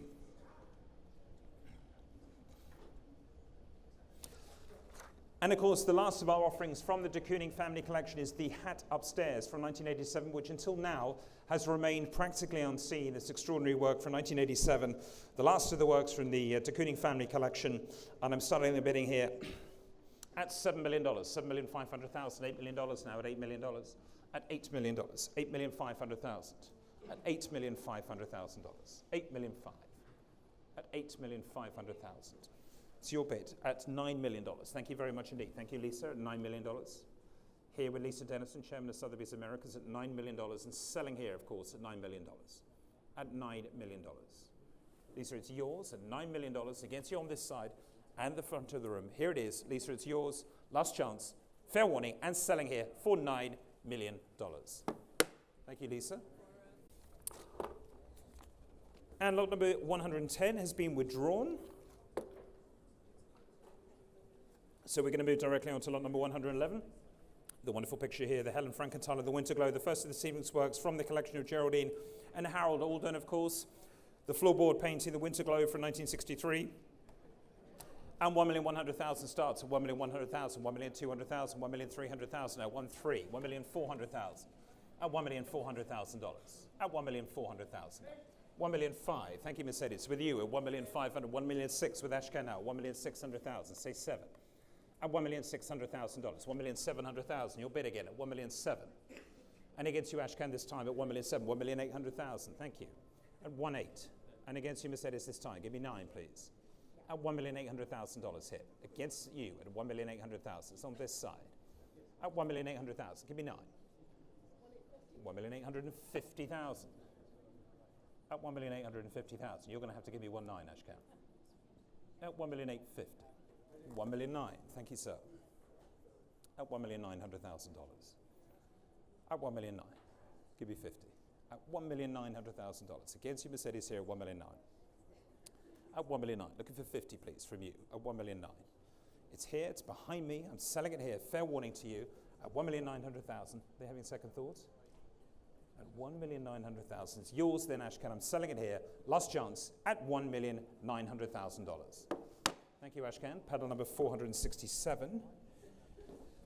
S11: And of course, the last of our offerings from the de Kooning family collection is the hat upstairs from 1987, which until now has remained practically unseen. This extraordinary work from 1987, the last of the works from the de Kooning family collection. And I'm starting the bidding here at $7 million, $7,500,000, $8 million now at $8 million, at $8 million, $8,500,000, at $8,500,000, $8 million at $8,500,000. It's your bid at $9 million. Thank you very much indeed. Thank you, Lisa, at $9 million. Here with Lisa Dennison, Chairman of Sotheby's Americas, at $9 million, and selling here, of course, at $9 million. At $9 million. Lisa, it's yours at $9 million against you on this side and the front of the room. Here it is. Lisa, it's yours. Last chance. Fair warning, and selling here for $9 million. Thank you, Lisa. And lot number 110 has been withdrawn. So we're going to move directly on to lot number 111. The wonderful picture here, the Helen Frankenthaler, the Winter Glow, the first of the evening's works from the collection of Geraldine and Harold Alden, of course. The floorboard painting, the Winter Glow from 1963. And 1,100,000 starts at 1,100,000, 1,200,000, 1,300,000 at 1,300,000, 1,400,000 at $1,400,000. At $1,400,000. 1,500,000. Thank you, Mercedes. With you at 1,500,000, 1,600,000 with Ashkan now, 1,600,000. Say 7. At $1,600,000, $1,700,000. Your bid again at 1,700,000. And against you, Ashkan, this time at 1,700,000, 1,800,000. Thank you. At 1,800,000. And against you, Mercedes, this time. Give me 9, please. At $1,800,000 hit. Against you at 1,800,000. It's on this side. At 1,800,000. Give me 9. 1,850,000. At 1,850,000. You're going to have to give me 1,900,000, Ashkan. At 1,850,000. 1,900,000. Thank you, sir. At $1,900,000. At 1,900,000. Give me 50. At $1,900,000. Against you, Mercedes here at 1,900,000. At 1,900,000. Looking for 50, please, from you. At 1,900,000. It's here. It's behind me. I'm selling it here. Fair warning to you. At 1,900,000. They having second thoughts? At 1,900,000. It's yours then, Ashkan. I'm selling it here. Last chance at $1,900,000. Thank you, Ashkan. Paddle number 467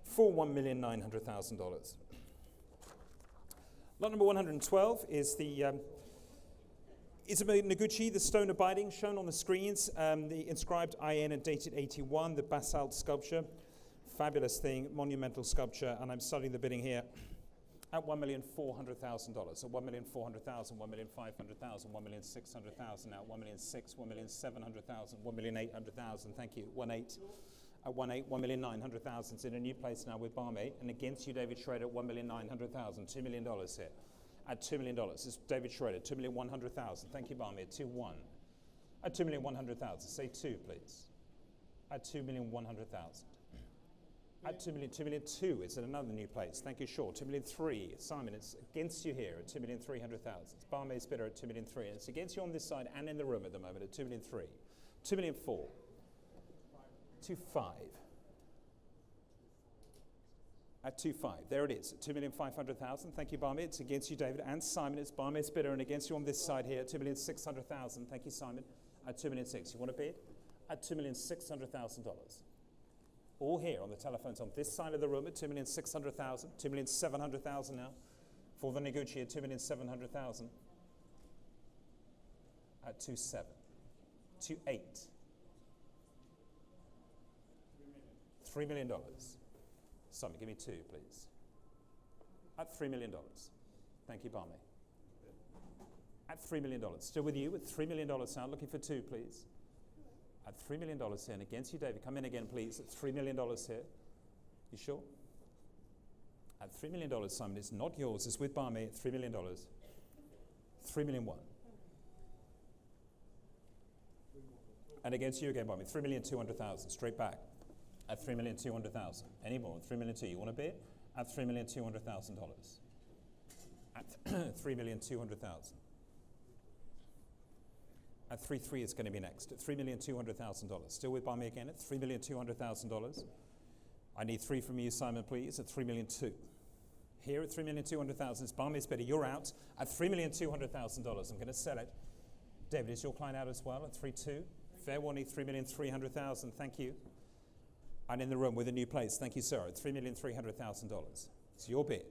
S11: for $1,900,000. Lot number 112 is the Isabel Noguchi, the stone abiding, shown on the screens. The inscribed IN and dated 81, the basalt sculpture. Fabulous thing, monumental sculpture, and I'm starting the bidding here at $1,400,000. At $1,400,000, $1,500,000, $1,600,000 now, $1,600,000, $1,700,000, $1,800,000. Thank you. 1,800,000. At 1,800,000, 1,900,000 is in a new place now with Barmaid. And against you, David Schrader, at $1,900,000. $2 million here. At $2 million, it's David Schrader, $2,100,000. Thank you, Barmaid. 2-1. At 2,100,000. Say 2, please. At 2,100,000. At 2,200,000 is at another new place. Thank you, Shaw. 2,300,000. Simon, it's against you here at 2,300,000. It's barmaid's bidder at 2,300,000. It's against you on this side and in the room at the moment at 2,300,000. 2,400,000. 2,500,000. At 2,500,000. There it is. At 2,500,000. Thank you, barmaid. It's against you, David and Simon. It's barmaid's bidder and against you on this side here at 2,600,000. Thank you, Simon. At 2,600,000. You want to bid? At $2,600,000. All here on the telephones on this side of the room at 2,600,000, 2,700,000 now. For the Noguchi at 2,700,000. At 2,700,000. 2,800,000. $3 million. Simon, give me 2, please. At $3 million. Thank you, Barney. At $3 million. Still with you at $3 million now. Looking for 2, please. At $3 million here. And against you, David. Come in again, please. At $3 million here. You sure? At $3 million, Simon. It's not yours. It's with Barney at $3 million. $3,100,000. And against you again, Barney. $3,200,000. Straight back. At $3,200,000. Any more? $3,200,000. You want to bid? At $3,200,000. At $3,200,000. At 3,300,000 is going to be next. At $3,200,000. Still with by me again at $3,200,000. I need 3 from you, Simon, please. At $3,200,000. Here at $3,200,000. It's Barney's bidder. You're out at $3,200,000. I'm going to sell it. David, is your client out as well at 3,200,000? Fair warning, $3,300,000. Thank you. And in the room with a new place. Thank you, sir. At $3,300,000. It's your bid.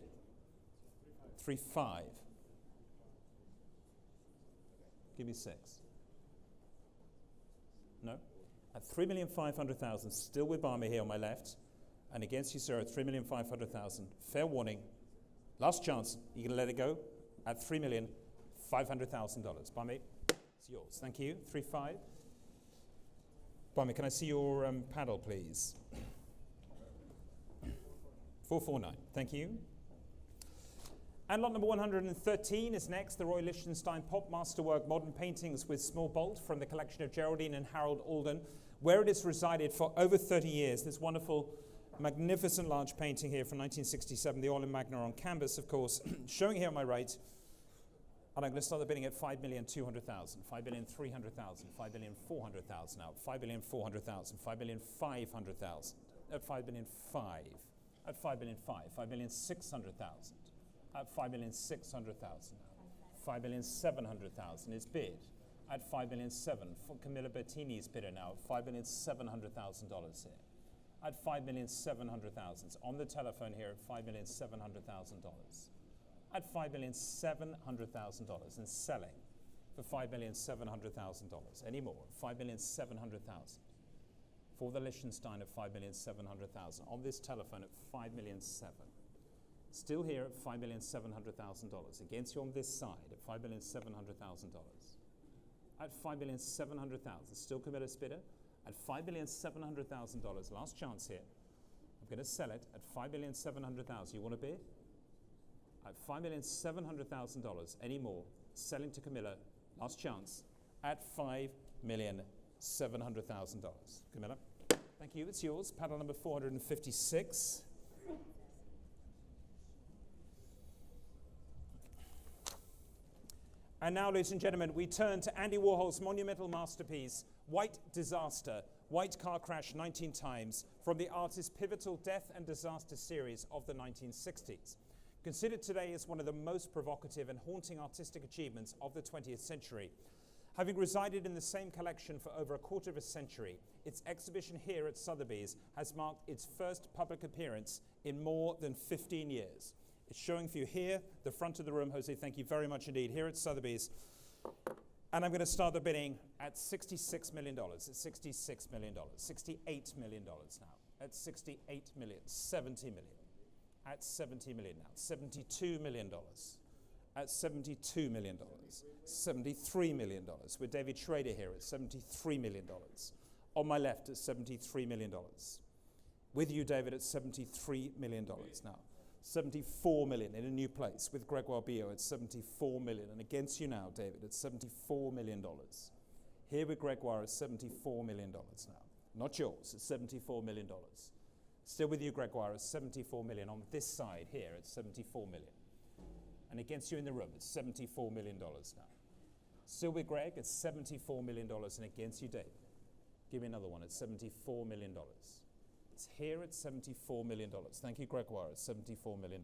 S11: 3,500,000. Give me 6. No? At $3,500,000. Still with Barmy here on my left. And against you, sir, at $3,500,000. Fair warning. Last chance. You can let it go at $3,500,000. Barmy, it's yours. Thank you. 3,500,000. Barmy, can I see your paddle, please? 449. Thank you. And lot number 113 is next, the Roy Lichtenstein Pop Masterwork Modern Paintings with Small Bolt from the collection of Geraldine and Harold Alden, where it has resided for over 30 years. This wonderful, magnificent large painting here from 1967, the Oil and Magna on canvas, of course, showing here on my right. And I'm going to start the bidding at 5,200,000, 5,300,000, 5,400,000 now, 5,400,000, 5,500,000, at 5,500,000, at 5,500,000, 5,600,000, at 5,600,000, 5,700,000 is bid at 5,700,000 for Camilla Bettini's bidder now, $5,700,000 here. At 5,700,000 on the telephone here at $5,700,000. At $5,700,000 and selling for $5,700,000. Any more? $5,700,000. For the Lichtenstein at $5,700,000. On this telephone at $5,700,000. Still here at $5,700,000. Against you on this side at $5,700,000. At $5,700,000. Still Camilla's bidder at $5,700,000. Last chance here. I'm going to sell it at $5,700,000. You want to bid? At $5,700,000. Any more? Selling to Camilla. Last chance at $5,700,000. Camilla, thank you. It's yours. Paddle number 456. And now, ladies and gentlemen, we turn to Andy Warhol's monumental masterpiece, White Disaster, White Car Crash 19 Times, from the artist's pivotal death and disaster series of the 1960s. Considered today as one of the most provocative and haunting artistic achievements of the 20th century. Having resided in the same collection for over a quarter of a century, its exhibition here at Sotheby's has marked its first public appearance in more than 15 years. It's showing for you here, the front of the room. Jose, thank you very much indeed, here at Sotheby's. And I'm going to start the bidding at $66 million, at $66 million, $68 million now, at $68 million, $70 million. At $70 million now, $72 million, at $72 million, $73 million, with David Schrader here at $73 million, on my left at $73 million, with you, David, at $73 million now, $74 million in a new place, with Gregoire Bio at $74 million, and against you now, David, at $74 million. Here with Gregoire is $74 million now. Not yours, it's $74 million. Still with you, Gregoire, is $74 million. On this side here, it's $74 million. And against you in the room, it's $74 million now. Still with Greg, it's $74 million, and against you, David. Give me another one, it's $74 million. It's here at $74 million. Thank you, Gregoire, it's $74 million.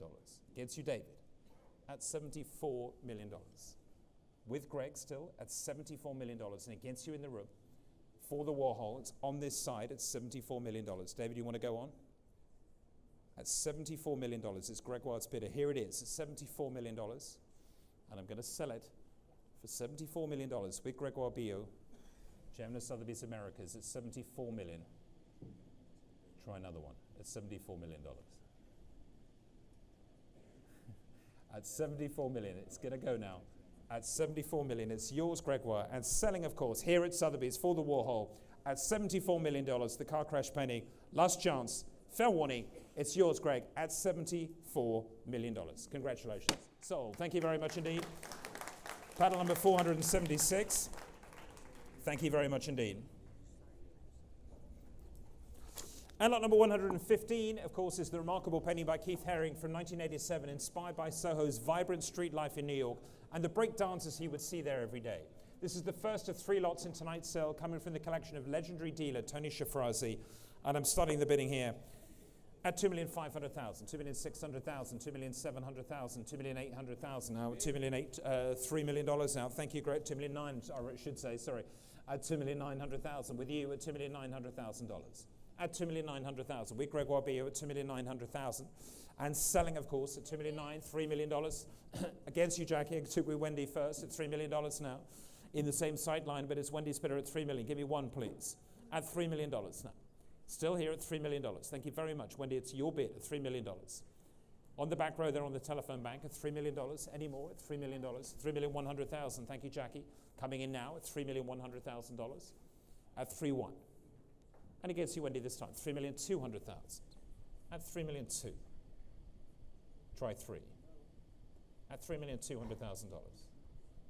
S11: Against you, David, at $74 million. With Greg still at $74 million, and against you in the room, for the Warhol, it's on this side at $74 million. David, you want to go on? At $74 million, it's Gregoire's bidder. Here it is, it's $74 million, and I'm going to sell it for $74 million with Gregoire Bio, Chairman of Sotheby's Americas, at $74 million. Try another one at $74 million. At $74 million, it's going to go now. At $74 million, it's yours, Gregoire, and selling, of course, here at Sotheby's for the Warhol at $74 million, the car crash painting. Last chance, fair warning, it's yours, Greg, at $74 million. Congratulations. Sold. Thank you very much indeed. Paddle number 476. Thank you very much indeed. And lot number 115, of course, is the remarkable painting by Keith Haring from 1987, inspired by Soho's vibrant street life in New York and the break dancers he would see there every day. This is the first of 3 lots in tonight's sale, coming from the collection of legendary dealer Tony Shafrazi, and I'm starting the bidding here at $2,500,000, $2,600,000, $2,700,000, $2,800,000 now, $3 million now. Thank you, great. $2,900,000, I should say, sorry, at $2,900,000. With you at $2,900,000. At $2,900,000. With Gregoire Bio at $2,900,000. And selling, of course, at $2,900,000, $3 million. Against you, Jackie. I took with Wendy first at $3 million now. In the same sight line, but it's Wendy's bidder at $3 million. Give me one, please. At $3 million now. Still here at $3 million. Thank you very much. Wendy, it's your bid at $3 million. On the back row there on the telephone bank at $3 million. Any more at $3 million? $3,100,000. Thank you, Jackie. Coming in now at $3,100,000. At 3-1. And against you, Wendy, this time. $3,200,000. At $3,200,000. Try 3. At $3,200,000.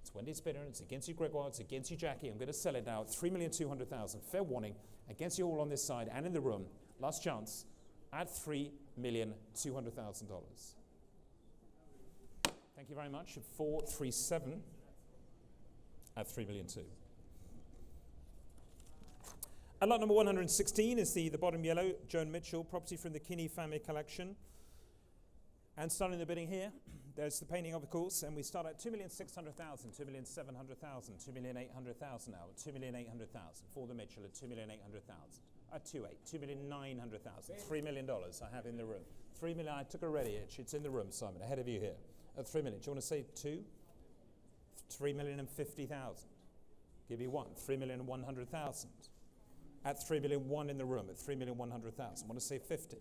S11: It's Wendy's bidder, and it's against you, Gregoire, it's against you, Jackie. I'm going to sell it now at $3,200,000. Fair warning, against you all on this side and in the room. Last chance at $3,200,000. Thank you very much. At 437 at $3,200,000. And lot number 116 is the bottom yellow, Joan Mitchell, property from the Kinney family collection. And starting the bidding here, there's the painting of course, and we start at $2,600,000, $2,700,000, $2,800,000 now, $2,800,000 for the Mitchell at $2,800,000, at 2,900,000, $3 million I have in the room. $3 million, I took already, it's in the room, Simon, ahead of you here, at $3 million. Do you want to say 2? $3,050,000. Give me 1, $3,100,000. At $3,000,001 in the room, at $3,100,000. Want to say 50?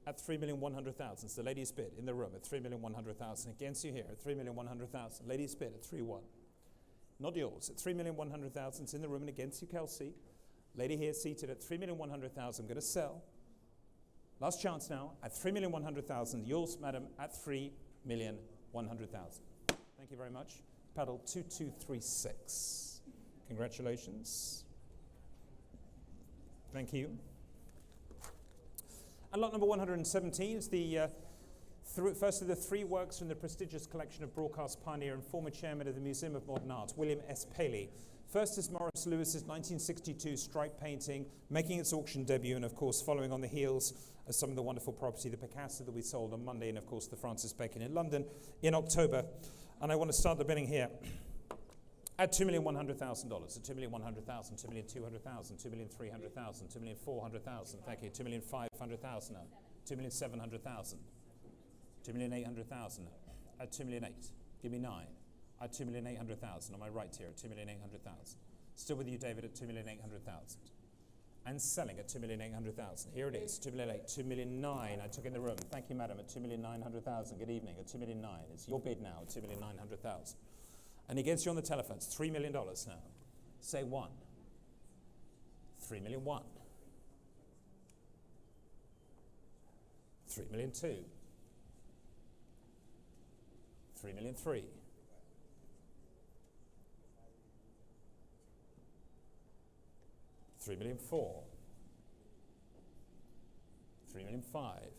S11: At $3,100,000. It's the ladies' bid in the room at $3,100,000. Against you here at $3,100,000. Ladies' bid at 3-1. Not yours. At $3,100,000. It's in the room and against you, Kelsey. Lady here seated at $3,100,000. I'm going to sell. Last chance now at $3,100,000. Yours, madam, at $3,100,000. Thank you very much. Paddle 2236. Congratulations. Thank you. And lot number 117 is the first of the 3 works from the prestigious collection of broadcast pioneer and former chairman of the Museum of Modern Art, William S. Paley. First is Morris Lewis's 1962 stripe painting, making its auction debut, and of course following on the heels of some of the wonderful property, the Picasso that we sold on Monday, and of course the Francis Bacon in London in October. And I want to start the bidding here at $2,100,000, at $2,100,000, $2,200,000, $2,300,000, $2,400,000. Thank you. $2,500,000 now. $2,700,000. $2,800,000 now. At $2,008,000. Give me 9. At $2,800,000. On my right here at $2,800,000. Still with you, David, at $2,800,000. And selling at $2,800,000. Here it is. $2,008,000. $2,009,000. I took in the room. Thank you, madam. At $2,900,000. Good evening. At $2,009,000. It's your bid now at $2,900,000. And against you on the telephone, it's $3 million now. Say 1. $3,001,000. $3,002,000. $3,003,000. 3,000,004. 3,000,005.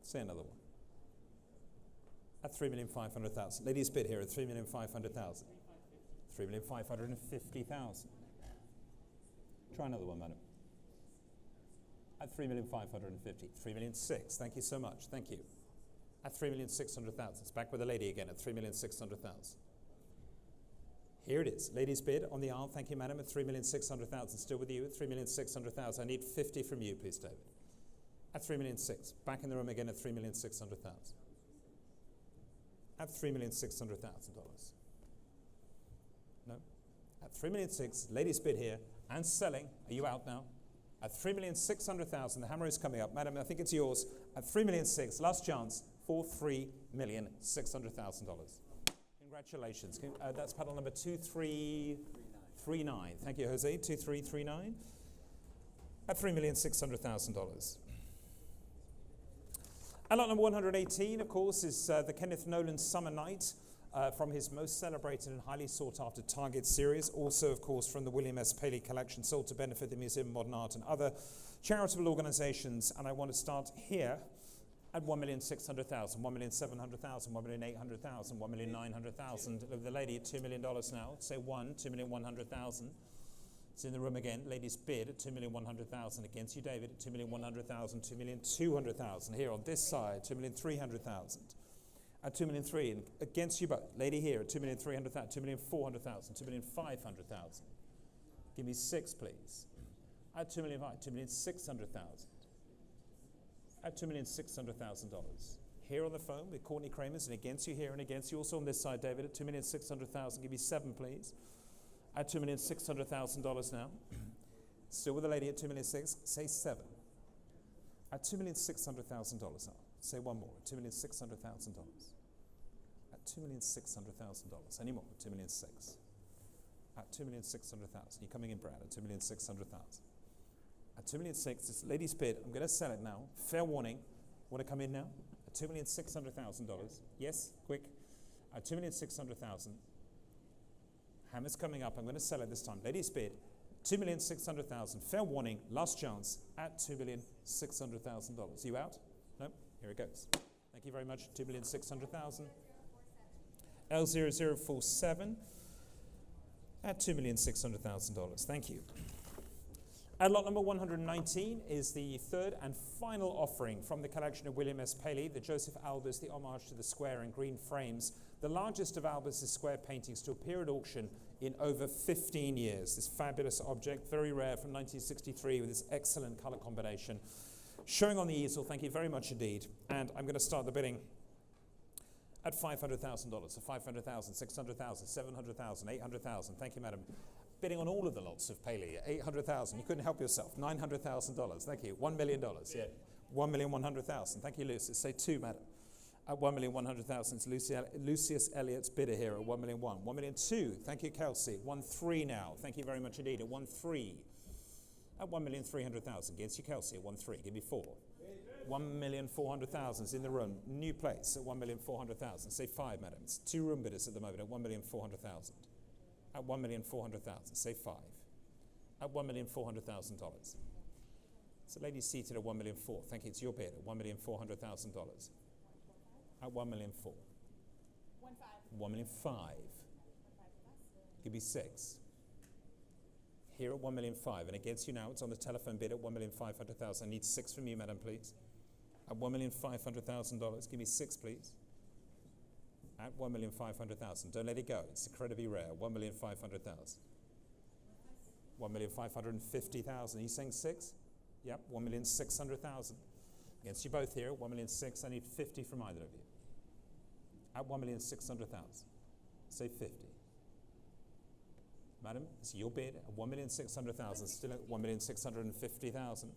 S11: Say another one. At 3,500,000. Ladies bid here at 3,500,000. 3,550,000. Try another one, madam. At 3,550,000. 3,006,000. Thank you so much. Thank you. At 3,600,000. It's back with the lady again at 3,600,000. Here it is. Ladies bid on the aisle. Thank you, madam. At 3,600,000. Still with you at 3,600,000. I need 50 from you, please, David. At 3,600,000. Back in the room again at 3,600,000. At $3,600,000. No? At 3,600,000. Ladies bid here and selling. Are you out now? At 3,600,000. The hammer is coming up. Madam, I think it's yours. At 3,600,000. Last chance for $3,600,000. Congratulations. That's paddle number 2339. Thank you, Jose. 2339. At $3,600,000. And lot number 118, of course, is the Kenneth Nolan Summer Night from his most celebrated and highly sought-after Target series. Also, of course, from the William S. Paley collection, sold to benefit the Museum of Modern Art and other charitable organizations. And I want to start here at 1,600,000, 1,700,000, 1,800,000, 1,900,000. The lady at $2 million now. Say 2,100,000. It's in the room again. Ladies bid at 2,100,000 against you, David, at 2,100,000, 2,200,000. Here on this side, 2,300,000. At 2,300,000 against you both. Lady here at 2,300,000, 2,400,000, 2,500,000. Give me 6, please. At 2,500,000, 2,600,000. At $2,600,000. Here on the phone with Courtney Kramers and against you here and against you. Also on this side, David, at 2,600,000. Give me 7, please. At $2,600,000 now. Still with the lady at 2,600,000. Say 7. At $2,600,000 now. Say one more. At $2,600,000. At $2,600,000. Any more? At 2,600,000. At 2,600,000. You're coming in, Brad. At 2,600,000. At 2,600,000. It's ladies bid. I'm going to sell it now. Fair warning. Want to come in now? At $2,600,000. Yes, quick. At 2,600,000. Hammer's coming up. I'm going to sell it this time. Ladies bid, 2,600,000. Fair warning, last chance at $2,600,000. You out? No? Here it goes. Thank you very much. 2,600,000. L0047 at $2,600,000. Thank you. And lot number 119 is the third and final offering from the collection of William S. Paley, the Joseph Albers, the homage to the square and green frames, the largest of Albers' square paintings to appear at auction in over 15 years. This fabulous object, very rare, from 1963 with this excellent color combination. Showing on the easel, thank you very much indeed. And I'm going to start the bidding at $500,000, so 500,000, 600,000, 700,000, 800,000. Thank you, madam. Bidding on all of the lots of Paley, 800,000. You couldn't help yourself. $900,000. Thank you. $1 million. Yeah. 1,100,000. Thank you, Lucius. Say 2, madam. At 1,100,000, it's Lucius Elliott's bidder here at 1,000,001. 1,000,002. Thank you, Kelsey. 1,300,000 now. Thank you very much indeed. At 1,300,000. At 1,300,000. Against you, Kelsey. At 1,300,000. Give me 4. 1,400,000 is in the room. New place at 1,400,000. Say 5, madam. It's 2 room bidders at the moment at 1,400,000. At 1,400,000. Say 5. At $1,400,000. So lady seated at 1,400,000. Thank you. It's your bid at $1,400,000. At 1,400,000. 1,500,000. Give me 6. Here at 1,500,000. And against you now, it's on the telephone bid at 1,500,000. I need 6 from you, madam, please. At $1,500,000. Give me 6, please. At 1,500,000. Don't let it go. It's incredibly rare. 1,500,000. 1,550,000. Are you saying 6? Yep. 1,600,000. Against you both here. 1,600,000. I need 50 from either of you. At 1,600,000. Say 50. Madam, it's your bid at 1,600,000. Still at 1,650,000.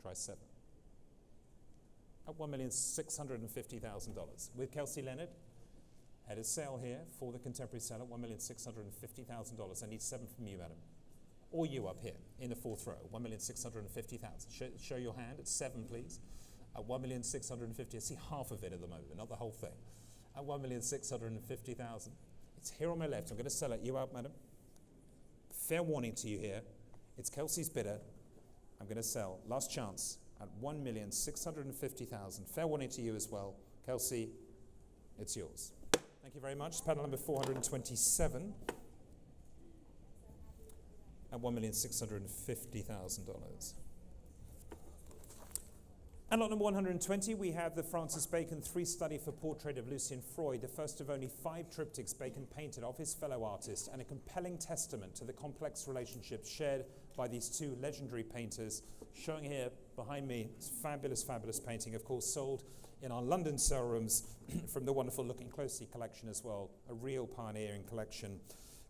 S11: Try 7. At $1,650,000. With Kelsey Leonard, at a sale here for the contemporary sale at $1,650,000. I need 7 from you, madam. Or you up here in the 4th row, $1,650,000. Show your hand at 7, please. At 1,650,000, I see half of it at the moment, not the whole thing. At 1,650,000. It's here on my left. I'm going to sell it. You out, madam? Fair warning to you here. It's Kelsey's bidder. I'm going to sell. Last chance at 1,650,000. Fair warning to you as well. Kelsey, it's yours. Thank you very much. Panel number 427 at $1,650,000. And lot number 120, we have the Francis Bacon 3 study for portrait of Lucian Freud, the first of only 5 triptychs Bacon painted of his fellow artist, and a compelling testament to the complex relationships shared by these two legendary painters. Showing here behind me, it's fabulous, fabulous painting, of course, sold in our London sale rooms from the wonderful Looking Closely collection as well, a real pioneering collection.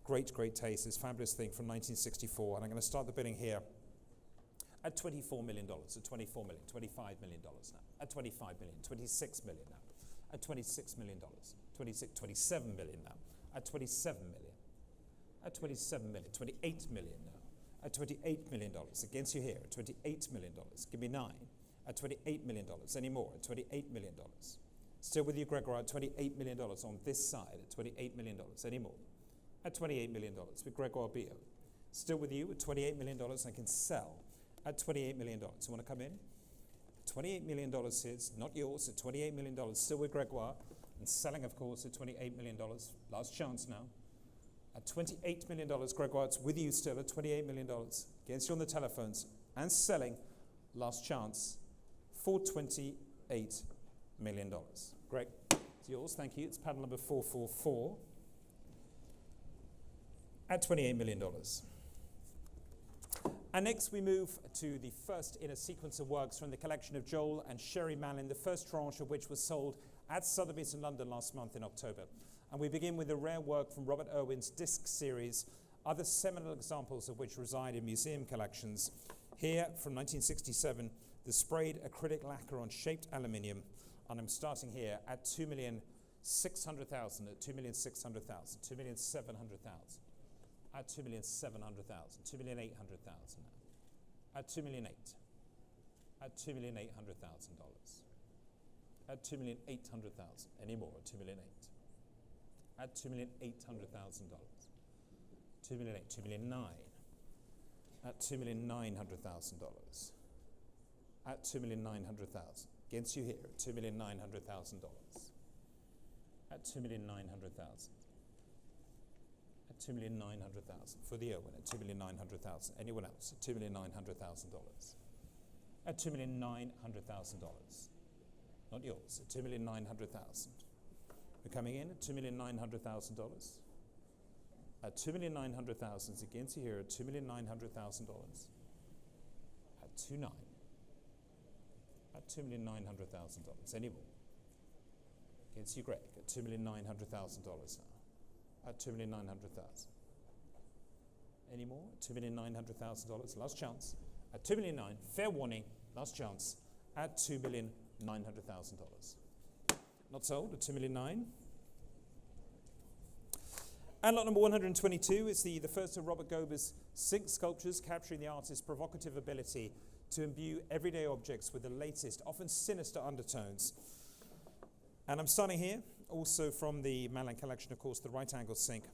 S11: Great, great taste. This fabulous thing from 1964, and I'm going to start the bidding here at $24 million, at $24 million, $25 million now, at $25 million, $26 million now, at $26 million, 27 million now, at $27 million, at $27 million, $28 million now, at $28 million, against you here, at $28 million, give me 9, at $28 million, any more, at $28 million, still with you, Gregor, at $28 million on this side, at $28 million, any more, at $28 million, with Gregor Bio, still with you, at $28 million, I can sell, at $28 million. You want to come in? $28 million is not yours, at $28 million, still with Gregoire, and selling, of course, at $28 million. Last chance now. At $28 million, Gregoire, it's with you still at $28 million. Against you on the telephones, and selling, last chance, for $28 million. Greg, it's yours, thank you. It's panel number 444 at $28 million. And next we move to the first in a sequence of works from the collection of Joel and Sherry Malin, the first tranche of which was sold at Sotheby's in London last month in October. And we begin with a rare work from Robert Irwin's disc series, other seminal examples of which reside in museum collections. Here, from 1967, the sprayed acrylic lacquer on shaped aluminium, and I'm starting here at $2,600,000, at $2,600,000, $2,700,000. At $2,700,000, $2,800,000 now. At $2,800,000. At $2,800,000. At $2,800,000. Any more? At $2,800,000. At $2,800,000. $2,900,000. At $2,900,000. At $2,900,000. Against you here at $2,900,000. At $2,900,000. At $2,900,000 for the Irwin at $2,900,000. Anyone else at $2,900,000? At $2,900,000. Not yours. At $2,900,000. We're coming in at $2,900,000. At $2,900,000 against you here at $2,900,000. At $2,900,000. At $2,900,000. Any more? Against you, Greg, at $2,900,000 now. At $2,900,000. Any more? $2,900,000. Last chance. At $2,900,000. Fair warning. Last chance. At $2,900,000. Not sold at $2,900,000. And lot number 122 is the first of Robert Gober's 6 sculptures capturing the artist's provocative ability to imbue everyday objects with the latest, often sinister undertones. And I'm starting here. Also from the Malin collection, of course, the right-angle sink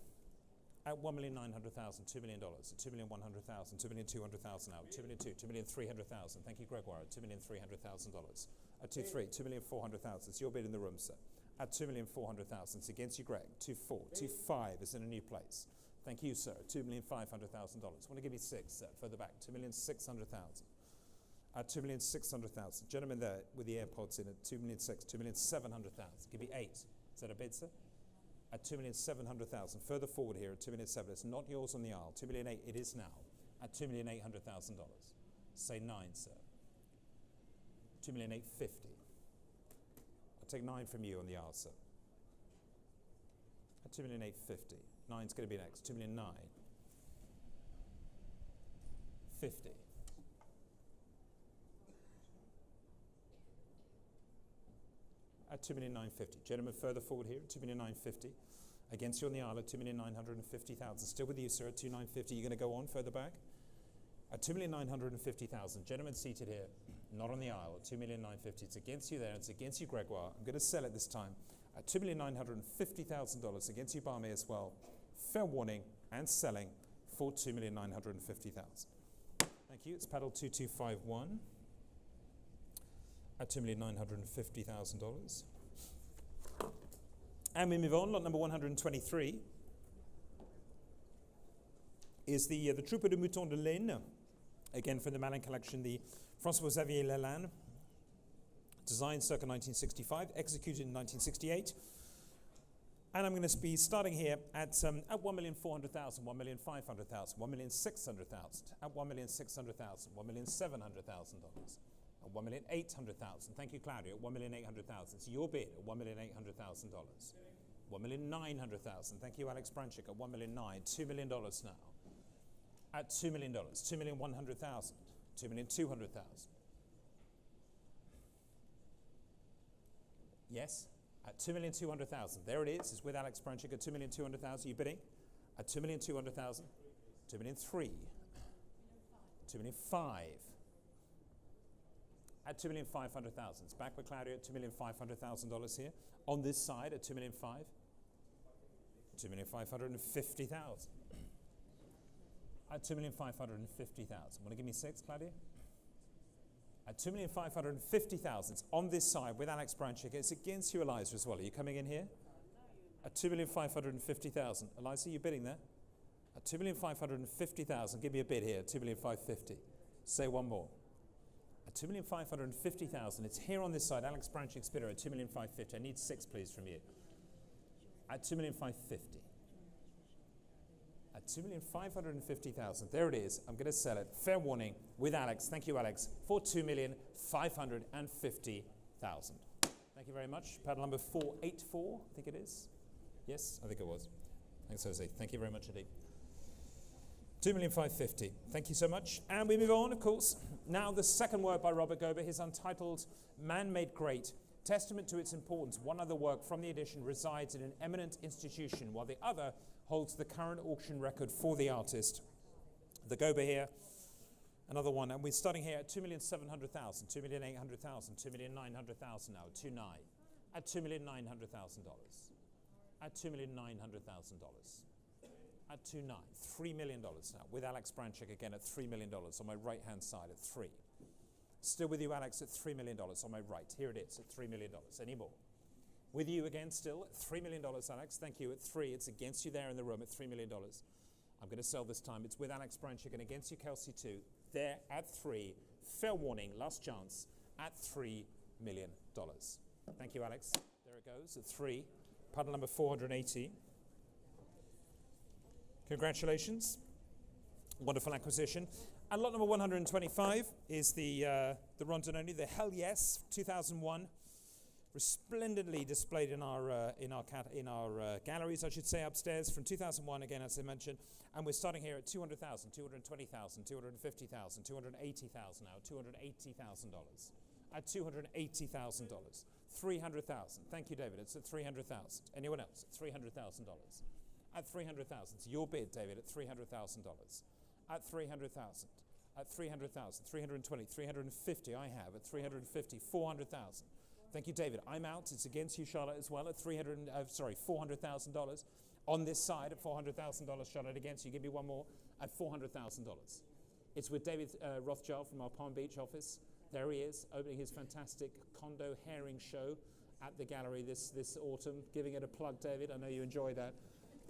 S11: at $1,900,000, $2 million, at $2,100,000, $2,200,000 now, $2,200,000, $2,300,000. Thank you, Gregoire, at $2,300,000. At $2,400,000. It's your bid in the room, sir. At $2,400,000. It's against you, Greg. 2,400,000. 2,500,000 is in a new place. Thank you, sir. $2,500,000. I want to give you 6, sir, further back. $2,600,000. At $2,600,000. Gentleman there with the AirPods in at $2,600,000, $2,700,000. Give me 8. Is that a bid, sir? At $2,700,000. Further forward here at $2,700,000. It's not yours on the aisle. $2,800,000 it is now. At $2,800,000. Say 9, sir. $2,850,000. I'll take 9 from you on the aisle, sir. At $2,850,000. 9's going to be next. $2,950,000. At $2,950,000. Gentlemen, further forward here, $2,950,000. Against you on the aisle at $2,950,000. Still with you, sir, at $2,950,000. You're going to go on further back? At $2,950,000. Gentlemen seated here Not on the aisle at 2,950,000. It's against you there. It's against you, Gregoire. I'm going to sell it this time at $2,950,000. Against you, Barmy, as well. Fair warning and selling for $2,950,000. Thank you. It's paddle 2251 at $2,950,000. And we move on. Lot number 123 is the Troupe de Moutons de Laine, again from the Malins collection, the François-Xavier Lalande, designed circa 1965, executed in 1968. And I'm going to be starting here at 1,400,000, 1,500,000, 1,600,000, at 1,600,000, $1,700,000, at 1,800,000. Thank you, Claudia. At 1,800,000. It's your bid at $1,800,000. 1,900,000. Thank you, Alex Branchik. At $1,900,000. $2 million now. At $2 million. 2,100,000. 2,200,000. Yes. At 2,200,000. There it is. It's with Alex Branchik at 2,200,000. You bidding? At 2,200,000. 2,003,000. 2,005,000. At 2,500,000. It's back with Claudia at $2,500,000 here. On this side at 2,500,000. 2,550,000. At 2,550,000. Want to give me 6, Claudia? At 2,550,000. It's on this side with Alex Branchik. It's against you, Eliza, as well. Are you coming in here? At 2,550,000. Eliza, you bidding there? At 2,550,000. Give me a bid here. 2,550,000. Say one more. At 2,550,000. It's here on this side. Alex Branchik's bidder at 2,550,000. I need 6, please, from you. At 2,550,000. At 2,550,000. There it is. I'm going to sell it. Fair warning with Alex. Thank you, Alex. For 2,550,000. Thank you very much. Paddle number 484, I think it is. Yes, I think it was. Thanks, Jose. Thank you very much indeed. 2,550,000. Thank you so much. And we move on, of course. Now the second work by Robert Gober, his untitled Man Made Great. Testament to its importance, one other work from the edition resides in an eminent institution, while the other holds the current auction record for the artist. The Gober here, another one, and we're starting here at 2,700,000, 2,800,000, 2,900,000 now, 2,900,000, at $2,900,000, at $2,900,000, at 2,900,000, $3 million now, with Alex Branchik again at $3 million on my right-hand side at 3. Still with you, Alex, at $3 million on my right. Here it is at $3 million. Any more? With you again still at $3 million, Alex. Thank you. At 3. It's against you there in the room at $3 million. I'm going to sell this time. It's with Alex Branchik and against you, Kelsey, too. There at 3. Fair warning. Last chance at $3 million. Thank you, Alex. There it goes at 3. Puddle number 480. Congratulations. Wonderful acquisition. And lot number 125 is the Rondinoni, the Hell Yes 2001, resplendently displayed in our galleries, I should say, upstairs from 2001 again, as I mentioned. And we're starting here at 200,000, 220,000, 250,000, 280,000 now, $280,000. At $280,000, 300,000. Thank you, David. It's at 300,000. Anyone else? At $300,000. At 300,000. It's your bid, David. At $300,000. At 300,000, at 300,000, 320, 350 I have, at 350, 400,000. Thank you, David. I'm out. It's against you, Charlotte, as well, at $400,000. On this side, at $400,000, Charlotte, against you. Give me one more, at $400,000. It's with David Rothschild from our Palm Beach office. There he is, opening his fantastic condo herring show at the gallery this autumn. Giving it a plug, David. I know you enjoy that.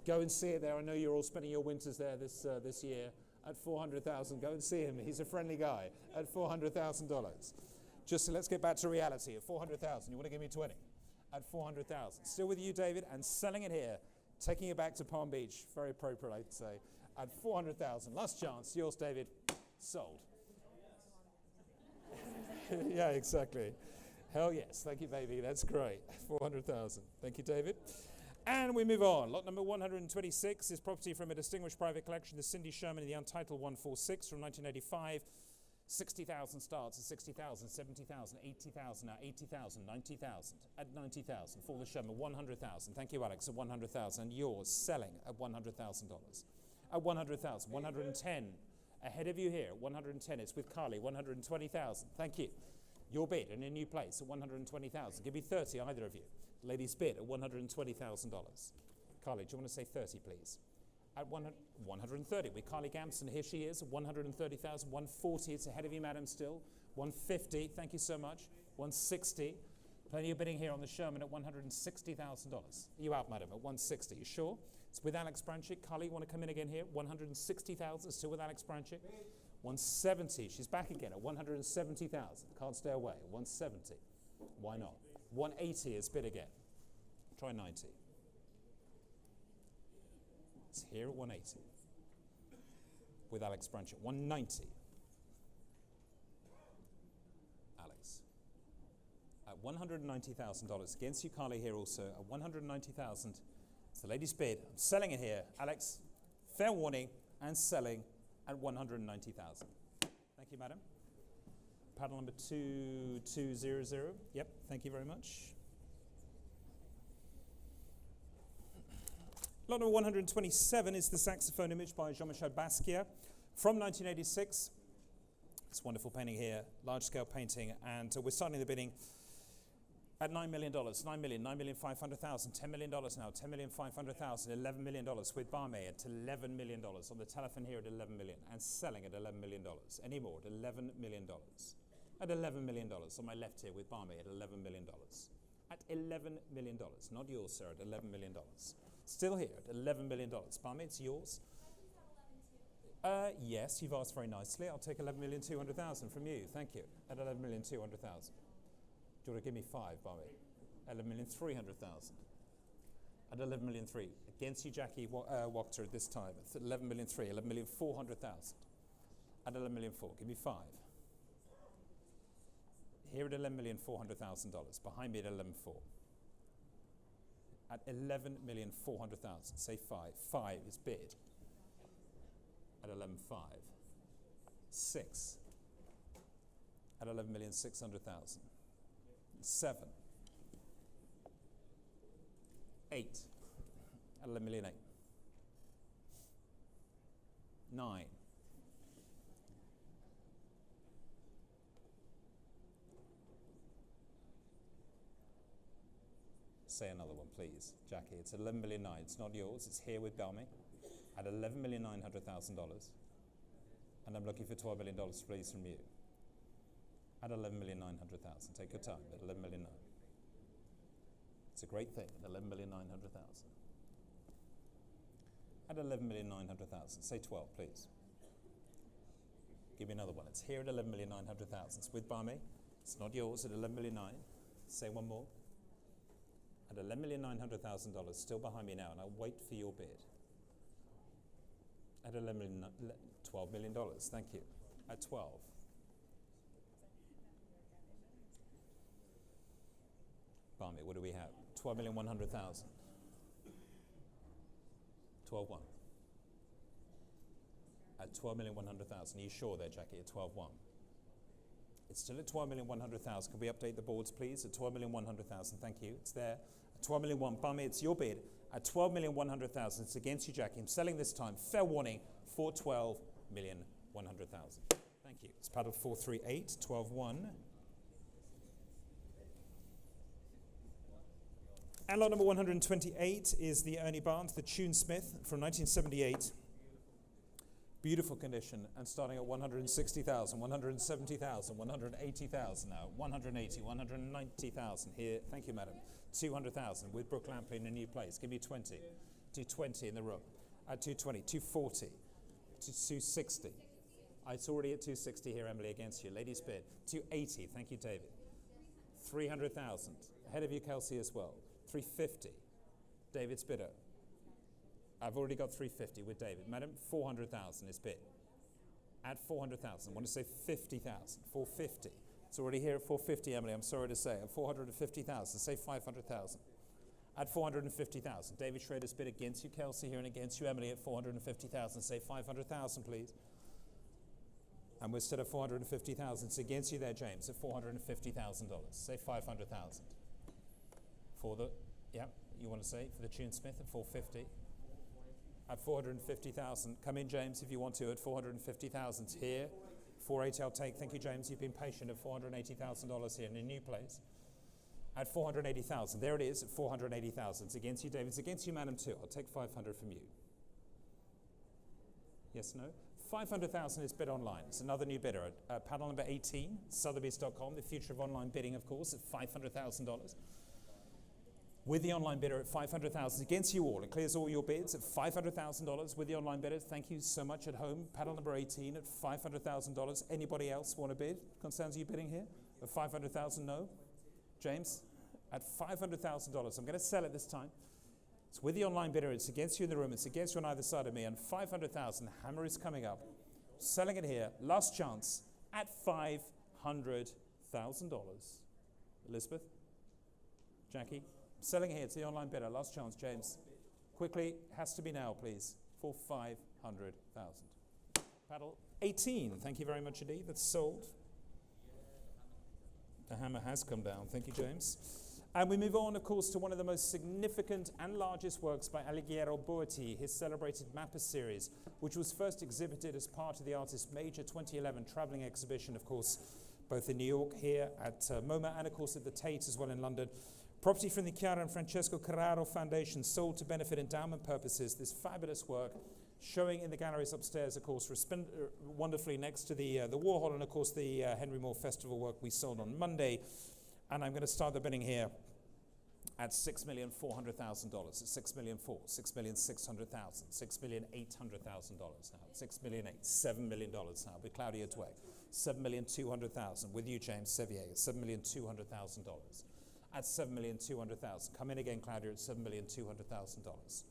S11: Go and see it there. I know you're all spending your winters there this year. At $400,000, go and see him. He's a friendly guy. At $400,000. Just let's get back to reality. At $400,000, you want to give me 20? At $400,000. Still with you, David, and selling it here, taking it back to Palm Beach. Very appropriate, I'd say. At $400,000. Last chance. Yours, David. Sold. Yeah, exactly. Hell yes. Thank you, baby. That's great. 400,000. Thank you, David. And we move on. Lot number 126 is property from a distinguished private collection, the Cindy Sherman in the Untitled 146 from 1985. 60,000 starts at 60,000, 70,000, 80,000, now 80,000, 90,000, at 90,000. For the Sherman, 100,000. Thank you, Alex, at 100,000. And yours, selling at $100,000. At 100,000, 110. Ahead of you here, 110. It's with Carly, 120,000. Thank you. Your bid in a new place at 120,000. Give me 30, either of you. Ladies bid at $120,000. Carly, do you want to say 30, please? At 130, with Carly Gamson, here she is, 130,000, 140, it's ahead of you, madam, still. 150, thank you so much. 160, plenty of bidding here on the Sherman at $160,000. Are you out, madam, at 160, you sure? It's with Alex Branchick. Carly, you want to come in again here? 160,000, still with Alex Branchick. 170, she's back again at 170,000, can't stay away, 170, why not? 180 is bid again, try 90. It's here at 180 with Alex Branchick. 190. Alex. At $190,000. Against you, Carly, here also at 190,000. It's the lady's bid. I'm selling it here. Alex, fair warning, and selling at 190,000. Thank you, madam. Paddle number 2200. Yep, thank you very much. Lot number 127 is the saxophone image by Jean-Michel Basquiat from 1986. It's a wonderful painting here, large-scale painting, and we're starting the bidding at $9 million, $9 million, $9,500,000, $10 million now, $10,500,000, $11 million with Barmay at $11 million, on the telephone here at $11 million, and selling at $11 million. Any more at $11 million. At $11 million, on my left here with Barmay at $11 million. At $11 million, not yours, sir, at $11 million. Still here at $11 million. Barmay, it's yours. Yes, you've asked very nicely. I'll take $11,200,000 from you. Thank you. At $11,200,000. Do you want to give me 5, Barmay? $11,300,000. At $11,300,000. Against you, Jackie Wachter at this time. At $11,300,000. $11,400,000. At $11,400,000. Give me 5. Here at $11,400,000. Behind me at $11,400,000. At $11,400,000. Say 5. 5 is bid. At $11,500,000. 6. At $11,600,000. 7. 8. At $11,800,000. 9. Say another one, please, Jackie. It's $11,900,000. It's not yours. It's here with Barmay at $11,900,000. And I'm looking for $12 million, please, from you. At $11,900,000. Take your time. At $11,900,000. It's a great thing. At $11,900,000. At $11,900,000. Say 12, please. Give me another one. It's here at $11,900,000. It's with Barmay. It's not yours. At $11,900,000. Say one more. At $11,900,000, still behind me now, and I'll wait for your bid. At $12 million, thank you. At 12. Barmay, what do we have? 12,100,000. 12.1. At 12,100,000. Are you sure there, Jackie? At 12.1. It's still at 12,100,000. Can we update the boards, please? At 12,100,000. Thank you. It's there. At 12,100,000. Barmay, it's your bid. At 12,100,000. It's against you, Jackie. I'm selling this time. Fair warning for 12,100,000. Thank you. It's paddle 438, 12.1. And lot number 128 is the Ernie Barnes, the Tunesmith from 1978. Beautiful condition, and starting at 160,000, 170,000, 180,000 now, 180, 190,000 here. Thank you, madam. 200,000 with Brooke Lampley in a new place. Give me 20. 220 in the room. At 220, 240, 260. It's already at 260 here, Emily, against you. Ladies bid. 280. Thank you, David. 300,000. Ahead of you, Kelsey, as well. 350. David's bidder. I've already got 350 with David. Madam, 400,000 is bid. At 400,000, I want to say 50,000. 450. It's already here at 450, Emily, I'm sorry to say. At 450,000, say 500,000. At 450,000. David Schrader's bid against you, Kelsey, here, and against you, Emily, at 450,000. Say 500,000, please. And we're still at 450,000. It's against you there, James, at $450,000. Say 500,000. For the, yeah, you want to say, for the Tunesmith at 450. At 450,000. Come in, James, if you want to, at 450,000. Here, 480 I'll take. Thank you, James. You've been patient at $480,000 here in a new place. At 480,000. There it is at 480,000. It's against you, David. It's against you, Madam, too. I'll take 500 from you. Yes, no? 500,000 is bid online. It's another new bidder at panel number 18, SOTHEBY'S.com. The future of online bidding, of course, at $500,000. With the online bidder at 500,000 against you all. It clears all your bids at $500,000 with the online bidder. Thank you so much at home. Panel number 18 at $500,000. Anybody else want to bid? Constanza, you bidding here? At 500,000, no? James? At $500,000. I'm going to sell it this time. It's with the online bidder. It's against you in the room. It's against you on either side of me. And 500,000. Hammer is coming up. Selling it here. Last chance at $500,000. Elizabeth? Jackie? Selling it here to the online bidder. Last chance, James. Quickly, has to be now, please, for 500,000. Paddle 18. Thank you very much indeed. That's sold. The hammer has come down. Thank you, James. And we move on, of course, to one of the most significant and largest works by Alighiero Boetti, his celebrated Mappa series, which was first exhibited as part of the artist's major 2011 traveling exhibition, of course, both in New York, here at MoMA, and, of course, at the Tate as well in London. Property from the Chiara and Francesco Carraro Foundation, sold to benefit endowment purposes. This fabulous work showing in the galleries upstairs, of course, wonderfully next to the Warhol and, of course, the Henry Moore Festival work we sold on Monday. And I'm going to start the bidding here at $6,400,000. At $6,400,000, $6,600,000, $6,800,000 now. $6,800,000, $7 million now with Claudia Dweck. $7,200,000 with you, James Sevier. $7,200,000. At $7,200,000. Come in again, Claudia, at $7,200,000.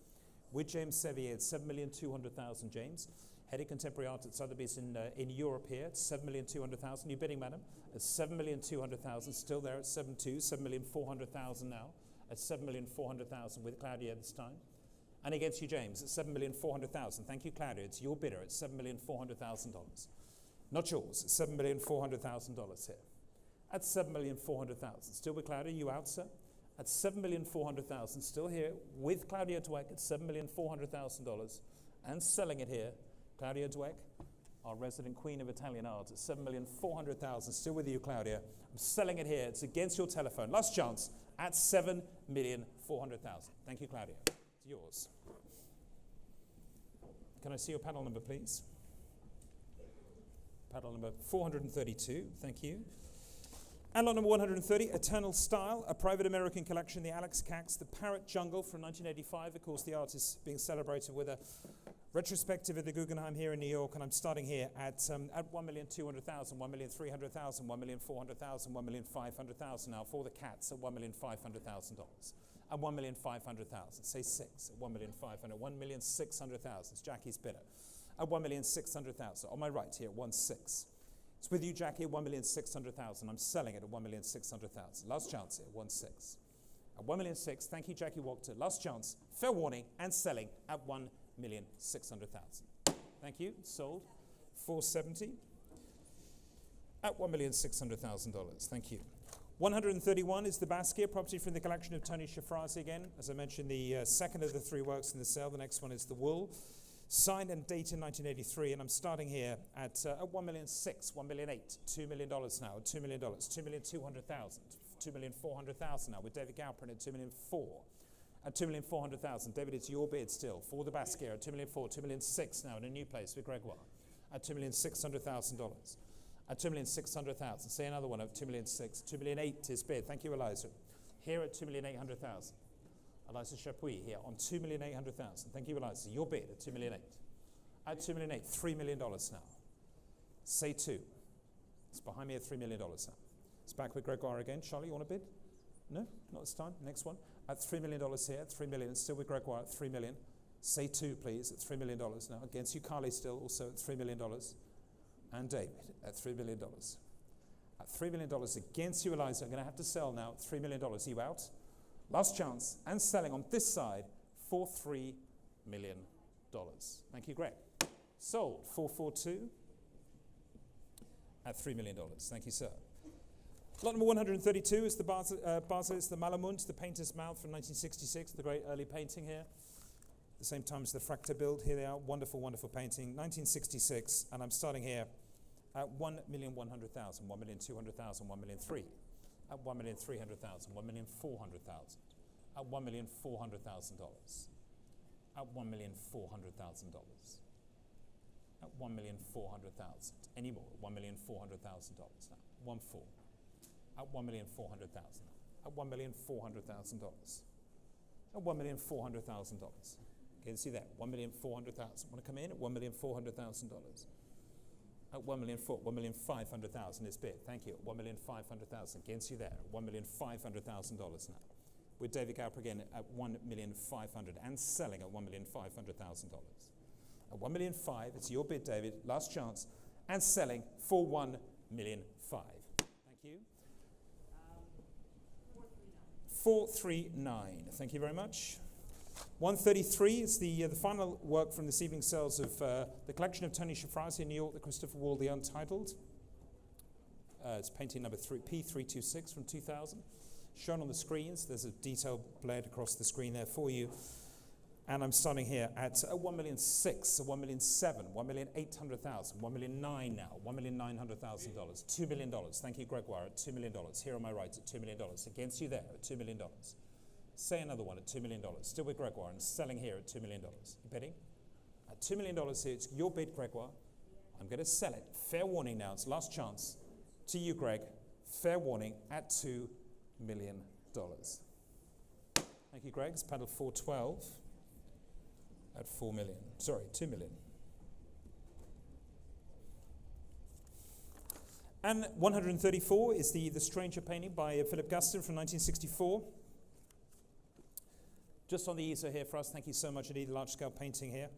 S11: With James Sevier at $7,200,000, James. Head of Contemporary Art at Sotheby's in Europe here at $7,200,000. You bidding, madam? At $7,200,000. Still there at 7.2, $7,400,000 now. At $7,400,000 with Claudia this time. And against you, James, at $7,400,000. Thank you, Claudia. It's your bidder at $7,400,000. Not yours. $7,400,000 here. At $7,400,000. Still with Claudia, you out, sir? At $7,400,000. Still here with Claudia Dweck at $7,400,000. And selling it here, Claudia Dweck, our resident queen of Italian art, at $7,400,000. Still with you, Claudia. I'm selling it here. It's against your telephone. Last chance at $7,400,000. Thank you, Claudia. It's yours. Can I see your panel number, please? Panel number 432. Thank you. And lot number 130, Eternal Style, a private American collection, the Alex Kax, The Parrot Jungle from 1985. Of course, the artist being celebrated with a retrospective at the Guggenheim here in New York. And I'm starting here at $1,200,000, $1,300,000, $1,400,000, $1,500,000 now for the cats at $1,500,000. At $1,500,000, say six, at $1,500,000, $1,600,000, it's Jackie's bidder. At $1,600,000, on my right here, 1.6. It's with you, Jackie, at $1,600,000. I'm selling it at $1,600,000. Last chance here, 1.6. At $1,600,000, thank you, Jackie Wachter. Last chance, fair warning, and selling at $1,600,000. Thank you, sold. 470 at $1,600,000. Thank you. 131 is the Basquiat, property from the collection of Tony Shafrazi again. As I mentioned, the second of the three works in the sale. The next one is The Wool. Signed and dated in 1983, and I'm starting here at $1,600,000, $1,800,000, $2 million now, $2 million, $2,200,000, $2,400,000 now with David Galprin at $2,400,000. At $2,400,000, David, it's your bid still for the Basquiat at $2,400,000, $2,600,000 now in a new place with Gregoire at $2,600,000. At $2,600,000, say another one of $2,600,000, $2,800,000 is bid. Thank you, Eliza. Here at $2,800,000. Eliza Chapuis here on $2,800,000. Thank you, Eliza. Your bid at $2,800,000. At $2,800,000, $3 million now. Say two. It's behind me at $3 million now. It's back with Gregoire again. Charlie, you want to bid? No, not this time. Next one. At $3 million here, $3 million. Still with Gregoire at $3 million. Say two, please, at $3 million now. Against you, Carly, still also at $3 million. And David at $3 million. At $3 million against you, Eliza. I'm going to have to sell now at $3 million. You out? Last chance, and selling on this side for $3 million. Thank you, Greg. Sold, 442 at $3 million. Thank you, sir. Lot number 132 is the Basel, the Malamund, the Painter's Mouth from 1966, the great early painting here. At the same time as the Fractal Build, here they are, wonderful, wonderful painting, 1966, and I'm starting here At 1,100,000, 1,200,000, 1,003,000. At 1,300,000, 1,400,000. At $1,400,000. At $1,400,000. At $1,400,000. Any more? $1,400,000 now. 1,4. At $1,400,000. At $1,400,000. At $1,400,000. Okay, see that? $1,400,000. Want to come in at $1,400,000? At $1,500,000 is bid. Thank you. At $1,500,000. Against you there. $1,500,000 now. With David Galper again at $1,500,000 and selling at $1,500,000. At $1,500,000, it's your bid, David. Last chance, and selling for $1,500,000. Thank you. 439. Thank you very much. 133 is the final work from this evening's sales of the collection of Tony Shafrazi in New York, the Christopher Wall, the Untitled. It's painting number P326 from 2000. Shown on the screens. There's a detail bled across the screen there for you. And I'm starting here at $1,600,000, $1,700,000, $1,800,000, $1,900,000 now, $1,900,000, $2 million. Thank you, Gregoire, at $2 million. Here on my right at $2 million. Against you there at $2 million. Say another one at $2 million. Still with Gregoire and selling here at $2 million. You bidding? At $2 million here, it's your bid, Gregoire. I'm going to sell it. Fair warning now. It's last chance. To you, Greg. Fair warning at $2 million. Thank you, Greg. It's paddle 412 at 4 million. Sorry, 2 million. And 134 is the Stranger painting by Philip Guston from 1964. Just on the easel here for us. Thank you so much indeed. Large-scale painting here.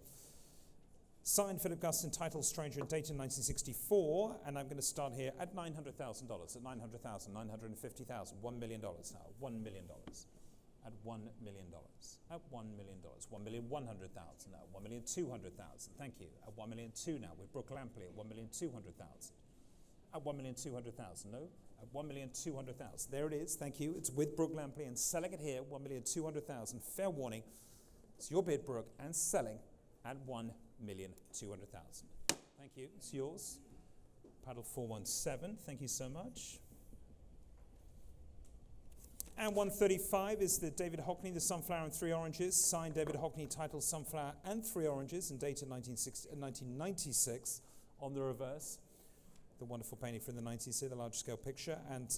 S11: Signed Philip Guston, titled Stranger, and dated 1964. And I'm going to start here at $900,000. At $900,000, $950,000, $1 million now. $1 million. At $1 million. At $1 million. $1,100,000 now. $1,200,000. Thank you. At $1,200,000 now with Brooke Lampley at $1,200,000. At $1,200,000. No. At $1,200,000. There it is. Thank you. It's with Brooke Lampley and selling it here. $1,200,000. Fair warning. It's your bid, Brooke, and selling at $1,200,000. Thank you. It's yours. Paddle 417. Thank you so much. And 135 is the David Hockney, The Sunflower and Three Oranges. Signed David Hockney, titled Sunflower and Three Oranges, and dated 1996 on the reverse. The wonderful painting from the 90s here, the large-scale picture. And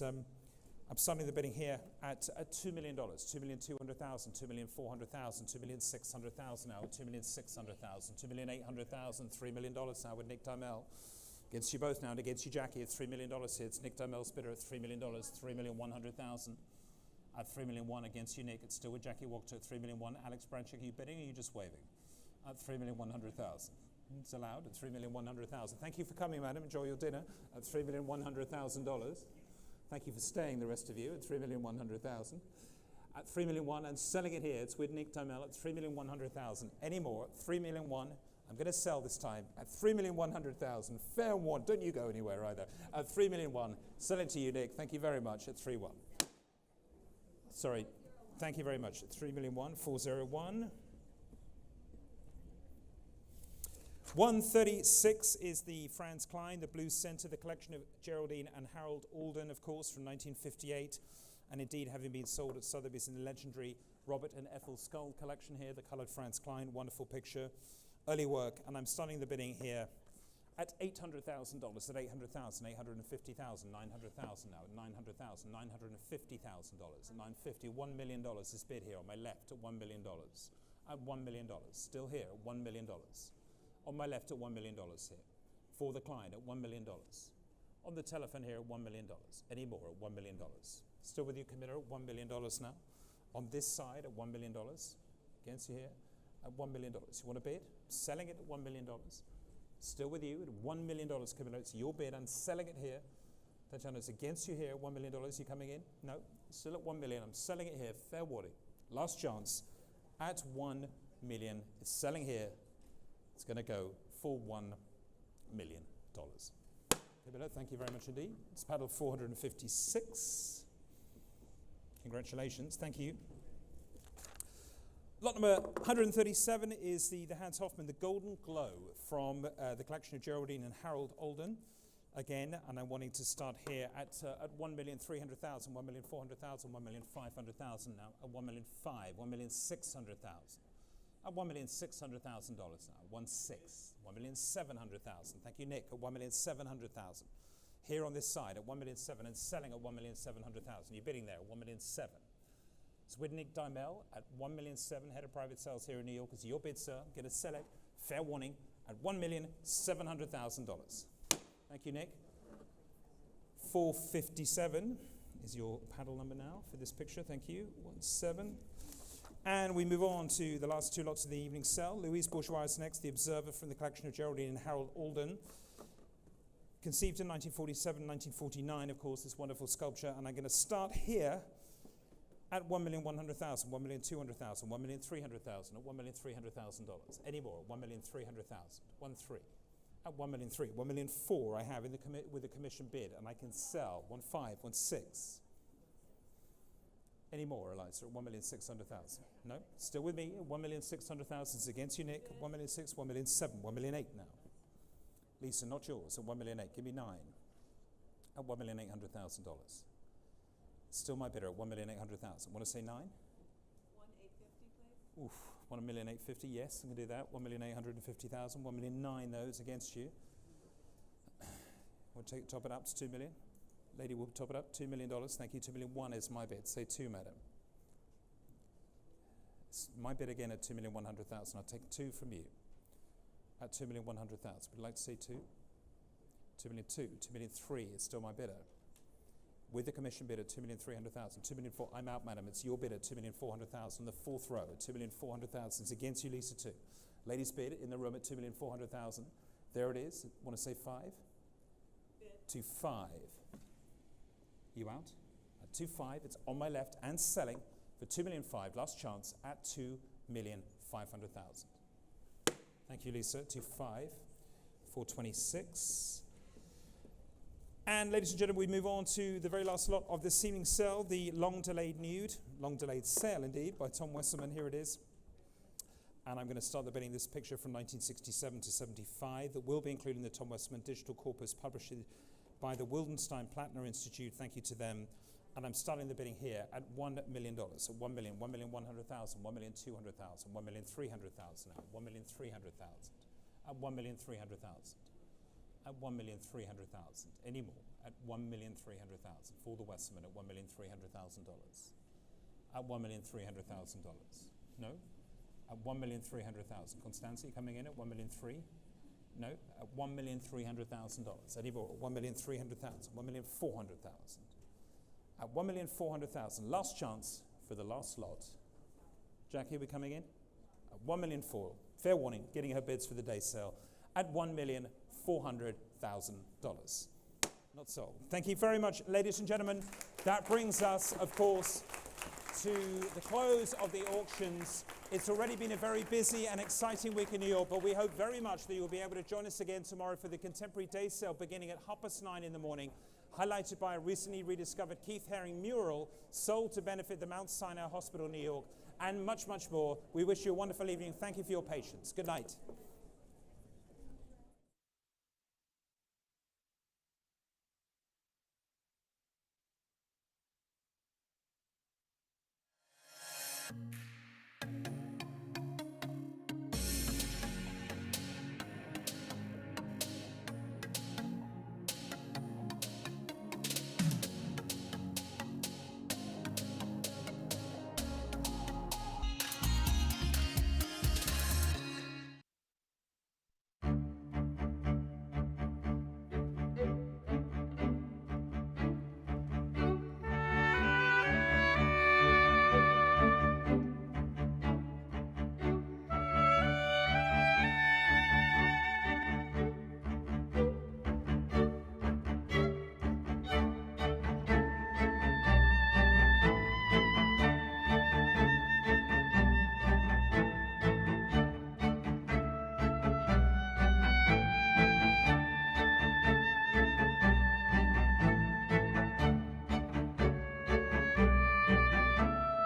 S11: I'm starting the bidding here at $2 million. $2,200,000, $2,400,000, $2,600,000 now, $2,600,000, $2,800,000, $3 million now with Nick Dimel. Against you both now, and against you, Jackie, at $3 million here. It's Nick Dimel's bidder at $3 million, $3,100,000. At $3,100,000 against you, Nick. It's still with Jackie Walker at $3,100,000. Alex Branchik, are you bidding or are you just waving? At $3,100,000. It's allowed at $3,100,000. Thank you for coming, madam. Enjoy your dinner at $3,100,000. Thank you for staying, the rest of you, at $3,100,000. At $3,100,000 and selling it here. It's with Nick Dimel at $3,100,000. Any more? At $3,100,000. I'm going to sell this time at $3,100,000. Fair one. Don't you go anywhere either. At $3,100,000. Sell it to you, Nick. Thank you very much. At 3,100,000. Sorry. Thank you very much. At 3,100,000. 401. 136 is the Franz Klein, the Blues Center, the collection of Geraldine and Harold Alden, of course, from 1958, and indeed having been sold at Sotheby's in the legendary Robert and Ethel Skull collection here, the colored Franz Klein, wonderful picture, early work, and I'm starting the bidding here at $800,000, at $800,000, $850,000, $900,000 now, $900,000, $950,000, at $950,000, $1 million is bid here on my left at $1 million, at $1 million, still here at $1 million. On my left at $1 million here. For the client at $1 million. On the telephone here at $1 million. Any more at $1 million. Still with you, Camilla, at $1 million now. On this side at $1 million. Against you here at $1 million. You want to bid? Selling it at $1 million. Still with you at $1 million, Camilla. It's your bid. I'm selling it here. Tatiana, it's against you here at $1 million. You coming in? No. Still at $1 million. I'm selling it here. Fair warning. Last chance at $1 million. It's selling here. It's going to go for $1 million. Thank you very much indeed. It's paddle 456. Congratulations. Thank you. Lot number 137 is the Hans Hofmann, The Golden Glow, from the collection of Geraldine and Harold Alden. again, and I'm wanting to start here at 1,300,000, 1,400,000, 1,500,000 now, at 1,500,000, 1,600,000, at $1,600,000 now, 1,700,000. Thank you, Nick, at 1,700,000. Here on this side at 1,700,000 and selling at 1,700,000. You're bidding there at 1,700,000. So with Nick Dimel at 1,700,000, head of private sales here in New York. It's your bid, sir. Get a sell it. Fair warning at $1,700,000. Thank you, Nick. 457 is your paddle number now for this picture. Thank you. 17. And we move on to the last two lots of the evening sell. Louise Bourgeois is next, the Observer from the collection of Geraldine and Harold Alden. Conceived in 1947, 1949, of course, this wonderful sculpture. And I'm going to start here at 1,100,000, 1,200,000, 1,300,000, at $1,300,000. Any more? 1,300,000. 1,300,000. At 1,300,000. 1,400,000 I have in the with a commission bid, and I can sell 1,500,000, 1,600,000. Any more, Eliza? At 1,600,000. No? Still with me? 1,600,000 is against you, Nick. 1,600,000, 1,700,000, 1,800,000 now. Lisa, not yours. At 1,800,000. Give me 9. At $1,800,000. Still my bidder at 1,800,000. Want to say 9?
S7: 1,850, please.
S11: Oof. 1,850,000. Yes, I'm going to do that. 1,850,000. 1,900,000 those against you. We'll top it up to 2 million. Lady will top it up. $2 million. Thank you. 2,100,000 is my bid. Say 2, madam. It's my bid again at 2,100,000. I'll take 2 from you. At 2,100,000. Would you like to say 2? 2,200,000. 2,300,000 is still my bidder. With the commission bid at 2,300,000. 2,400,000. I'm out, madam. It's your bid at 2,400,000. The fourth row at 2,400,000 is against you, Lisa, too. Ladies' bid in the room at 2,400,000. There it is. Want to say 5?
S7: Bid.
S11: 2,500,000. You out? At 2,500,000. It's on my left and selling for 2,500,000. Last chance at 2,500,000. Thank you, Lisa. 2,500,000. 426. And ladies and gentlemen, we move on to the very last lot of this evening sale, the long-delayed nude, long-delayed sale indeed, by Tom Wesserman. Here it is. And I'm going to start the bidding this picture from 1967 to 75 that will be included in the Tom Wesserman digital corpus published by the Wildenstein Plattner Institute. Thank you to them. And I'm starting the bidding here at $1 million. So 1 million, 1,100,000, 1,200,000, 1,300,000 now, 1,300,000, at 1,300,000. At 1,300,000. Any more? At 1,300,000 for the Wesserman at $1,300,000. At $1,300,000. No? At 1,300,000. Constanzi coming in at 1,300,000. No? At $1,300,000. Any more? At 1,300,000. 1,400,000. At 1,400,000. Last chance for the last lot. Jackie, are we coming in? At 1,400,000. Fair warning, getting her bids for the day sale. At $1,400,000. Not sold. Thank you very much, ladies and gentlemen. That brings us, of course, to the close of the auctions. It's already been a very busy and exciting week in New York, but we hope very much that you'll be able to join us again tomorrow for the Contemporary Day Sale beginning at 9:30 in the morning, highlighted by a recently rediscovered Keith Haring mural sold to benefit the Mount Sinai Hospital, New York, and much, much more. We wish you a wonderful evening. Thank you for your patience. Good night.